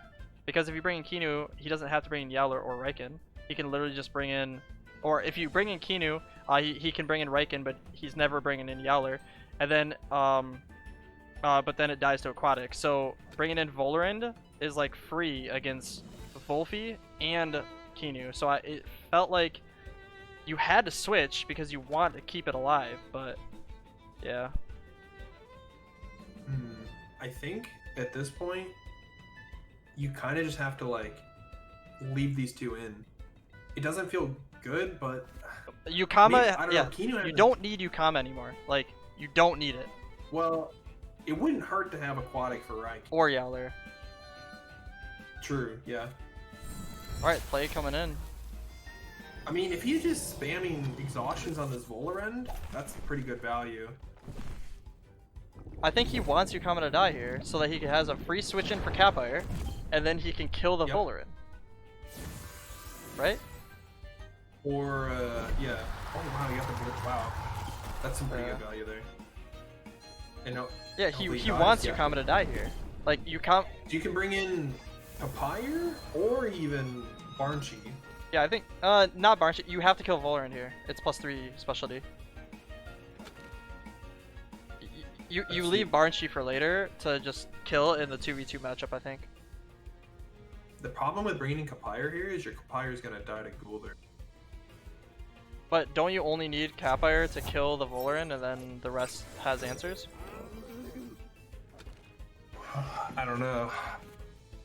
Because if you bring in Kinu, he doesn't have to bring in Yowler or Riken. He can literally just bring in, or if you bring in Kinu, he can bring in Riken, but he's never bringing in Yowler. And then, but then it dies to Aquatic. So bringing in Volarin is like free against Volfi and Kinu. So it felt like you had to switch because you want to keep it alive, but yeah. I think at this point, you kind of just have to like leave these two in. It doesn't feel good, but Yukama, yeah, Kinu you don't need Yukama anymore. Like, you don't need it. Well, it wouldn't hurt to have Aquatic for Raik. Or Yowler. True, yeah. Alright, play coming in. I mean, if he's just spamming exhaustions on this Volarin, that's pretty good value. I think he wants Yukama to die here so that he has a free switch in for Capire, and then he can kill the Volarin. Right? Or, yeah. Oh wow, you got the blitz. Wow. That's some pretty good value there. And yeah, he wants Yukama to die here. Like, Yukama... So you can bring in Papyr or even Banshee. Yeah, I think, not Banshee. You have to kill Volarin here. It's +3 specialty. You leave Banshee for later to just kill in the 2v2 matchup, I think. The problem with bringing in Capire here is your Capire is going to die to Goolder. But don't you only need Capire to kill the Volarin and then the rest has answers? I don't know.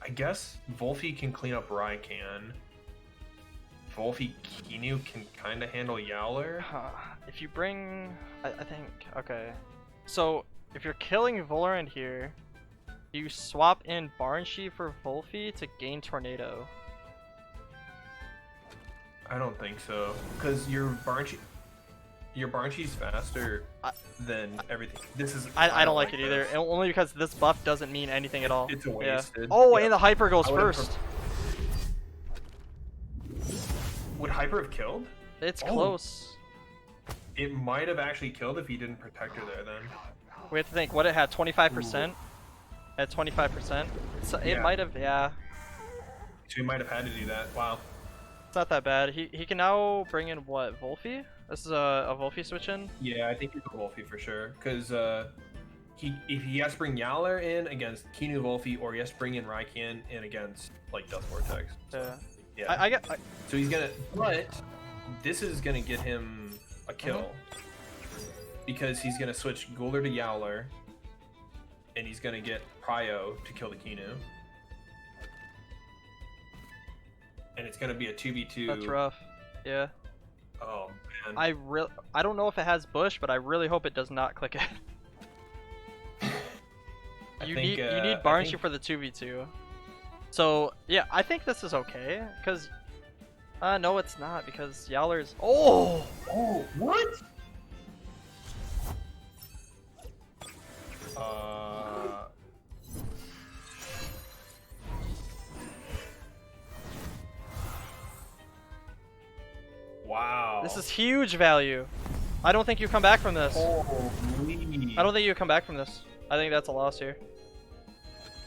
I guess Volfi can clean up Raikan. Volfi Kinu can kind of handle Yowler. If you bring... I think... Okay. So, if you're killing Volarin here, you swap in Banshee for Volfi to gain Tornado. I don't think so, because your Banshee's faster than everything. This is I don't like it either, only because this buff doesn't mean anything at all. It's a wasted. Yeah. Oh, and the Hyper goes first. Would Hyper have killed? It's close. It might have actually killed if he didn't protect her there then. We have to think what it had, 25%? At 25%? So it might have, yeah. So he might have had to do that. Wow. It's not that bad. He can now bring in what, Volfi? This is a Volfi switch in? Yeah, I think he's a Volfi for sure. Because if he has to bring Yowler in against Kinu Volfi, or he has to bring in Raikan in against like Dust Vortex. Yeah. I get. So he's gonna, but this is gonna get him a kill because he's gonna switch Goolder to Yowler, and he's gonna get Prio to kill the Kinu, and it's gonna be a 2v2. That's rough. Yeah. Oh man. I don't know if it has Bush, but I really hope it does not click it. You need Banshee for the 2v2. So yeah, I think this is okay because no, it's not because Yowler's. Oh, what? Wow. This is huge value. I don't think you come back from this. Holy. I don't think you come back from this. I think that's a loss here.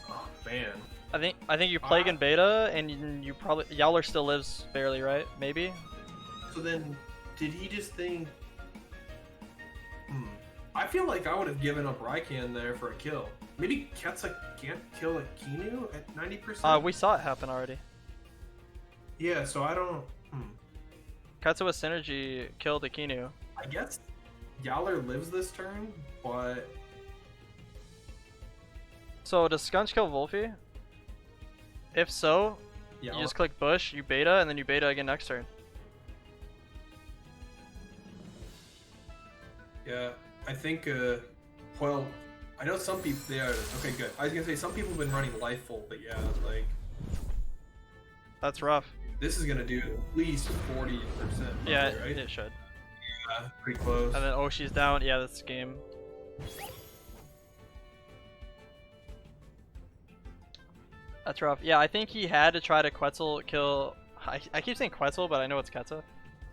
Oh man. I think you Plague in beta, and you probably Yowler still lives barely, right? Maybe. So then, did he just think? I feel like I would have given up Raikan there for a kill. Maybe Ketsa can't kill a Kinu at 90%. We saw it happen already. Yeah, so I don't. Katsuwa Synergy killed a Kinu. I guess Yowler lives this turn, but. So does Skunch kill Volfi? If so, you just click Bush, you beta, and then you beta again next turn. Yeah, I think, well, I know some people, okay, good. I was gonna say, some people have been running Lifeful, but yeah, like... That's rough. This is gonna do at least 40%. Yeah, right? it should. Yeah, pretty close. And then Oshi's down, yeah, that's game. That's rough. Yeah, I think he had to try to Quetzal kill I keep saying Quetzal, but I know it's Ketsa.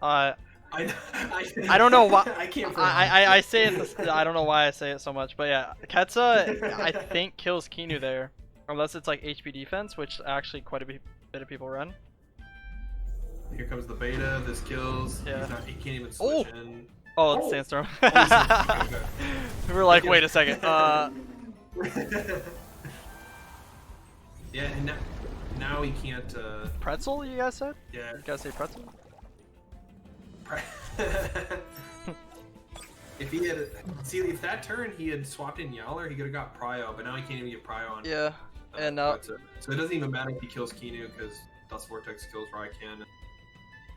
I don't know why. I can't. I say it. I don't know why I say it so much, but yeah, Ketsa I think kills Kinu there, unless it's like HP defense, which actually quite a bit of people run. Here comes the beta. This kills. Yeah. He can't even switch in. Oh, it's Sandstorm. Okay. We're like, wait a second. Yeah, and now he can't. Pretzel, you guys said? Yeah. You guys say pretzel? If that turn he had swapped in Yowler, he could have got Prio, but now he can't even get Prio on. Yeah, and now. So it doesn't even matter if he kills Kinu because Dust Vortex kills Raikan.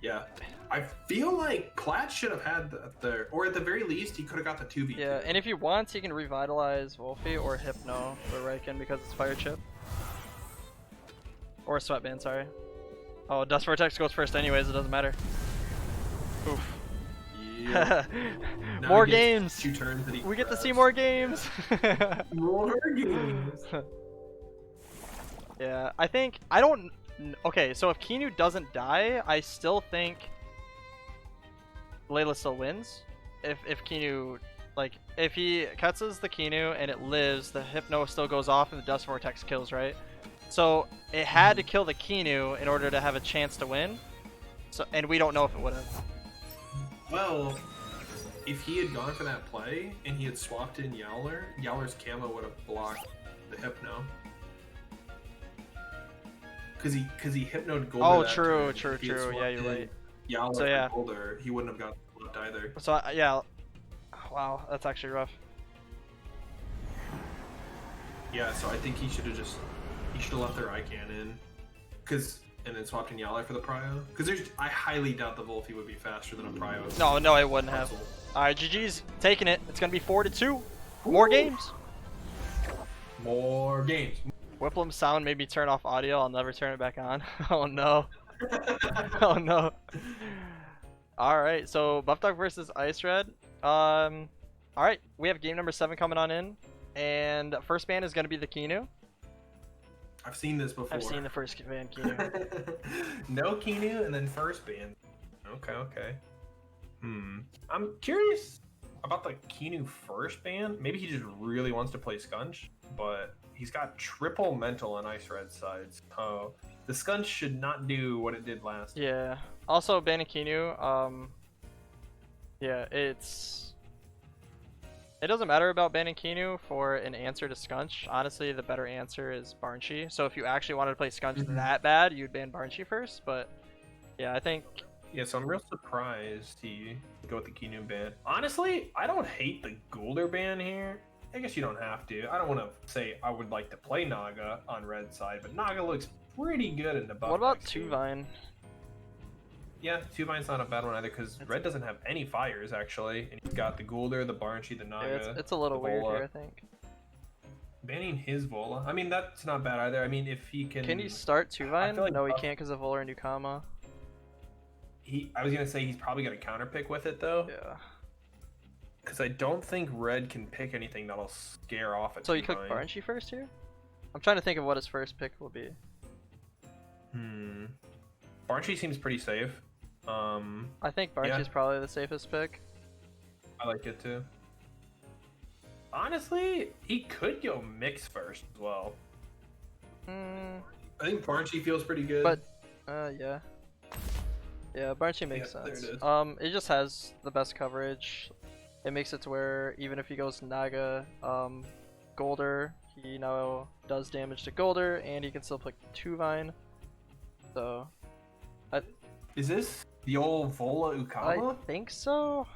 Yeah, I feel like Plat should have had or at the very least he could have got the 2v2. Yeah, and if he wants, he can revitalize Wolfie or Hypno for Raikan because it's Fire Chip. Or Sweatband, sorry. Oh, Dust Vortex goes first anyways, it doesn't matter. Oof. Yeah. More games! 2 turns that we get to see more games! More games! Yeah, I don't... Okay, so if Kinu doesn't die, I still think Layla still wins. If Kinu, like, if he cuts the Kinu and it lives, the Hypno still goes off and the Dust Vortex kills, right? So it had to kill the Kinu in order to have a chance to win. So, and we don't know if it would have. Well, if he had gone for that play and he had swapped in Yowler, Yowler's camo would have blocked the Hypno. Because he Hypnoed Goolder. Oh, that true. turn. Yeah, you're right. Yowler So, yeah. Goolder, he wouldn't have got left either. So yeah, wow, that's actually rough. Yeah, so I think he should have left their Raikan in, and then swapped in Yowler for the Prio. Because I highly doubt the Wolfie would be faster than a Prio. No, it wouldn't have. All right, GG's taking it. It's gonna be 4-2. More games. More games. Whiplam's sound made me turn off audio. I'll never turn it back on. Oh no. Oh no. Alright, so Buff Dog versus Ice Red. Alright, we have game number 7 coming on in. And first ban is going to be the Kinu. I've seen this before. I've seen the first ban Kinu. No Kinu and then first ban. Okay. I'm curious about the Kinu first ban. Maybe he just really wants to play Scunch, but he's got triple mental on Ice Red sides. Oh, the Scunch should not do what it did last. Yeah. Also, banning Kinu, yeah, it doesn't matter about banning Kinu for an answer to Scunch. Honestly, the better answer is Banshee. So if you actually wanted to play Scunch that bad, you'd ban Banshee first. But yeah, I think. Yeah, so I'm real surprised he go with the Kinu ban. Honestly, I don't hate the Goolder ban here. I guess you don't have to. I don't want to say I would like to play Naga on red side, but Naga looks pretty good in the buff. What about Tuvine? Yeah, Tuvine's not a bad one either because red doesn't have any fires actually, and he's got the Goolder, the Banshee, the Naga. Yeah, it's a little weird here, I think. Banning his Vola. I mean, that's not bad either. I mean, if he can. Can he start Tuvine? Like no, he can't because of Volarin Nukama. I was gonna say he's probably gonna counterpick with it though. Yeah. Because I don't think red can pick anything that'll scare off a So you click Banshee first here? I'm trying to think of what his first pick will be. Banshee seems pretty safe. I think Banshee's probably the safest pick. I like it too. Honestly, he could go mix first as well. I think Banshee feels pretty good. But, yeah. Yeah, Banshee makes sense. There it is. It just has the best coverage. It makes it to where even if he goes Naga, Goolder, he now does damage to Goolder, and he can still pick Tuvine. So, is this the old Vola Ukama? I think so.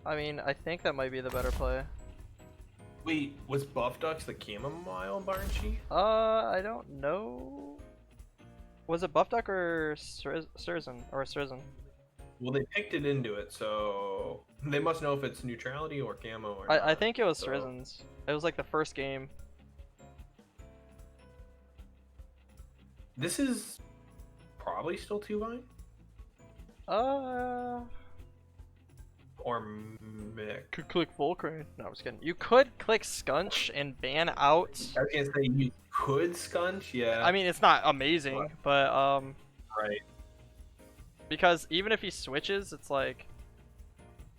I mean, I think that might be the better play. Wait, was Buff Ducks the Chamomile Banshee? I don't know. Was it Buff Duck or Surzan? Well, they picked it into it, so they must know if it's neutrality or camo or I think it was Surzan's. It was like the first game. This is probably still Tuvine? Or Mick. Could click Volcrane. No, I was kidding. You could click Scunch and ban out. I was gonna say you could Scunch, yeah. I mean, it's not amazing, but Right. Because even if he switches, it's like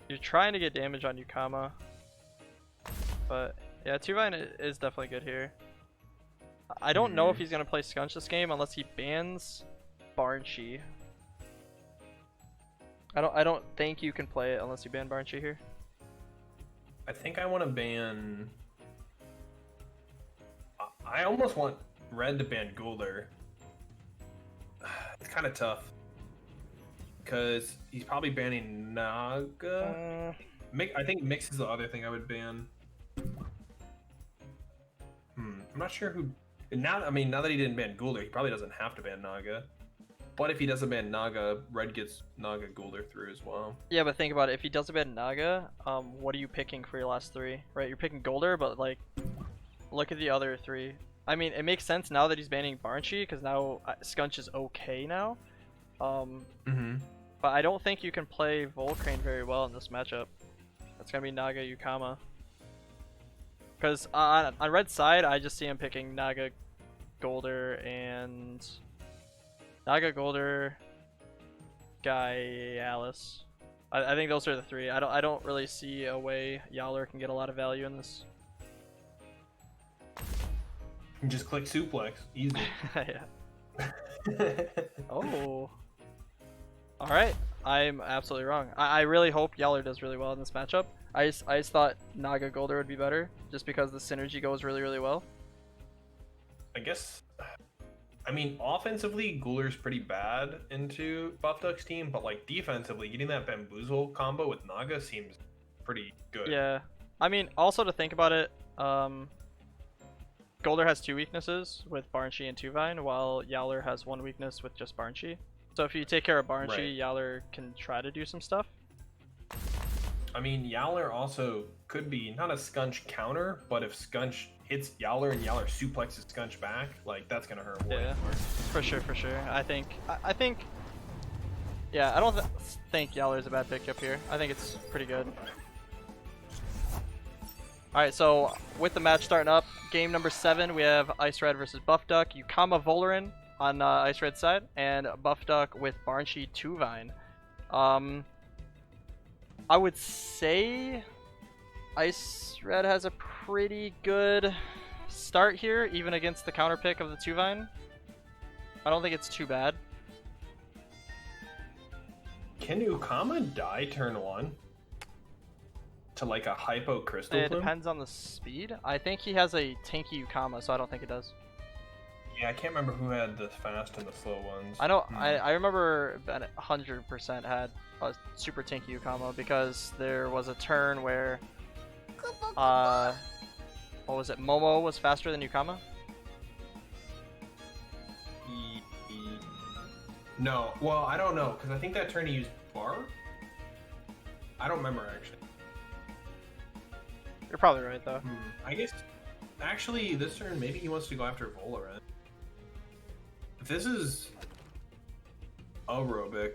you're trying to get damage on Yukama. But yeah, Tuvine is definitely good here. I don't know if he's gonna play Scunch this game unless he bans Banshee. I don't think you can play it unless you ban Banshee here. I think I want to ban. I almost want Red to ban Goolder. It's kind of tough because he's probably banning Naga. I think Mix is the other thing I would ban. I'm not sure who. Now, I mean, now that he didn't ban Goolder, he probably doesn't have to ban Naga. But if he doesn't ban Naga, Red gets Naga Goolder through as well. Yeah, but think about it. If he doesn't ban Naga, what are you picking for your last three? Right, you're picking Goolder, but like, look at the other three. I mean, it makes sense now that he's banning Banshee because now Scunch is okay now. But I don't think you can play Volcrane very well in this matchup. That's gonna be Naga Yukama. Because on Red's side, I just see him picking Naga Goolder and Naga Goolder, Guy Alice. I think those are the three. I don't really see a way Yowler can get a lot of value in this. You just click suplex, easy. Yeah. Oh. Alright, I'm absolutely wrong. I really hope Yowler does really well in this matchup. I just thought Naga Goolder would be better, just because the synergy goes really, really well. I guess, I mean, offensively, Goolder's pretty bad into Buff Duck's team, but like defensively, getting that Bamboozle combo with Naga seems pretty good. Yeah. I mean, also to think about it, Goolder has two weaknesses with Banshee and Tuvine, while Yowler has one weakness with just Banshee. So if you take care of Banshee, Right. Yowler can try to do some stuff. I mean, Yowler also could be not a Scunch counter, but if Scunch hits Yowler and Yowler suplexes Scunch back, like that's gonna hurt way Yeah, more. for sure, for sure. I think, yeah, I don't think Yowler is a bad pick up here. I think it's pretty good. Alright, so with the match starting up, game number 7, we have Ice Red versus Buff Duck, Yukama Volarin on Ice Red's side, and Buff Duck with Banshee Tuvine. I would say Ice Red has a pretty good start here, even against the counter pick of the Tuvine. I don't think it's too bad. Can Ukama die turn 1? To like a Hypo Crystal It Plume? depends on the speed. I think he has a tanky Yukama, so I don't think it does. Yeah, I can't remember who had the fast and the slow ones. I know. I remember Ben 100% had a super tanky Yukama because there was a turn where what was it? Momo was faster than Yukama. No, well, I don't know, because I think that turn he used Bar? I don't remember, actually. You're probably right though. I guess, actually, this turn, maybe he wants to go after Volarin. If this is aerobic,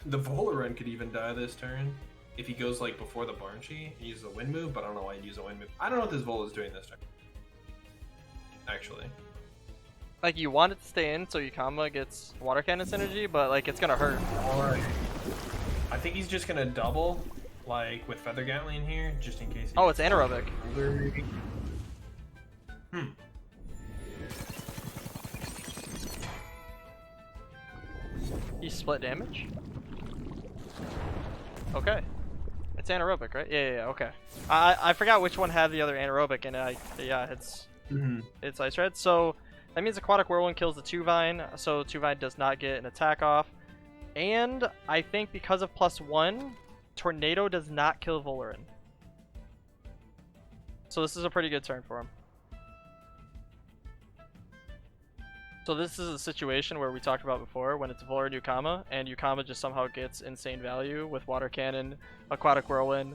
the Volarin could even die this turn. If he goes like before the Banshee, he uses a wind move, but I don't know why he'd use a wind move. I don't know what this Vol is doing this turn. Actually. Like you want it to stay in so Yukama gets water cannon synergy, but like it's gonna hurt. Alright. I think he's just gonna double, like with Feather Gatling here, just in case. Oh, it's anaerobic. He split damage? Okay. It's anaerobic, right? Yeah, okay. I forgot which one had the other anaerobic, and yeah, it's Ice Red. So that means Aquatic Whirlwind kills the Tuvine, so Tuvine does not get an attack off. And I think because of +1, Tornado does not kill Volarin. So this is a pretty good turn for him. So this is a situation where we talked about before, when it's Volarin Yukama, and Yukama just somehow gets insane value with Water Cannon, Aquatic Whirlwind,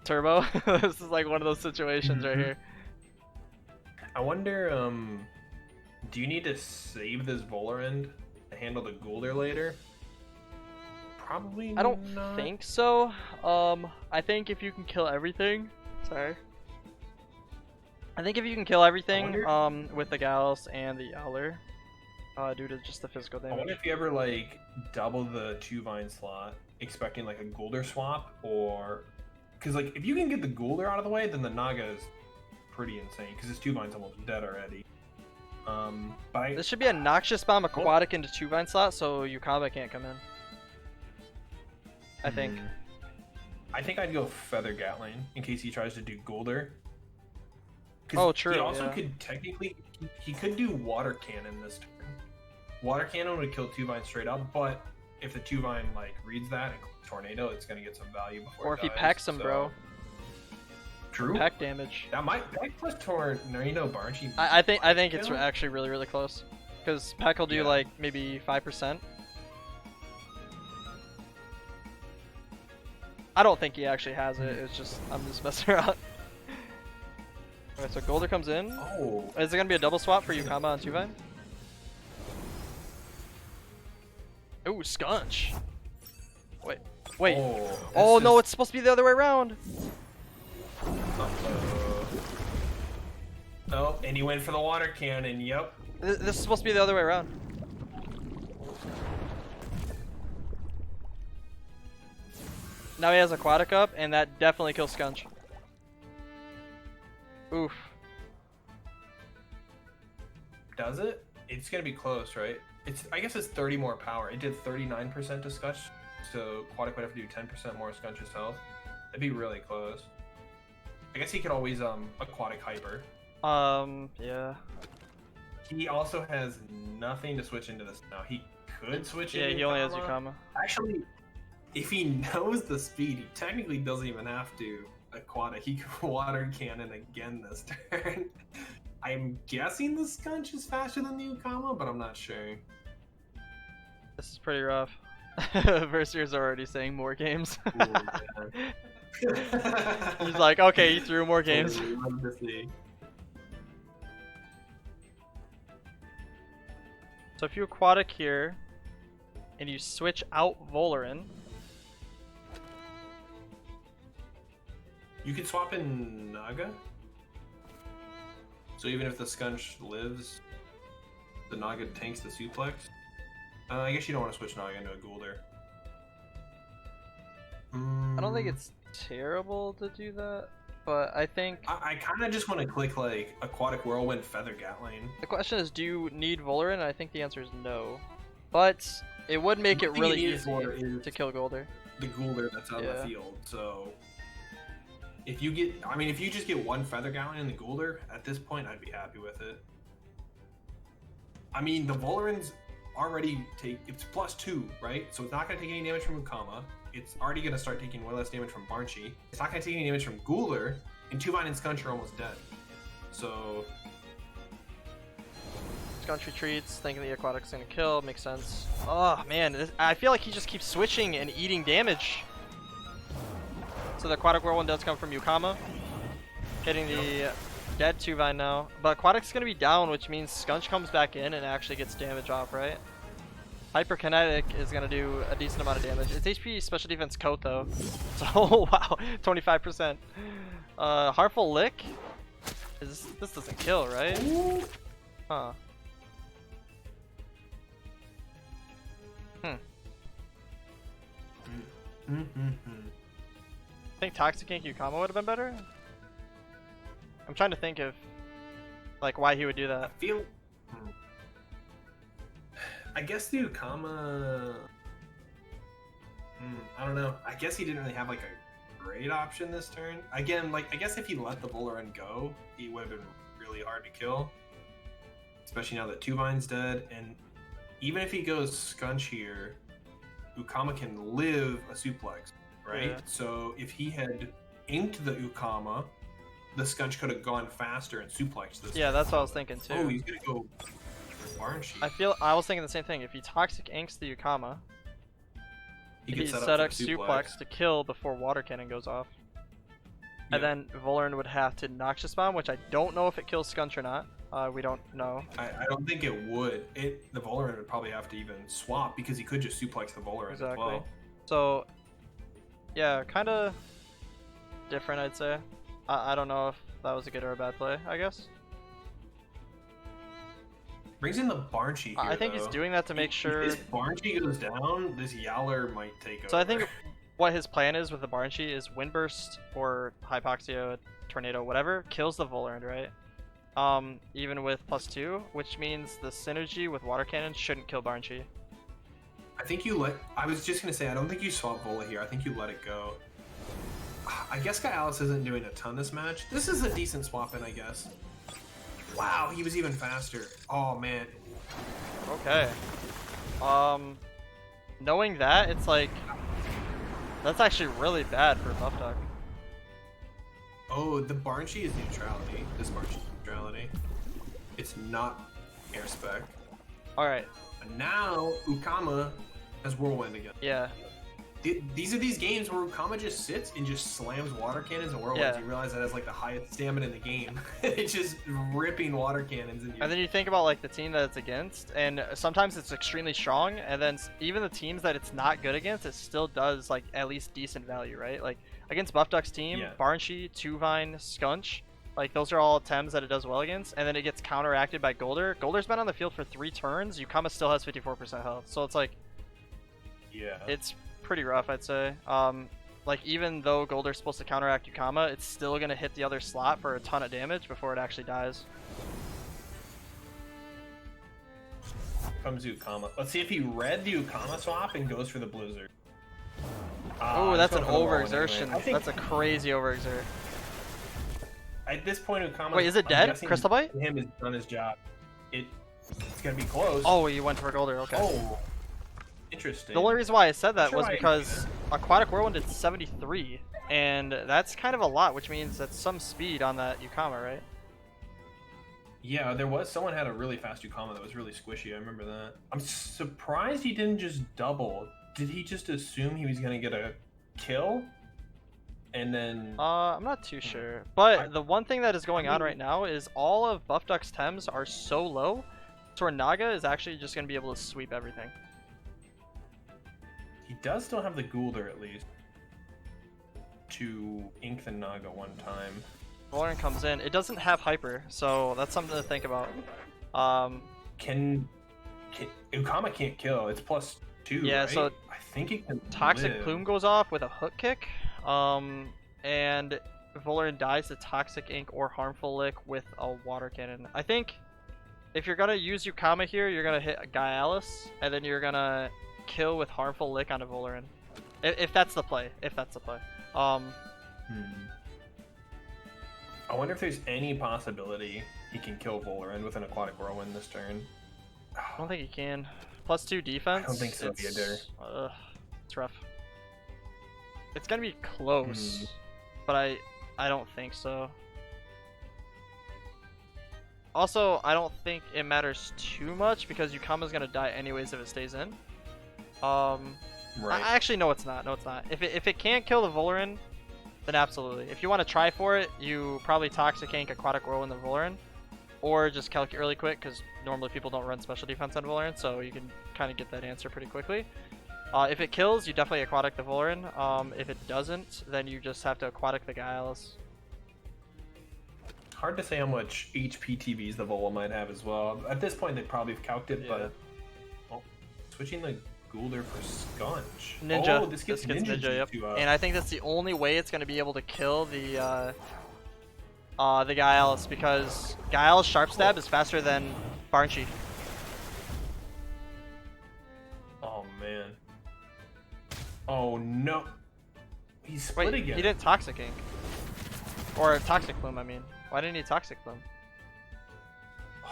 Turbo. This is like one of those situations right here. I wonder, do you need to save this Volarin to handle the Goolder later? Probably I don't think so. I think if you can kill everything... Sorry. I think if you can kill everything with the Gals and the Yowler, due to just the physical I wonder damage. if you ever like double the 2-vine slot, expecting like a Goolder swap, or because like if you can get the Goolder out of the way, then the Naga is pretty insane because his 2-vine's almost dead already. But This should be a Noxious Bomb Aquatic into 2-vine slot, so Yukaba can't come in. I think. I think I'd go Feather Gatling in case he tries to do Goolder. Oh, true. He also yeah. could technically he could do Water Cannon this turn. Water Cannon would kill 2-vine straight up, but if the 2-vine like reads that and Tornado, it's gonna get some value before. Or it if he dies, pecks him, so- bro. True. Peck damage. That might Peck plus Tornado Banshee. I think it's kill? actually really close, because Peck will do Yeah. like maybe 5%. I don't think he actually has it. It's just I'm just messing around. Alright, so Goolder comes in. Oh. Is it gonna be a double swap for Yukama on 2-vine? Ooh, Scunch. Wait. Oh no, it's supposed to be the other way around. Oh, and he went for the Water Cannon. Yep. This is supposed to be the other way around. Now he has Aquatic up, and that definitely kills Scunch. Oof. Does it? It's gonna be close, right? I guess it's 30 more power. It did 39% to Scunch, so Aquatic would have to do 10% more Scunch's health. That'd be really close. I guess he could always Aquatic Hyper. Yeah. He also has nothing to switch into this now. He could switch Yeah, into he only has Yukama. Yukama. Actually, if he knows the speed, he technically doesn't even have to Aquatic. He could Water Cannon again this turn. I'm guessing the Scunch is faster than the Yukama, but I'm not sure. This is pretty rough. Versier's already saying more games. Ooh, He's like, okay, he threw more games. Love to see. So if you Aquatic here, and you switch out Volarin, You could swap in Naga. So even if the Scunch lives, the Naga tanks the suplex. I guess you don't want to switch Naga into a Goolder. I don't think it's terrible to do that, but I think I kind of just want to click like Aquatic Whirlwind Feather Gatling. the question is, do you need Volarin? And I think the answer is no, but it would make it One thing really you need easy for is to kill Goolder. the Goolder that's on Yeah. the field. So if you get, I mean, if you just get one Feather Gatling in the Goolder, at this point, I'd be happy with it. I mean, the Volarin's already it's +2, right? So it's not going to take any damage from Ukama. It's already going to start taking way less damage from Banshee. It's not going to take any damage from Goolder, and 2-vine and Scunch are almost dead. So Scunch retreats, thinking the Aquatic's gonna kill, makes sense. Oh man, I feel like he just keeps switching and eating damage. So the Aquatic Whirlwind does come from Yukama, hitting the dead 2-vine now. But Aquatic's gonna be down, which means Scunch comes back in and actually gets damage off, right? Hyperkinetic is gonna do a decent amount of damage. It's HP special defense coat though. So wow, 25%. Harmful Lick? This doesn't kill, right? Huh. I think Toxic Ink Yukama would have been better. I'm trying to think of like why he would do that. I guess the Ukama. I don't know. I guess he didn't really have like a great option this turn. Again, like I guess if he let the Volarin go, he would have been really hard to kill. Especially now that 2-vine's dead, and even if he goes Scunch here, Ukama can live a suplex, right? Yeah. So if he had inked the Ukama, the Scunch could have gone faster and suplexed this. Yeah, that's what I was thinking too. Oh, he's gonna go Banshee. I was thinking the same thing. If he Toxic Inks the Yukama, He he could set for up suplex to kill before Water Cannon goes off. And Yeah. then Volarin would have to Noxious Bomb, which I don't know if it kills Scunch or not. We don't know. I don't think it would. The Volarin would probably have to even swap because he could just suplex the Volarin as Exactly. well. So, yeah, kind of different, I'd say. I don't know if that was a good or a bad play, I guess. Brings in the Banshee here, I think he's though. doing that to make sure. If this Banshee goes down, this Yowler might take over. So I think what his plan is with the Banshee is Windburst or Hypoxia, Tornado, whatever, kills the Volarin, right? Even with +2, which means the synergy with Water Cannon shouldn't kill Banshee. I think you let. I was just gonna say, I don't think you swap Vola here. I think you let it go. I guess Guy Alice isn't doing a ton this match. This is a decent swap in, I guess. Wow, he was even faster. Oh man. Okay. Knowing that, it's like that's actually really bad for Buff Duck. Oh, the Banshee is neutrality. This Banshee is neutrality. It's not air spec. All right. And now Ukama has Whirlwind again. Yeah. These are these games where Ukama just sits and just slams water cannons and whirlwinds. Yeah. You realize that has like the highest stamina in the game. It's just ripping water cannons. And then you think about like the team that it's against, and sometimes it's extremely strong, and then even the teams that it's not good against, it still does like at least decent value, right? Like against Buff Duck's team, Yeah. Banshee, Tuvine, Skunch, like those are all Tems that it does well against, and then it gets counteracted by Goolder. Goolder's been on the field for 3 turns. Ukama still has 54% health, so it's like, Yeah. it's pretty rough, I'd say. Like even though Goolder's supposed to counteract Ukama, it's still gonna hit the other slot for a ton of damage before it actually dies. Comes Ukama. Let's see if he read the Ukama swap and goes for the Blizzard. Oh, that's an he's going for the Whirlwind overexertion. anyway. I think That's a crazy overexert. at this point, Ukama. Wait, is it I'm dead? guessing Crystal Bite? Him has done his job. It's gonna be close. Oh, you went for Goolder, okay. Oh. Interesting. The only reason why I said that Sure, was I because Aquatic Whirlwind did 73, and that's kind of a lot, which means that's some speed on that Ukama, right? Yeah, there was someone had a really fast Ukama that was really squishy. I remember that. I'm surprised he didn't just double. Did he just assume he was gonna get a kill? And then I'm not too sure. But the one thing that is going on right now is all of Buff Duck's Tems are so low, Tornaga is actually just going to be able to sweep everything. he does still have the Goolder at least to ink the Naga one time. Volarin comes in. It doesn't have Hyper, so that's something to think about. Can Ukama can't kill. It's +2. Yeah, right? so I think it can Toxic live. Plume goes off with a hook kick, and Volarin dies to Toxic Ink or Harmful Lick with a Water Cannon. I think if you're gonna use Ukama here, you're gonna hit Guy Alice, and then you're gonna kill with Harmful Lick on a Volarin. If that's the play. If that's the play. I wonder if there's any possibility he can kill Volarin with an Aquatic Whirlwind this turn. I don't think he can. +2 defense. I don't think so either. It's rough. It's gonna be close, but I don't think so. Also, I don't think it matters too much because Ukama's gonna die anyways if it stays in. Right. Actually, no, it's not. No, it's not. If it can't kill the Volarin, then absolutely. If you want to try for it, you probably Toxic Ink, Aquatic Whirlwind the Volarin, or just calculate really quick because normally people don't run special defense on Volarin, so you can kind of get that answer pretty quickly. If it kills, you definitely Aquatic the Volarin. If it doesn't, then you just have to Aquatic the Guy Alice. Hard to say how much HP TVs the Vola might have as well. At this point, they probably have calced it, Yeah. but switching the Goolder for Skunch. Ninja. Oh, this gets Ninja, Ninja yep. to, And I think that's the only way it's going to be able to kill the Guy Alice, because Guy Alice Sharp Stab is faster than Banshee. Oh man. Oh no. He's split Wait, again. he didn't Toxic Ink. Or Toxic Plume, I mean. Why didn't he Toxic Plume?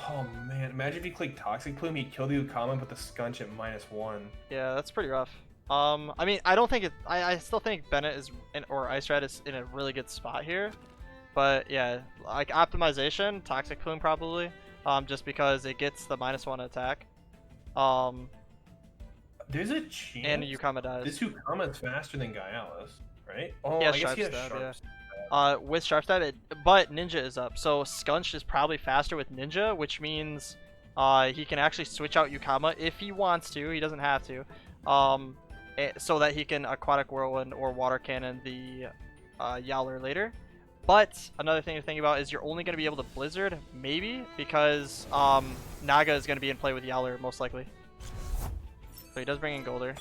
Oh man, imagine if he clicked Toxic Plume, he'd kill the Ukama and put the Skunch at -1. Yeah, that's pretty rough. I mean, I don't think it. I still think Bennett is or Ice Red is in a really good spot here, but yeah, like optimization, Toxic Plume probably, just because it gets the -1 attack. There's a chance. And Ukama dies. This Ukama is faster than Guy Alice, right? Oh, Yeah, I guess Sharp he has Stab, Sharp yeah. Stab. With Sharp Stab, but Ninja is up, so Skunch is probably faster with Ninja, which means he can actually switch out Ukama if he wants to. He doesn't have to, so that he can Aquatic Whirlwind or Water Cannon the Yowler later. But another thing to think about is you're only going to be able to Blizzard, maybe, because Naga is going to be in play with Yowler, most likely. So he does bring in Goolder.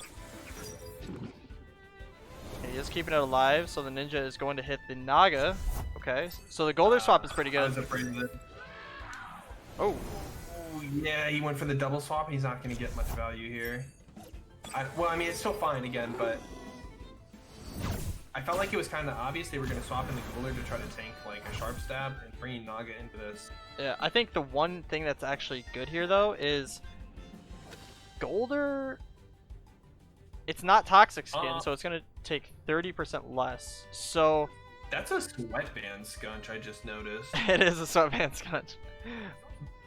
Okay, he is keeping it alive, so the Ninja is going to hit the Naga. Okay, so the Goolder swap is pretty good. I was afraid of it. Oh. Yeah, he went for the double swap. He's not going to get much value here. Well, I mean, it's still fine again, but I felt like it was kind of obvious they were going to swap in the Goolder to try to tank like a sharp stab and bringing Naga into this. Yeah, I think the one thing that's actually good here though is Goolder. It's not toxic skin, so it's going to take 30% less. So that's a sweatband scunch. I just noticed. It is a sweatband scunch.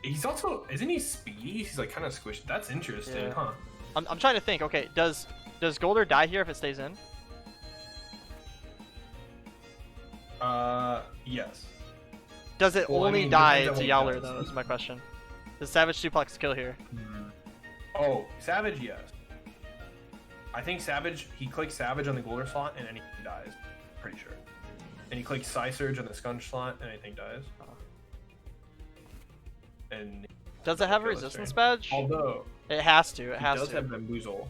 He's also, isn't he speedy? He's like kind of squished. That's interesting, Yeah. huh? I'm trying to think. Okay, does Goolder die here if it stays in? Yes. Does it Well, I only mean, die depends to on what Yowler it does. though? Is my question. Does Savage Suplex kill here? Oh, Savage, yes. I think Savage, he clicks Savage on the Goolder slot and anything dies. Pretty sure. And he clicks Psy Surge on the Scunch slot and anything dies. And Does it have a kill this resistance turn. badge? Although It has to. It he has does to. have Bamboozle.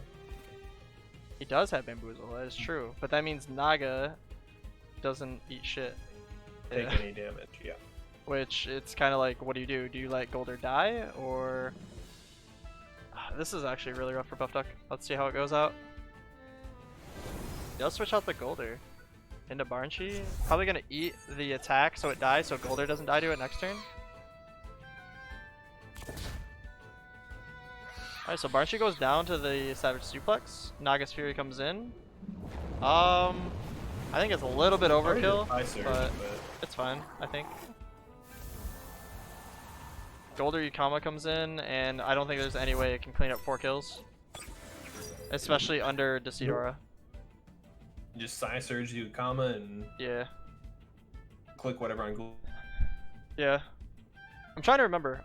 He does have Bamboozle. That is true. But that means Naga doesn't eat shit. Take Yeah. any damage, yeah. Which it's kind of like, what do? Do you let Goolder die or? This is actually really rough for Buff Duck. Let's see how it goes out. He'll switch out the Goolder into Banshee. Probably gonna eat the attack so it dies, so Goolder doesn't die to it next turn. Alright, so Banshee goes down to the Savage Suplex. Naga's Fury comes in. I think it's a little bit overkill, but it's fine, I think. Goolder Yukama comes in, and I don't think there's any way it can clean up 4 kills. Especially under Decidora. Just Psy Surge Yukama and Yeah. click whatever on Goolder. Yeah. I'm trying to remember.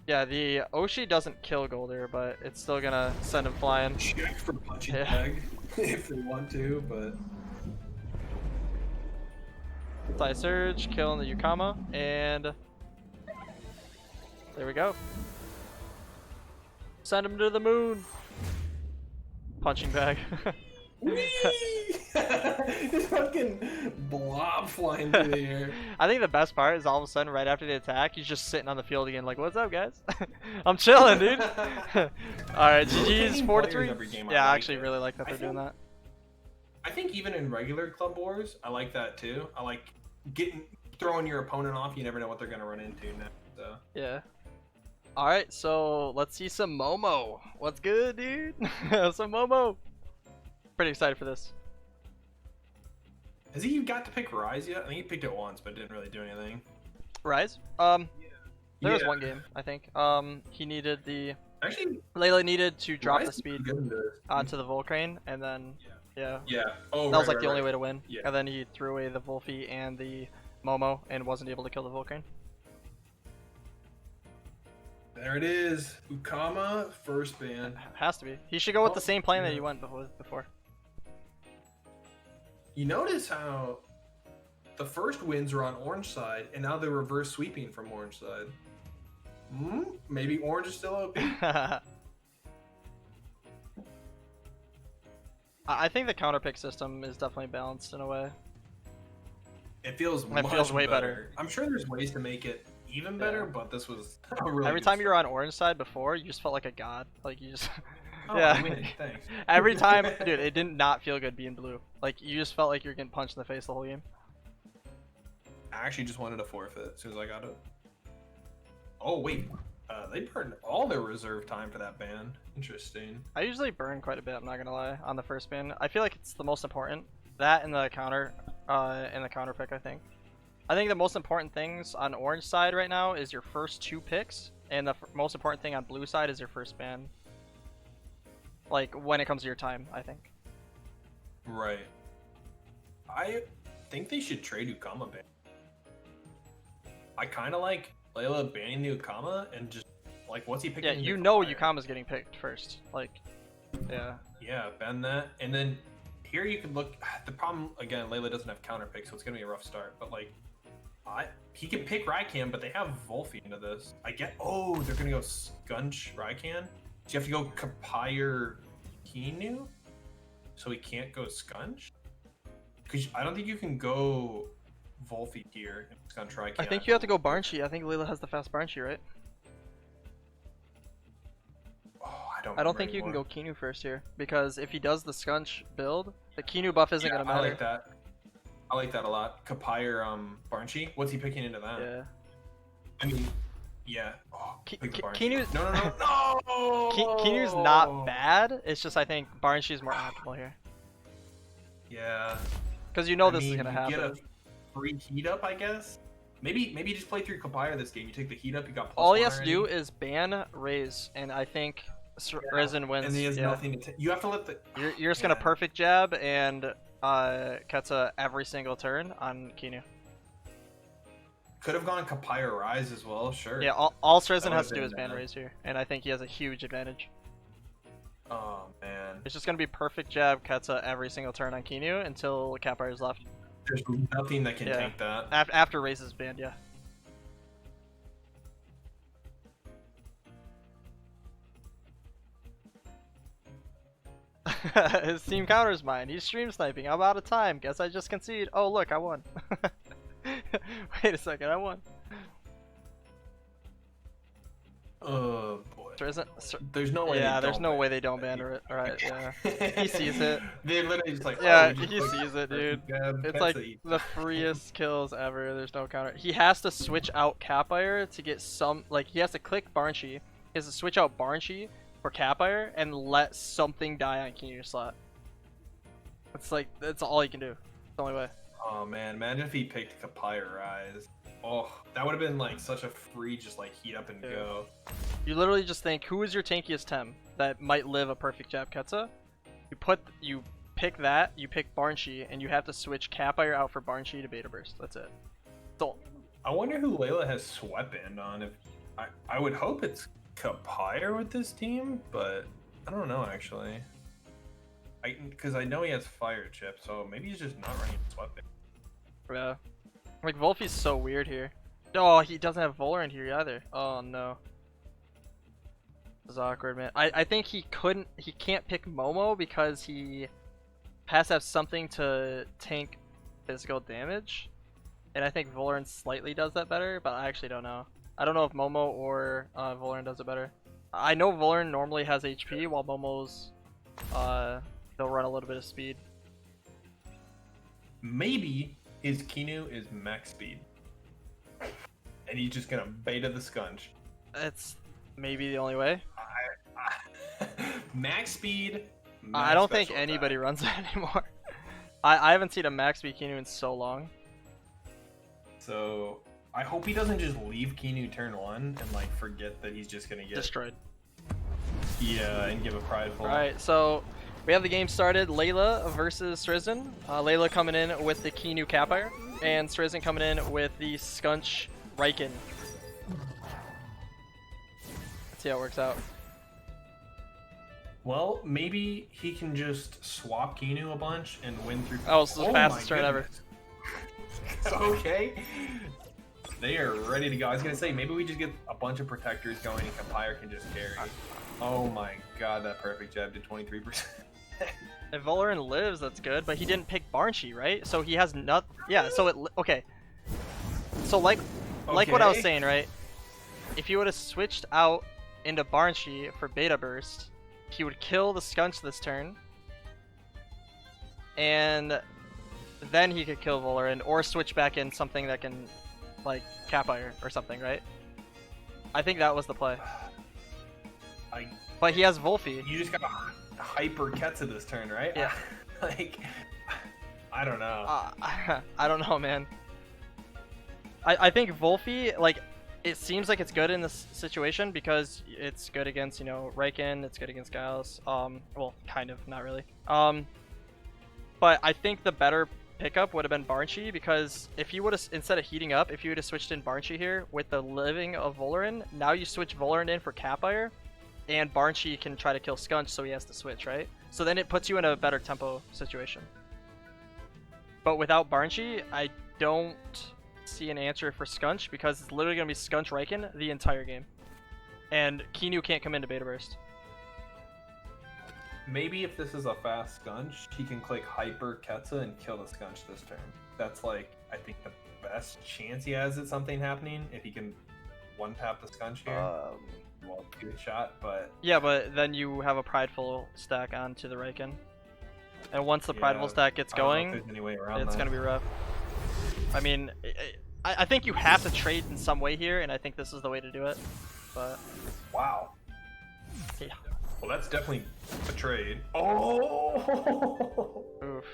Yeah, the Oshi doesn't kill Goolder, but it's still gonna send him flying. Check for punching Yeah. bag if they want to, but Psy Surge, killing the Yukama, and there we go. Send him to the moon. Punching bag. this fucking blob flying through the air. I think the best part is all of a sudden, right after the attack, he's just sitting on the field again, like, "What's up, guys? I'm chilling, dude." All right, GG's 4-3. Yeah, I actually really like that they're doing that. I think even in regular Club Wars, I like that too. I like throwing your opponent off. You never know what they're gonna run into next. So. Yeah. All right, so let's see some Momo. What's good, dude? Some Momo. Pretty excited for this. Has he got to pick Rise yet? I think he picked it once, but didn't really do anything. Rise? There was one game, I think. He needed the Actually, Layla needed to drop Rise the is speed good in this. onto the Volcrane, and then yeah, Yeah. Oh, that was right, like the right, only right. way to win. Yeah. And then he threw away the Volphy and the Momo and wasn't able to kill the Volcrane. There it is. Ukama, first ban. Has to be. He should go with the Oh, same plan that yeah. he went before. You notice how the first wins are on orange side, and now they're reverse sweeping from orange side. Maybe orange is still OP. I think the counter pick system is definitely balanced in a way. It feels It much feels way better. I'm sure there's ways to make it even better, Yeah. but this was a really Every good time you were start. on orange side before, you just felt like a god. Like you just Oh, yeah. I mean, thanks. Every time, dude, it did not feel good being blue. Like you just felt like you're getting punched in the face the whole game. I actually just wanted to forfeit as soon as I got it. Oh wait, they burned all their reserve time for that ban. Interesting. I usually burn quite a bit, I'm not gonna lie, on the first ban. I feel like it's the most important. That and the counter pick, I think. I think the most important things on orange side right now is your first 2 picks, and the most important thing on blue side is your first ban. Like, when it comes to your time, I think. Right. I think they should trade Ukama ban. I kind of like Layla banning the Ukama and just like what's he picking? Yeah, in you the know fire? Yukama's getting picked first. Like, yeah. Yeah, ban that, and then here you can look. The problem again, Layla doesn't have counter pick, so it's gonna be a rough start. But like, he can pick Raikan, but they have Volphy into this. I get. Oh, they're gonna go Skunch Raikan. So you have to go Kapire Kinu, so he can't go Skunch. Because I don't think you can go Volphy here and Skunch Raikan. I think you have to go Banshee. I think Layla has the fast Banshee, right? I don't think you can go Kinu first here, because if he does the Skunch build, the Kinu buff isn't gonna matter. I like that. I like that a lot. Kapire Banshee. What's he picking into that? Yeah. I mean, yeah. Oh, Kinu's no. Kinu's not bad. It's just I think Banshee's more optimal here. Yeah. Because you know this is gonna happen. Get a free heat up, I guess. Maybe you just play through Kapire this game. You take the heat up. You got plus all he has to do is ban Raze, and I think Risen wins. And he has nothing to. You have to let the. You're just gonna perfect jab and Ketsa every single turn on Kinu. Could have gone Kapire Rise as well, sure. Yeah, all Risen has to do is ban Raze here, and I think he has a huge advantage. Oh man. It's just gonna be perfect jab Ketsa every single turn on Kinu until Kapire is left. There's nothing that can tank that. After Raze is banned, yeah. His team counters mine. He's stream sniping. I'm out of time. Guess I just concede. Oh look, I won. Wait a second, I won. Oh boy. There's no way. Yeah, there's no way they don't ban it. Right? Yeah. He sees it. They're literally just like. Yeah, he sees it, dude. It's like the freest kills ever. There's no counter. He has to switch out Kapire to get some. Like he has to click Banshee. He has to switch out Banshee for Kapire and let something die on Kinu slot. It's like that's all he can do. It's the only way. Oh man, imagine if he picked Kapire Rise. Oh, that would have been like such a free just like heat up and go. You literally just think, who is your tankiest Tem that might live a perfect jab Ketsa? You pick that, you pick Banshee, and you have to switch Kapire out for Banshee to beta burst. That's it. So I wonder who Layla has sweatband on. If I would hope it's Kapire with this team, but I don't know actually. Because I know he has fire chip, so maybe he's just not running sweatband. Yeah. Like Volphy's so weird here. Oh, he doesn't have Volarin here either. Oh no. This is awkward, man. I think he can't pick Momo because he has to have something to tank physical damage. And I think Volarin slightly does that better, but I actually don't know. I don't know if Momo or Volarin does it better. I know Volarin normally has HP while Momo's they'll run a little bit of speed. Maybe his Kinu is max speed. And he's just gonna beta the Skunch. That's maybe the only way. Max speed. I don't think anybody runs that anymore. I haven't seen a max speed Kinu in so long. So I hope he doesn't just leave Kinu turn 1 and like forget that he's just gonna get destroyed. Yeah, and give a prideful. Alright, so we have the game started. Layla versus Srizen. Layla coming in with the Kinu Kapire, and Srizen coming in with the Skunch Raikan. Let's see how it works out. Well, maybe he can just swap Kinu a bunch and win through. Oh, it's the fastest turn ever. Okay. They are ready to go. I was gonna say maybe we just get a bunch of protectors going and Kapire can just carry. Oh my god, that perfect jab did 23%. If Volarin lives, that's good, but he didn't pick Banshee, right? So he has not. Yeah. So it. Okay. So like what I was saying, right? If you would have switched out into Banshee for beta burst, he would kill the Skunch this turn, and then he could kill Volarin or switch back in something that can, like Kapire or something, right? I think that was the play. But he has Volphy. You just got a hyper Ketsa this turn, right? Yeah. Like, I don't know. I don't know, man. I think Volphy, like, it seems like it's good in this situation because it's good against, you know, Raikan, it's good against Gauss. Well, kind of, not really. But I think the better pickup would have been Banshee, because if you would have, instead of heating up, if you would have switched in Banshee here with the living of Volarin, now you switch Volarin in for Kapire, and Banshee can try to kill Skunch, so he has to switch, right? So then it puts you in a better tempo situation. But without Banshee, I don't see an answer for Scunch because it's literally going to be Scunch Riken the entire game. And Kinu can't come into Beta Burst. Maybe if this is a fast Scunch, he can click Hyper Ketsa and kill the Scunch this turn. That's like, I think the best chance he has at something happening if he can one-tap the Scunch here. Well, good shot, but... Yeah, but then you have a Prideful stack onto the Riken. And once the Prideful stack gets going, it's going to be rough. I mean, I think you have to trade in some way here, and I think this is the way to do it. But... Wow. Yeah. Well, that's definitely a trade. Oh! Oof.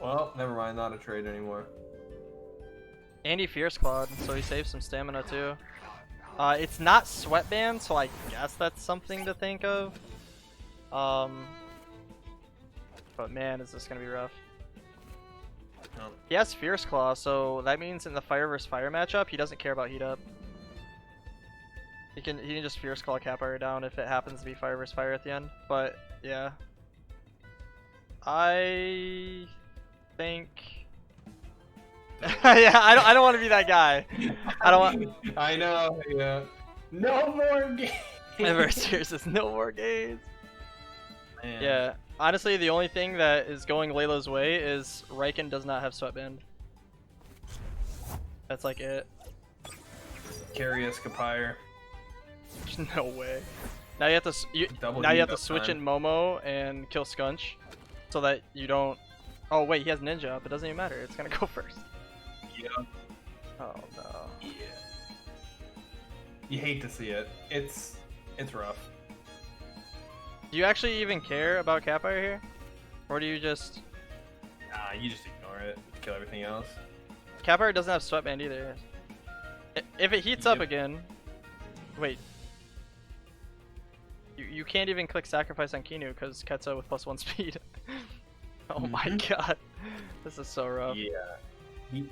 Well, never mind, not a trade anymore. And he Fierce Clawed, so he saves some stamina too. It's not Sweatband, so I guess that's something to think of. But man, is this gonna be rough. No. He has Fierce Claw, so that means in the Fire vs Fire matchup, he doesn't care about Heat Up. He can just Fierce Claw Capire down if it happens to be Fire vs Fire at the end. But yeah, I think. Yeah, I don't want to be that guy. I don't want. I know. Yeah. No more games. Ever serious? No more games. Man. Yeah. Honestly, the only thing that is going Layla's way is Riken does not have Sweatband. That's like it. Carry Escapire. There's no way. Now you have to you have to switch in Momo and kill Scunch, so that you don't. Oh wait, he has Ninja up. It doesn't even matter. It's gonna go first. Yeah. Oh no. Yeah. You hate to see it. It's rough. Do you actually even care about Capire here, or do you just? Nah, you just ignore it. Kill everything else. Capire doesn't have Sweatband either. If it heats up again, wait. You can't even click Sacrifice on Kinu because Ketsa with +1 speed. Oh my god. This is so rough. Yeah.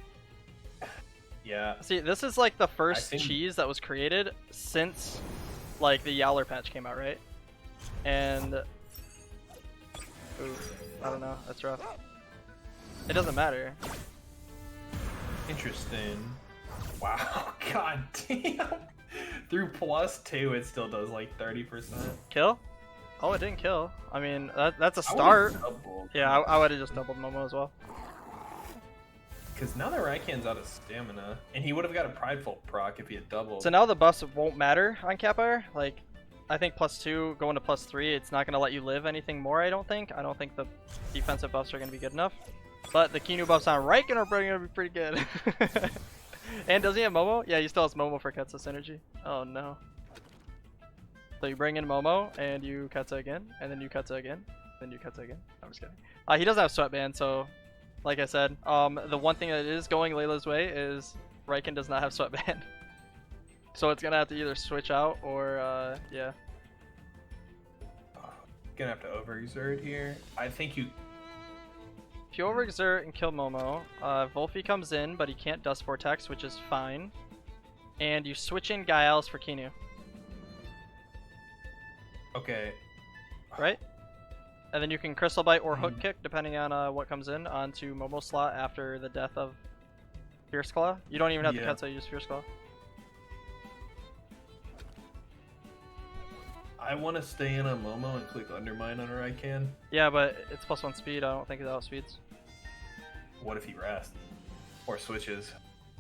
Yeah. See, this is like the first cheese that was created since like the Yowler patch came out, right? And ooh, I don't know, that's rough. It doesn't matter. Interesting. Wow, god damn. Through +2 it still does like 30%. Kill? Oh, it didn't kill. I mean, that's a start. Yeah, I would have just doubled Momo as well. Because now that Raiken's out of stamina, and he would have got a Prideful proc if he had doubled. So now the buffs won't matter on Capire. Like, I think +2 going to +3, it's not going to let you live anything more, I don't think. I don't think the defensive buffs are going to be good enough. But the Kinu buffs on Raiken are probably going to be pretty good. And does he have Momo? Yeah, he still has Momo for Ketsa synergy. Oh no. So you bring in Momo, and you Ketsa again, and then you Ketsa again, then you Ketsa again. I'm just kidding. He doesn't have Sweatband, so like I said, the one thing that is going Layla's way is Riken does not have Sweatband. So it's gonna have to either switch out or yeah. Gonna have to overexert here. I think you. If you overexert and kill Momo, Volphy comes in, but he can't Dust Vortex, which is fine. And you switch in Gaels for Kinu. Okay. Right? And then you can Crystal Bite or Hook Kick, depending on what comes in, onto Momo slot after the death of Fierce Claw. You don't even have to Ketsa, you just Fierce Claw. I want to stay in on Momo and click Undermine on her I can. Yeah, but it's +1 speed. I don't think it outspeeds. What if he rests? Or switches?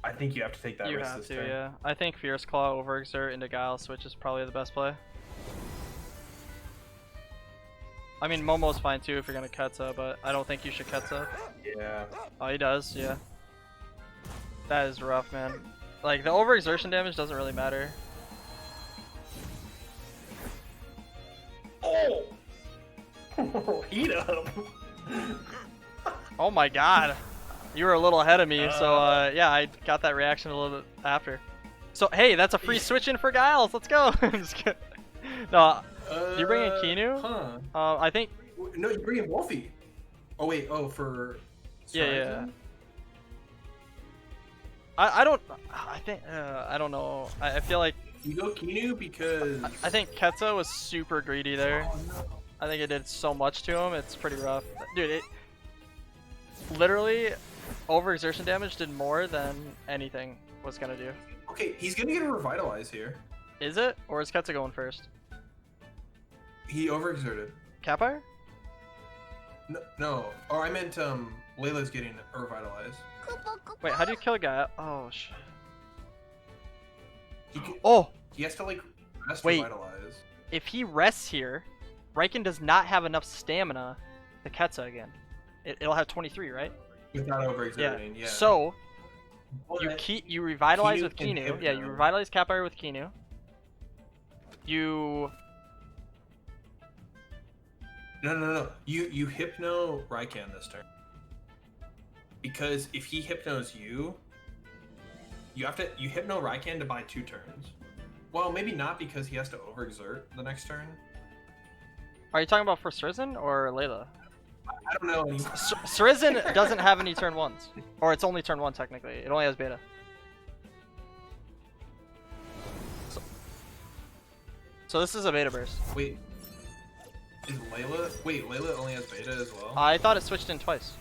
I think you have to take that risk this turn. Yeah. I think Fierce Claw overexert into Guile switch is probably the best play. I mean, Momo's fine too if you're gonna Ketsa, but I don't think you should Ketsa. Yeah. Oh, he does, yeah. That is rough, man. Like, the overexertion damage doesn't really matter. Oh! Heat up! Oh my god. You were a little ahead of me, so yeah, I got that reaction a little bit after. So, hey, that's a free switch in for Giles. Let's go. I'm just kidding. No, you bring in Kinu? Huh. I think. No, you bring in Wolfie. Oh, wait. Oh, for. Yeah. I don't. I think. I don't know. I feel like You go Kinu because I think Ketsa was super greedy there. Oh, no. I think it did so much to him, it's pretty rough. Dude, it literally overexertion damage did more than anything was gonna do. Okay, he's gonna get a revitalize here. Is it? Or is Ketsa going first? He overexerted. Capire? No. Oh, I meant Layla's getting a revitalize. Wait, how do you kill a guy? Oh shit. Oh! He has to like rest Wait. revitalize. If he rests here, Riken does not have enough stamina to Ketsa again. It'll have 23, right? Without overexerting, yeah. So But you revitalize Kinu with can Kinu. hit Yeah, him. you revitalize Capire with Kinu. You No. You hypno Raikan this turn. Because if he hypnos you hypno Raikan to buy 2 turns. Well, maybe not because he has to overexert the next turn. Are you talking about for Srizin or Layla? I don't know anymore. Srizin doesn't have any turn 1s. Or it's only turn 1 technically. It only has beta. So this is a beta burst. Wait. Is Layla? Wait, Layla only has beta as well? I thought it switched in twice.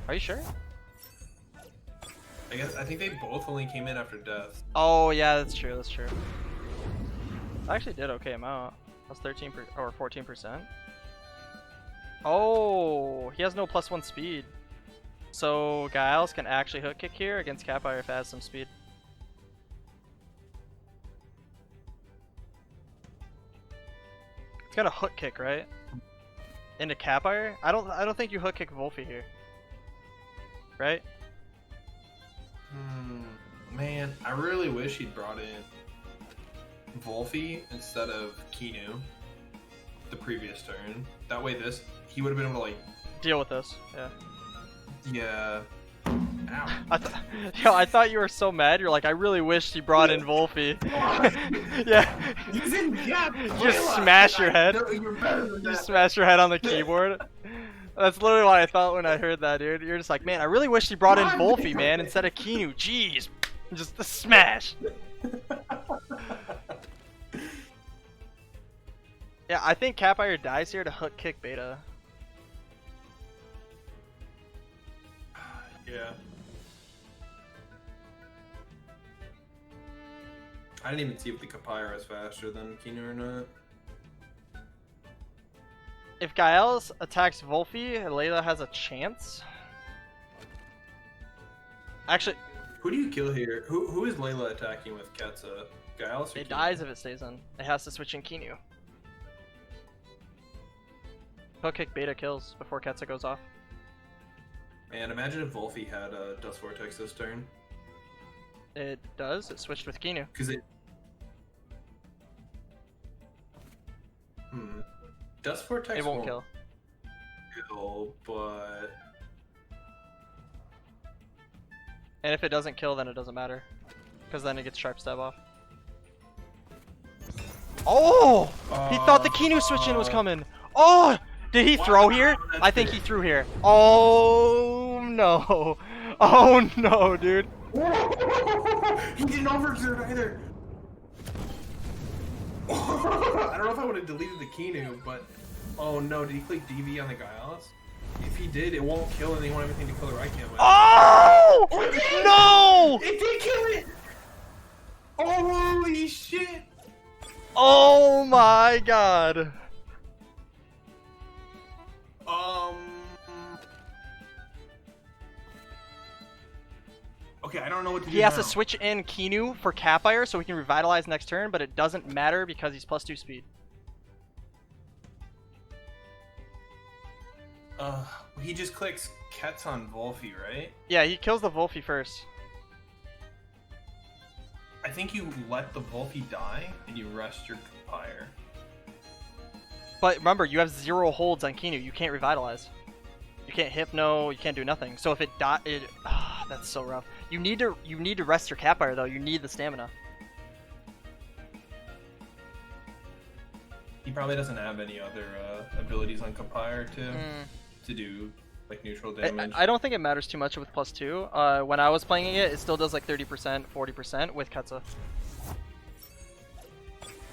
Are you sure? I think they both only came in after death. Oh yeah, that's true. That's true. I actually did okay amount. That's 13% or 14%. Oh, he has no +1 speed. So Giles can actually hook kick here against Capire if it has some speed. It's got a hook kick, right? Into Capire? I don't think you hook kick Wolfie here. Right? Man, I really wish he'd brought in Wolfie instead of Kinu the previous turn. That way he would have been able to like Deal with this. Yeah. Yeah. Ow. I thought you were so mad. You're like, I really wish he brought in Wolfie. Yeah. He's in gap. You just smash your head. No, you're better than You that. smash your head on the keyboard. That's literally what I thought when I heard that, dude. You're just like, man, I really wish he brought in Wolfie, man, instead of Kinu. Jeez. Just the smash. Yeah, I think Capire dies here to hook kick beta. Yeah. I didn't even see if the Capire is faster than Kinu or not. If Giles attacks Wolfie, Layla has a chance. Actually, Who do you kill here? Who is Layla attacking with Ketsa? Giles or it Kinu? dies if it stays in. It has to switch in Kinu. Hook kick beta kills before Ketsa goes off. Man, imagine if Wolfie had a Dust Vortex this turn. It does. It switched with Kinu. Because it... Dust Vortex It won't kill. But... And if it doesn't kill, then it doesn't matter. Because then it gets Sharp Stab off. Oh! He thought the Kinu switch in was coming. Oh! Did he throw here? I think he threw here. Oh no. Oh no, dude. He didn't overexert either. I don't know if I would have deleted the Kinu, but... Oh no, did he click DV on the Giles? If he did, it won't kill and they won't have anything to kill the Raikan with. Oh! No! It did kill it! Holy shit! Oh my god. Okay, I don't know what to do He has now. to switch in Kinu for Capire so he can revitalize next turn, but it doesn't matter because he's +2 speed. He just clicks Ketsa on Wolfie, right? Yeah, he kills the Wolfie first. I think you let the Wolfie die and you rest your Capire. But remember, you have 0 holds on Kinu. You can't revitalize. You can't hypno. You can't do nothing. So if it that's so rough. You need to rest your Capire though. You need the stamina. He probably doesn't have any other abilities on Capire to do like neutral damage. I don't think it matters too much with +2. When I was playing it, it still does like 30%, 40% with Ketsa.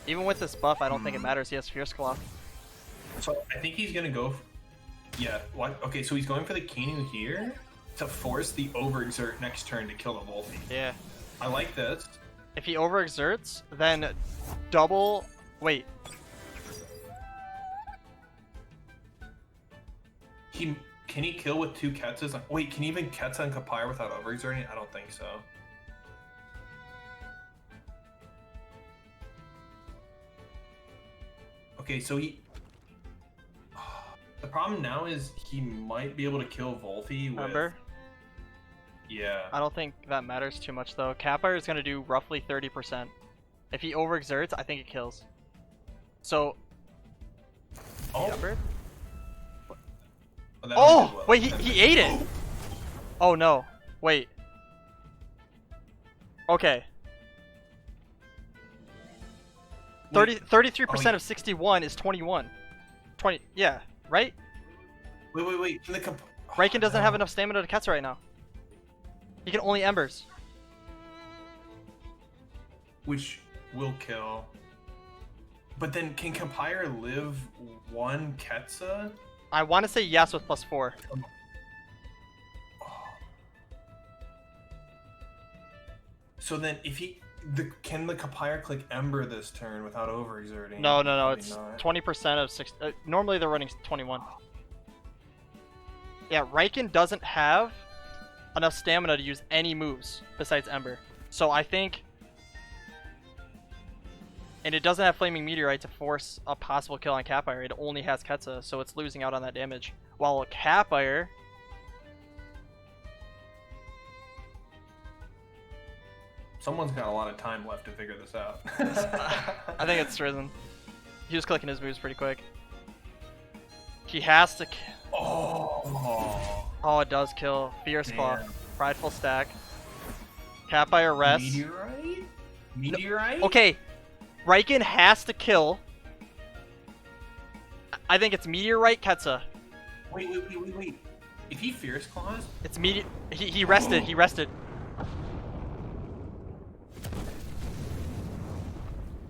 Even with this buff, I don't think it matters. He has Fierce Claw. So I think he's gonna go. Yeah. What? Okay. So he's going for the Kinu here to force the overexert next turn to kill the Wolfie. Yeah. I like this. If he overexerts, then double. Wait. Can he kill with 2 Ketzas? Wait, can he even Ketsa and Kapire without overexerting? I don't think so. Okay, so he. The problem now is he might be able to kill Wolfie with. Remember? Yeah. I don't think that matters too much though. Kapire is gonna do roughly 30%. If he overexerts, I think it kills. So. Oh. Remember? Oh, that Oh! only did well. Wait, he ate it! Oh no. Wait. Okay. 33% of 61 is 21. 20, yeah, right? Wait. Raiken doesn't have enough stamina to Ketsa right now. He can only Embers. Which will kill. But then can Kapire live 1 Ketsa? I want to say yes with +4. So then if he... can the Kapire click Ember this turn without overexerting? No, Probably it's not. 20% of 6. Normally they're running 21. Yeah, Raiken doesn't have enough stamina to use any moves besides Ember. So I think... And it doesn't have Flaming Meteorite to force a possible kill on Kapire. It only has Ketsa, so it's losing out on that damage. While Kapire... Someone's got a lot of time left to figure this out. I think it's Risen. He was clicking his moves pretty quick. He has to... Oh, it does kill. Fierce Claw. Damn. Prideful Stack. Kapire rest. Meteorite? Meteorite? No. Okay. Raiken has to kill. I think it's Meteorite Ketsa. Wait. If he Fierce Claws? It's He rested. He rested.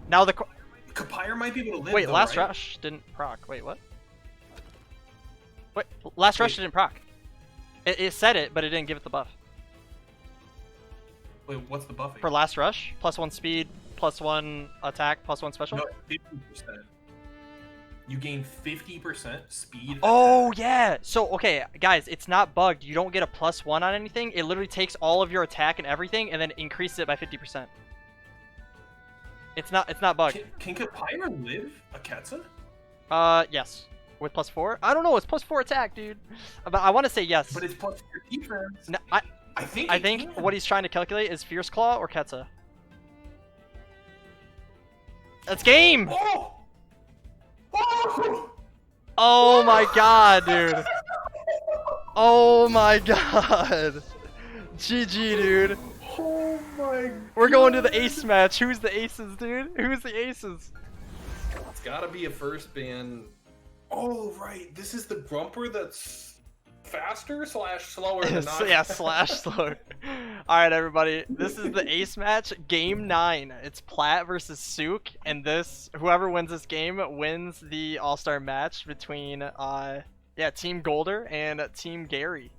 Now the... Kapire might be able to live. Wait, though, Last right? Rush didn't proc. Wait, what? Wait, Last Rush didn't proc. It said it, but it didn't give it the buff. Wait, what's the buffing? For Last Rush, +1 speed, +1 attack, +1 special. No, 50%. You gain 50% speed. Oh, attack. yeah. So, okay, guys, it's not bugged. You don't get a +1 on anything. It literally takes all of your attack and everything and then increases it by 50%. It's not bugged. Can Kapire live a Ketsa? Yes. With +4? I don't know. It's +4 attack, dude. But I want to say yes. But it's +4 defense. No, I think what he's trying to calculate is Fierce Claw or Ketsa. That's game! Oh! Oh! Oh my god, dude. Oh my god. GG, dude. Oh my god. We're going to the ace match. Who's the aces, dude? Who's the aces? It's gotta be a first ban. Oh, right. This is the Grumper that's faster / slower than not. Yeah, / slower. Alright, everybody. This is the ace match, game 9. It's Plat versus Sook, and whoever wins this game wins the all-star match between Team Goolder and Team Gary.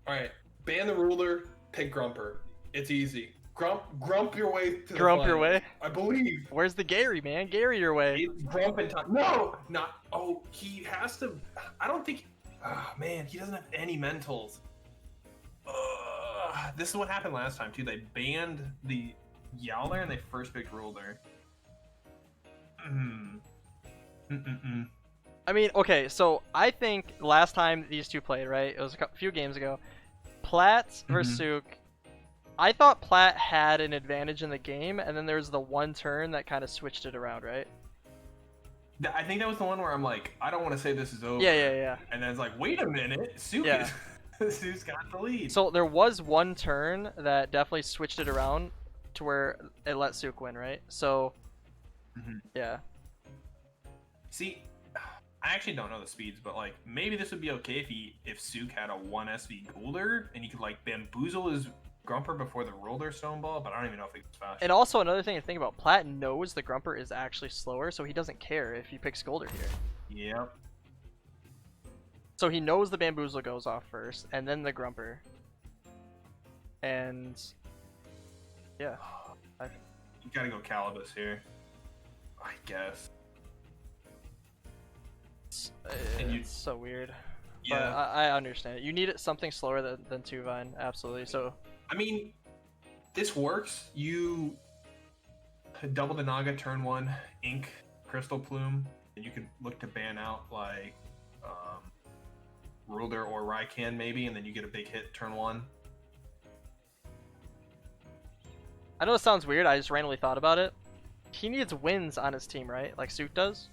Alright. Ban the ruler, pick Grumper. It's easy. Grump your way to the Grump your finals. way? I believe. Where's the Gary, man? Gary your way. It's Grump in time. No! Not. Oh, he has to. I don't think. Oh, man, he doesn't have any mentals. This is what happened last time, too. They banned the Yowler and they first picked Ruler. I mean, okay, so I think last time these two played, right? It was a few games ago. Plat versus Sook. I thought Plat had an advantage in the game, and then there was the one turn that kind of switched it around, right? I think that was the one where I'm like, I don't want to say this is over. Yeah. And then it's like, wait a minute, Sook Yeah. Sook's got the lead. So there was one turn that definitely switched it around to where it let Sook win, right? So, yeah. See, I actually don't know the speeds, but like maybe this would be okay if Sook had a 1 SV Goolder and he could like bamboozle his Grumper before the Roller Stone Ball, but I don't even know if it gets faster. And also another thing to think about, Plat knows the Grumper is actually slower, so he doesn't care if he picks Goolder here. Yep. So he knows the Bamboozle goes off first, and then the Grumper. And yeah, You gotta go Calibus here, I guess. It's so weird. Yeah. But I understand it. You need something slower than 2-Vine, absolutely. So I mean, this works. You double the Naga turn 1, Ink, Crystal Plume, and you could look to ban out like Ruler or Raikan maybe, and then you get a big hit turn 1. I know it sounds weird, I just randomly thought about it. He needs wins on his team, right? Like Sook does?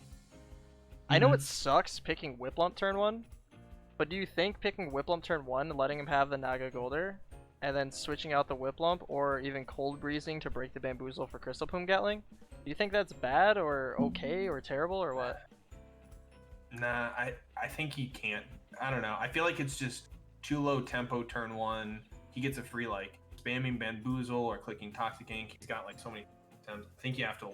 I know it sucks picking Whiplump turn 1, but do you think picking Whiplump turn 1 and letting him have the Naga Goolder, and then switching out the Whiplump, or even Cold Breezing to break the Bamboozle for Crystal Plume Gatling? Do you think that's bad, or okay, or terrible, or what? Nah, I think he can't. I don't know. I feel like it's just too low tempo turn 1. He gets a free, like, spamming Bamboozle or clicking Toxic Ink. He's got, like, so many attempts. I think you have to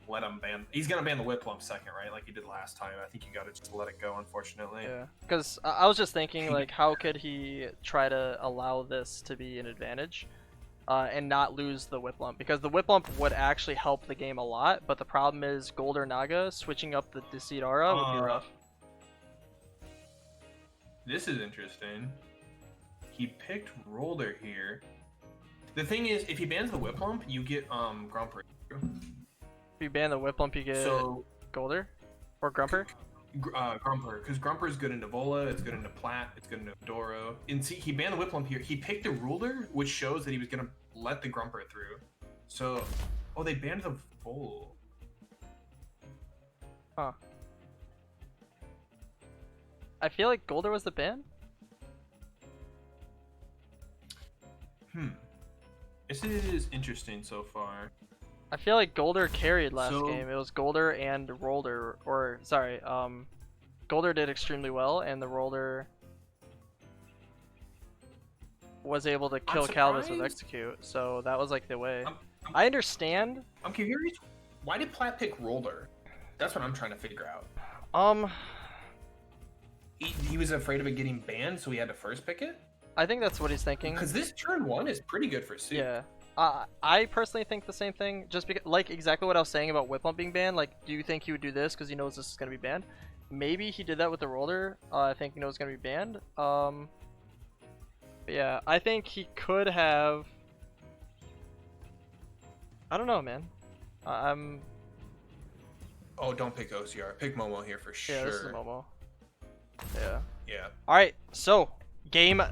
let him ban. He's gonna ban the Whiplump second, right? Like he did last time. I think you gotta just let it go, unfortunately. Yeah, because I was just thinking, like, how could he try to allow this to be an advantage and not lose the Whiplump? Because the Whiplump would actually help the game a lot, but the problem is Goolder Naga switching up the Desidara would be rough. This is interesting. He picked Roller here. The thing is, if he bans the Whiplump, you get Grumper. If you ban the Whiplump, you get Goolder or Grumper. Grumper, because Grumper is good into Vola, it's good into Plat, it's good into Doro. And see, he banned the Whiplump here. He picked the Ruler, which shows that he was gonna let the Grumper through. So, oh, they banned the Vola. Huh. I feel like Goolder was the ban. This is interesting so far. I feel like Goolder carried last game. It was Goolder and Roller, or sorry, Goolder did extremely well, and the Roller was able to kill Calibus with Execute. So that was like the way. I understand. I'm curious. Why did Plat pick Roller? That's what I'm trying to figure out. He was afraid of it getting banned, so he had to first pick it? I think that's what he's thinking. Because this turn 1 is pretty good for Sook. Yeah. I personally think the same thing, just because, like, exactly what I was saying about Whiplump being banned. Like, do you think he would do this because he knows this is going to be banned? Maybe he did that with the Roller. I think he knows it's going to be banned. But yeah, I think he could have... I don't know, man. Oh, don't pick OCR. Pick Momo here for sure. Yeah, this is a Momo. Yeah. Yeah. Alright, so, game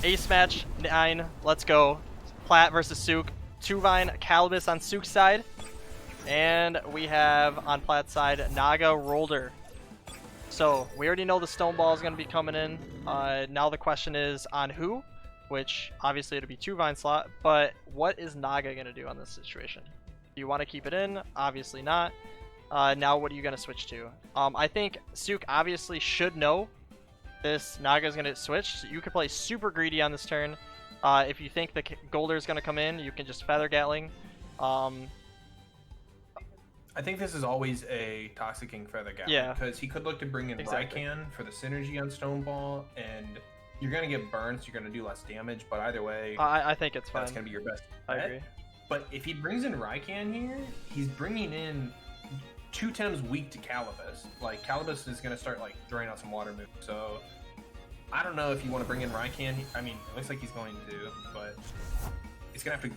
ace match 9. Let's go. Plat versus Sook. 2-Vine Calibus on Sook's side. And we have on Plat's side Naga Roller. So we already know the Stone Ball is going to be coming in. Now the question is on who, which obviously it'll be 2-Vine slot. But what is Naga going to do on this situation? Do you want to keep it in? Obviously not. Now what are you going to switch to? I think Sook obviously should know this Naga is going to switch. So you could play super greedy on this turn. If you think the Goolder is going to come in, you can just Feather Gatling. I think this is always a Toxic Ink Feather Gatling. Yeah. Because he could look to bring in Raikan for the synergy on Stone Ball, and you're going to get burned, so you're going to do less damage, but either way, I think it's fine. That's going to be your best I bet. agree. But if he brings in Raikan here, he's bringing in 2 Tems weak to Calibus. Like, Calibus is going to start, like, throwing out some water moves, so... I don't know if you want to bring in Raikan. I mean, it looks like he's going to, but he's going to have to...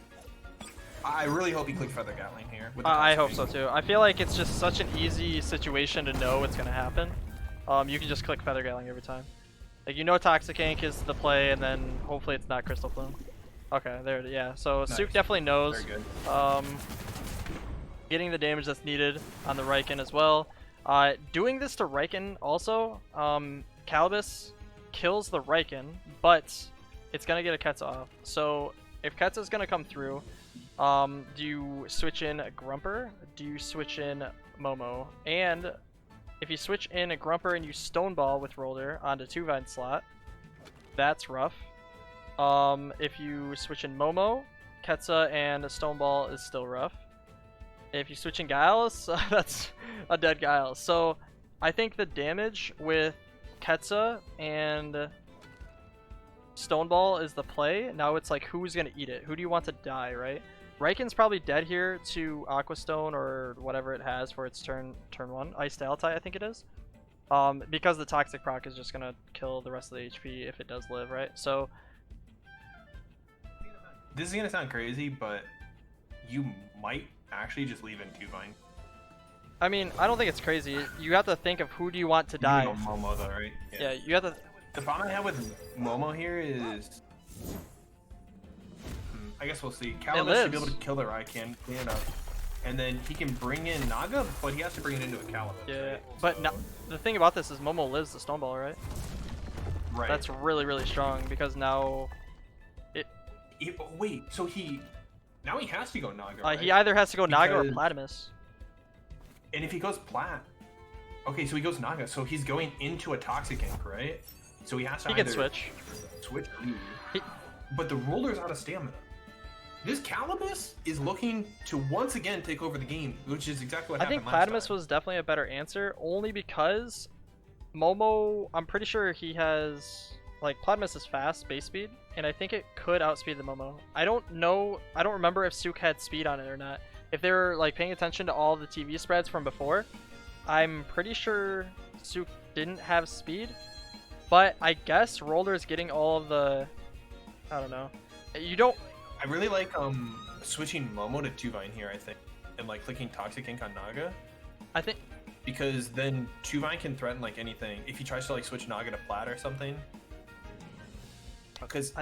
I really hope he clicks Feather Gatling here. I hope so too. I feel like it's just such an easy situation to know what's going to happen. You can just click Feather Gatling every time. Like, you know Toxic Ink is the play, and then hopefully it's not Crystal Plume. Okay, there, yeah. So nice. Sook definitely knows. Very good. Getting the damage that's needed on the Raikan as well. Doing this to Raikan also, Calibus kills the Raikan, but it's gonna get a Ketsa off. So if Ketsa's gonna come through, do you switch in a Grumper? Do you switch in Momo? And if you switch in a Grumper and you Stone Ball with Roller onto 2-Vine slot, that's rough. If you switch in Momo, Ketsa and a Stone Ball is still rough. If you switch in Giles, that's a dead Giles. So I think the damage with Ketsa and Stone Ball is the play. Now it's like, who's gonna eat it? Who do you want to die, right? Riken's probably dead here to Aqua Stone or whatever it has for its turn 1. Ice Stalactite, I think it is. Because the Toxic proc is just gonna kill the rest of the HP if it does live, right? So this is gonna sound crazy, but you might actually just leave in Two-Vine. I mean, I don't think it's crazy. You have to think of who do you want to die. You go Momo though, right? Yeah, you have to. The problem I have with Momo here is, I guess we'll see. Calamus should be able to kill the Raikan, clean it up, and then he can bring in Naga, but he has to bring it into a Calamus. Yeah, right? but So, no, the thing about this is Momo lives the Stone Ball, right? right. That's really, really strong because now Wait, so now he has to go Naga, right? he either has to go Naga or Because- Platimus. And if he goes Plat, okay, so he goes Naga, so he's going into a Toxic Ink, right? So he has to He either can switch. switch. He- But the Ruler's out of stamina. This Calamus is looking to once again take over the game, which is exactly what I happened think last Platimus time. was definitely a better answer, only because Momo, I'm pretty sure he has, like, Platimus is fast, base speed, and I think it could outspeed the Momo. I don't know, I don't remember if Sook had speed on it or not. If they were, like, paying attention to all the TV spreads from before, I'm pretty sure Sook didn't have speed, but I guess Roller's getting all of the, I don't know. You don't, I really like switching Momo to Two-Vine here, I think, and like clicking Toxic Ink on Naga, I think, because then Two-Vine can threaten like anything. If he tries to like switch Naga to Plat or something, because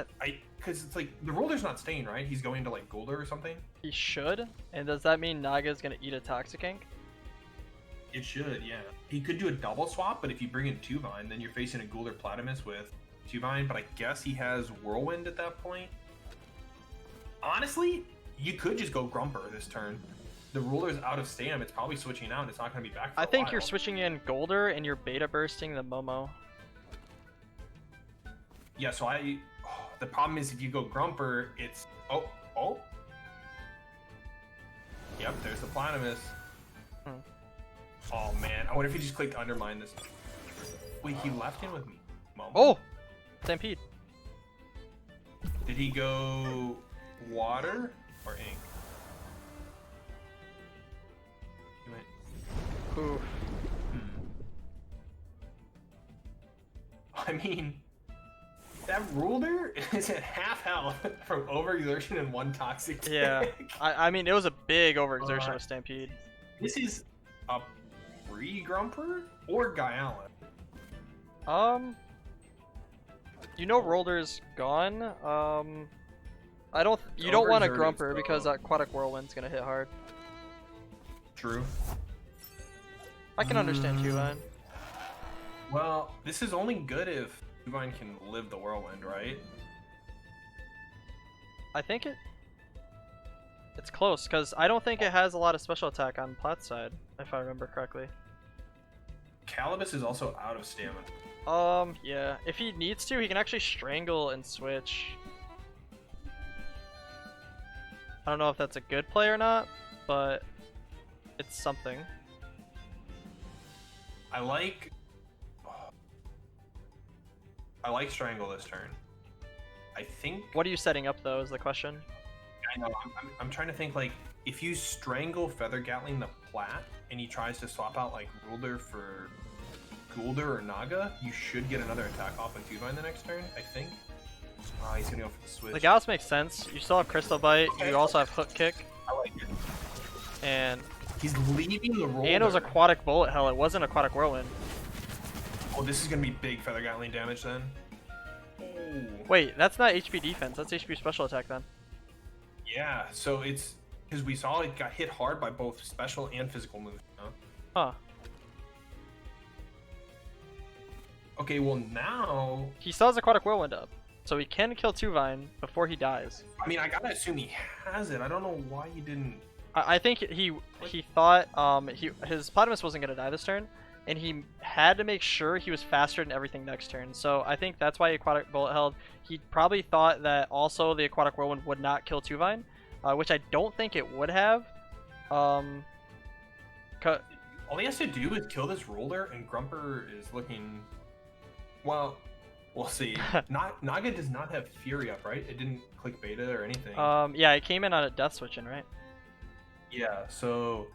because it's like the Roller's not staying, right? He's going to like Goolder or something. he should, and does that mean Naga's gonna eat a Toxic Ink? It should, yeah. He could do a double swap, but if you bring in Two-Vine, then you're facing a Goolder Platimus with Two-Vine, but I guess he has Whirlwind at that point. Honestly, you could just go Grumper this turn. The Ruler's out of stam, it's probably switching out, and it's not going to be back for I a think while. you're switching in Goolder and you're beta bursting the Momo. Yeah, so the problem is if you go Grumper, it's... Oh. Yep, there's the Platimus. Hmm. Oh, man. I wonder if he just clicked Undermine this. Wait, he left in with me. Momo. Oh! Stampede. Did he go Water or Ink? He went... Oof. I mean, that Ruler is at half health from overexertion and one toxic tick. Yeah. I mean, it was a big overexertion Uh, with Stampede. This is a pre-Grumper or Gaialan? You know Roller's gone. I don't. You It's don't want a overexerted, Grumper so- because Aquatic Whirlwind's gonna hit hard. True. I can understand Q-Line. Well, this is only good if Two-Vine can live the Whirlwind, right? I think it's close because I don't think it has a lot of special attack on Plat's side, if I remember correctly. Calibus is also out of stamina. Yeah. If he needs to, he can actually strangle and switch. I don't know if that's a good play or not, but it's something. I like Strangle this turn. I think... What are you setting up though is the question. I know, I'm trying to think, like, if you strangle Feather Gatling the Plat, and he tries to swap out, like, Ruler for Goolder or Naga, you should get another attack off of Two-Vine the next turn, I think. Oh, he's gonna go for the switch. The Gauss makes sense. You still have Crystal Bite, you also have Hook Kick, I like it. and He's leaving the Ruler. it was Aquatic Bullet Hell, it wasn't Aquatic Whirlwind. Oh, this is gonna be big Feather Gatling damage then. Ooh. Wait, that's not HP defense, that's HP special attack then. Yeah, so it's... Because we saw it got hit hard by both special and physical moves, you know? Huh. Okay, well now... He still has Aquatic Whirlwind up, so he can kill Two-Vine before he dies. I mean, I gotta assume he has it. I don't know why he didn't... I think he thought his Platimus wasn't gonna die this turn, and he had to make sure he was faster than everything next turn. So I think that's why Aquatic Bullet held. He probably thought that also the Aquatic Whirlwind would not kill Tuvine, which I don't think it would have. All he has to do is kill this Ruler, and Grumper is looking... Well, we'll see. Naga does not have Fury up, right? It didn't click beta or anything. Yeah, it came in on a death switch in, right? Yeah, so...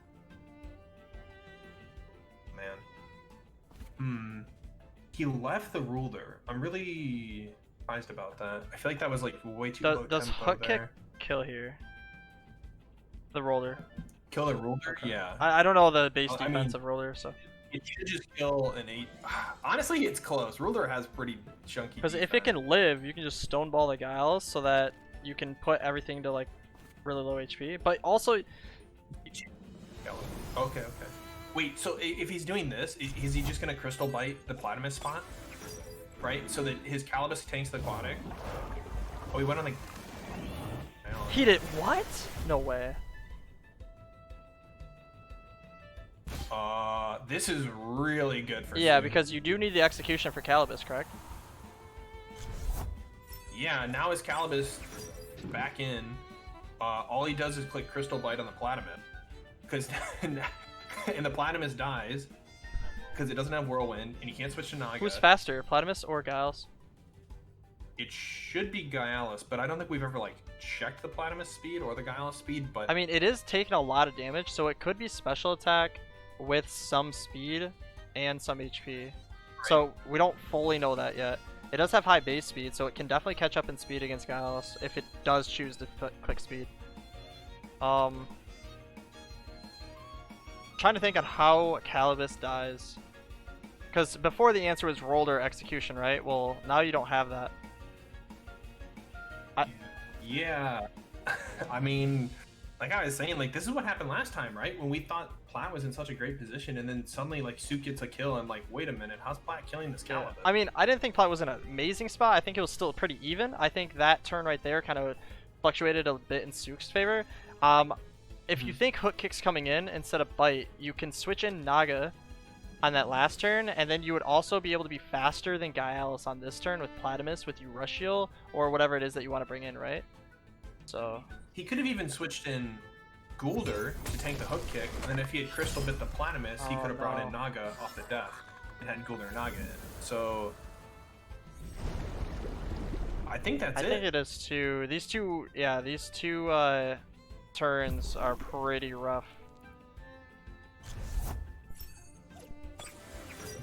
Man. He left the Ruler. I'm really surprised about that. I feel like that was like way too low Does tempo Hook there. Kick kill here? The Roller. Kill the Ruler? Yeah. I don't know the base I defense mean, of Roller, so... It should just kill an 8. Honestly, it's close. Ruler has pretty chunky Because if it can live, you can just Stoneball the Guile so that you can put everything to like really low HP. But also... Okay. Wait, so if he's doing this, is he just going to Crystal Bite the Platymus spot? Right? So that his Calibus tanks the Aquatic? Oh, he went on the... He did what? No way. This is really good for Yeah, Sue. because you do need the execution for Calibus, correct? Yeah, now his Calibus back in. All he does is click Crystal Bite on the Platymus. Because and the Platymus dies because it doesn't have Whirlwind and he can't switch to Naga. Who's faster, Platymus or Giles? It should be Gialis, but I don't think we've ever like checked the Platymus speed or the Gialis speed. But I mean, it is taking a lot of damage, so it could be special attack with some speed and some HP. Right. So we don't fully know that yet. It does have high base speed, so it can definitely catch up in speed against Giles if it does choose to click speed. Trying to think on how Calibus dies. Because before the answer was Roller Execution, right? Well, now you don't have that. Yeah. I mean, like I was saying, like this is what happened last time, right? When we thought Plat was in such a great position, and then suddenly like Suke gets a kill, and like, wait a minute, how's Plat killing this Calibus? I mean, I didn't think Plat was in an amazing spot. I think it was still pretty even. I think that turn right there kind of fluctuated a bit in Suke's favor. If you think Hook Kick's coming in instead of Bite, you can switch in Naga on that last turn, and then you would also be able to be faster than Gialis on this turn with Platymus, with Urushiel, or whatever it is that you want to bring in, right? So he could have even switched in Goolder to tank the Hook Kick, and then if he had Crystal Bit the Platymus, he could have brought in Naga off the death and had Goolder and Naga in. So I think that's it. I think it is too. These two turns are pretty rough.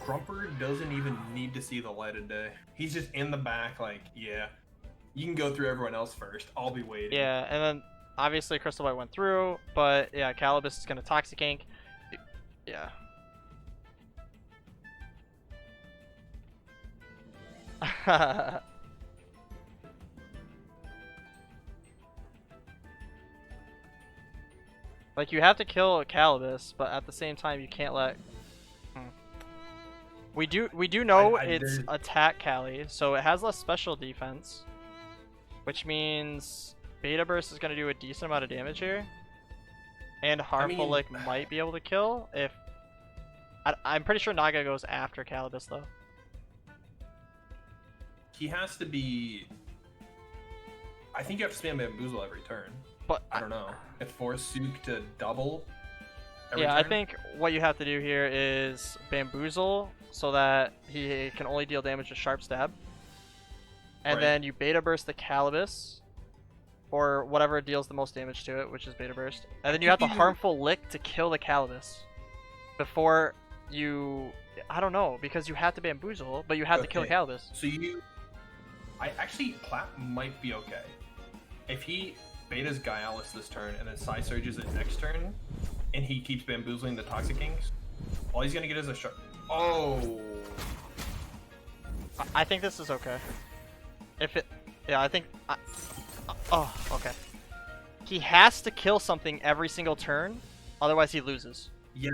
Grumper doesn't even need to see the light of day. He's just in the back, like, yeah, you can go through everyone else first. I'll be waiting. Yeah, and then obviously Crystal Bite went through, but yeah, Calibus is gonna Toxic Ink. Yeah. Like, you have to kill Calibus, but at the same time you can't let... We do know it's attack Cali, so it has less special defense, which means Beta Burst is going to do a decent amount of damage here, and Harmful Lick might be able to kill if... I'm pretty sure Naga goes after Calibus, though. He has to be... I think you have to spam Bamboozle every turn. But I don't know. If force Suke to double every turn? I think what you have to do here is Bamboozle so that he can only deal damage with Sharp Stab. And then you Beta Burst the Calibus, or whatever deals the most damage to it, which is Beta Burst. And then you have the Harmful Lick to kill the Calibus before you... I don't know, because you have to Bamboozle, but you have to kill Calibus. So Plat might be okay. If he Betas Gialis this turn, and then Psy Surges it next turn, and he keeps bamboozling the Toxic Kings, all he's gonna get is a sharp... Oh! I think this is okay. If it... Yeah, I think... oh, okay. He has to kill something every single turn, otherwise he loses. Yeah.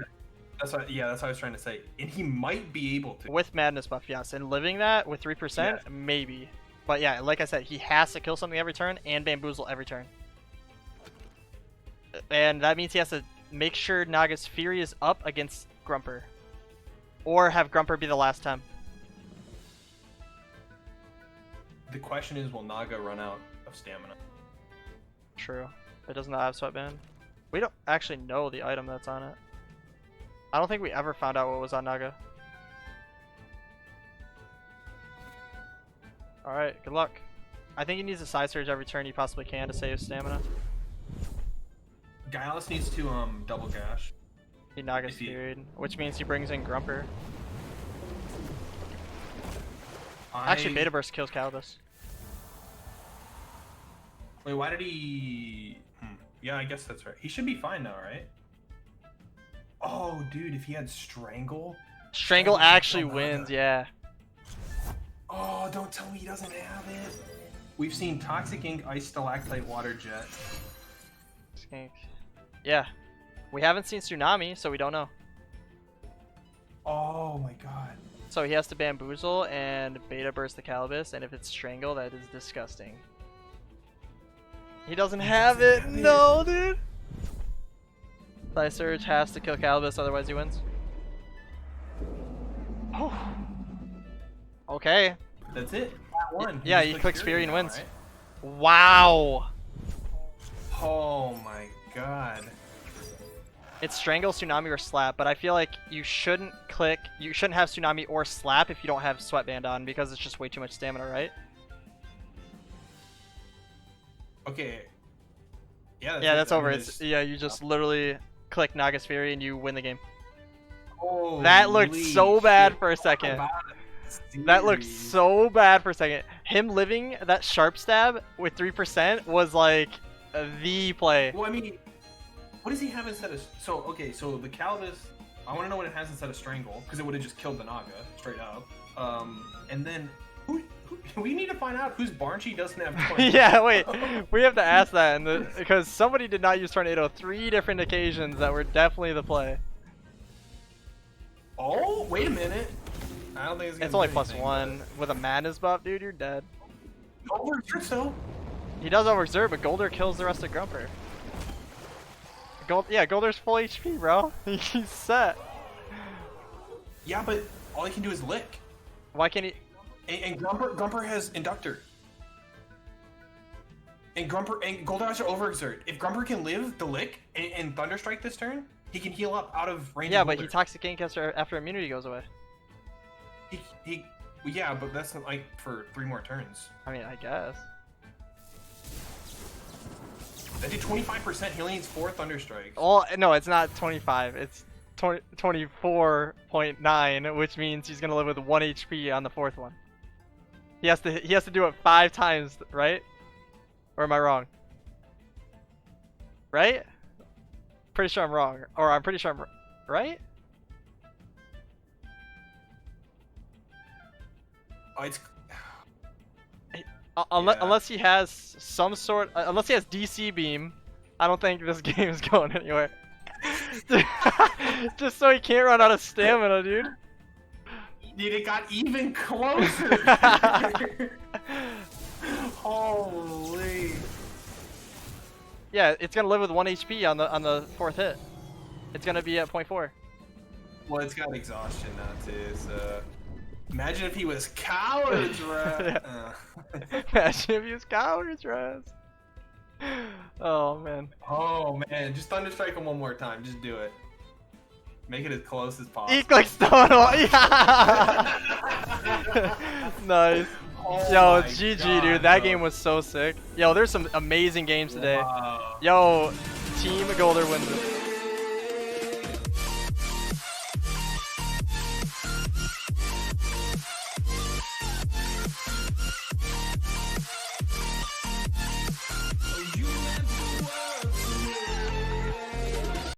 That's what I was trying to say. And he might be able to. With Madness buff, yes. And living that with 3%, maybe. But yeah, like I said, he has to kill something every turn and Bamboozle every turn. And that means he has to make sure Naga's Fury is up against Grumper. Or have Grumper be the last Tem. The question is, will Naga run out of stamina? True. It does not have Sweatband. We don't actually know the item that's on it. I don't think we ever found out what was on Naga. Alright, good luck. I think he needs a side surge every turn he possibly can to save stamina. Gyalis needs to double gash. He Naga's period, which means he brings in Grumper. Actually, Beta Burst kills Calibus. Wait, why did he... Yeah, I guess that's right. He should be fine now, right? Oh, dude, if he had Strangle... Strangle actually wins, yeah. Oh, don't tell me he doesn't have it. We've seen Toxic Ink, Ice Stalactite, Water Jet. Skink. Yeah. We haven't seen Tsunami, so we don't know. Oh my god. So he has to Bamboozle and Beta Burst the Calibus, and if it's Strangle, that is disgusting. He doesn't have it! No, dude! Side Surge has to kill Calibus, otherwise he wins. Oh. Okay. That's it. That one. Yeah, he clicks Fury and now, wins. Right? Wow! Oh my god. It's Strangle, Tsunami, or Slap, but I feel like you shouldn't have Tsunami or Slap if you don't have Sweatband on, because it's just way too much stamina, right? Okay. Yeah, that's over. Yeah, you just literally click Naga's Fury and you win the game. Holy that looked so bad shit. for a second. That looked so bad for a second. Him living that Sharp Stab with 3% was like the play. Well, I mean, what does he have instead of... So, okay, so the Calibus, I want to know what it has instead of Strangle, because it would have just killed the Naga, straight up. And then, we need to find out whose Banshee doesn't have tornado. Yeah, wait, we have to ask that, because somebody did not use Tornado 3 different occasions that were definitely the play. Oh, wait a minute. I don't think it's gonna It's only do plus anything, 1. With a Madness buff, dude, you're dead. Goolder, so. He does overexert, but Goolder kills the rest of Grumper. Yeah, Goulder's full HP, bro. He's set. Yeah, but all he can do is lick. Why can't he? And Grumper has Inductor. And Goolder has to overexert. If Grumper can live the lick and Thunderstrike this turn, he can heal up out of range. Yeah, of but he Toxic Ink after immunity goes away. Yeah, but that's not like for 3 more turns. I mean, I guess. That did 25%. He only needs 4 Thunderstrikes. Oh no, it's not 25. It's 24.9, which means he's gonna live with 1 HP on the 4th one. He has to do it 5 times, right? Or am I wrong? Right? Pretty sure I'm wrong, or I'm pretty sure I'm right. Oh, it's... Unless he has some sort, unless he has DC beam, I don't think this game is going anywhere. Just so he can't run out of stamina, dude. Dude, it got even closer. Holy. Yeah, it's gonna live with 1 HP on the 4th hit. It's gonna be at 0.4. Well, it's got exhaustion now too, so... Imagine if he was Cowards, right? Imagine if he was Cowards, Raz. Oh, man. Oh, man. Just Thunderstrike him one more time. Just do it. Make it as close as possible. Eek stone. Yeah! Nice. Oh Yo, GG, God, dude. That bro. game was so sick. Yo, there's some amazing games today. Wow. Yo, Team Goolder wins it.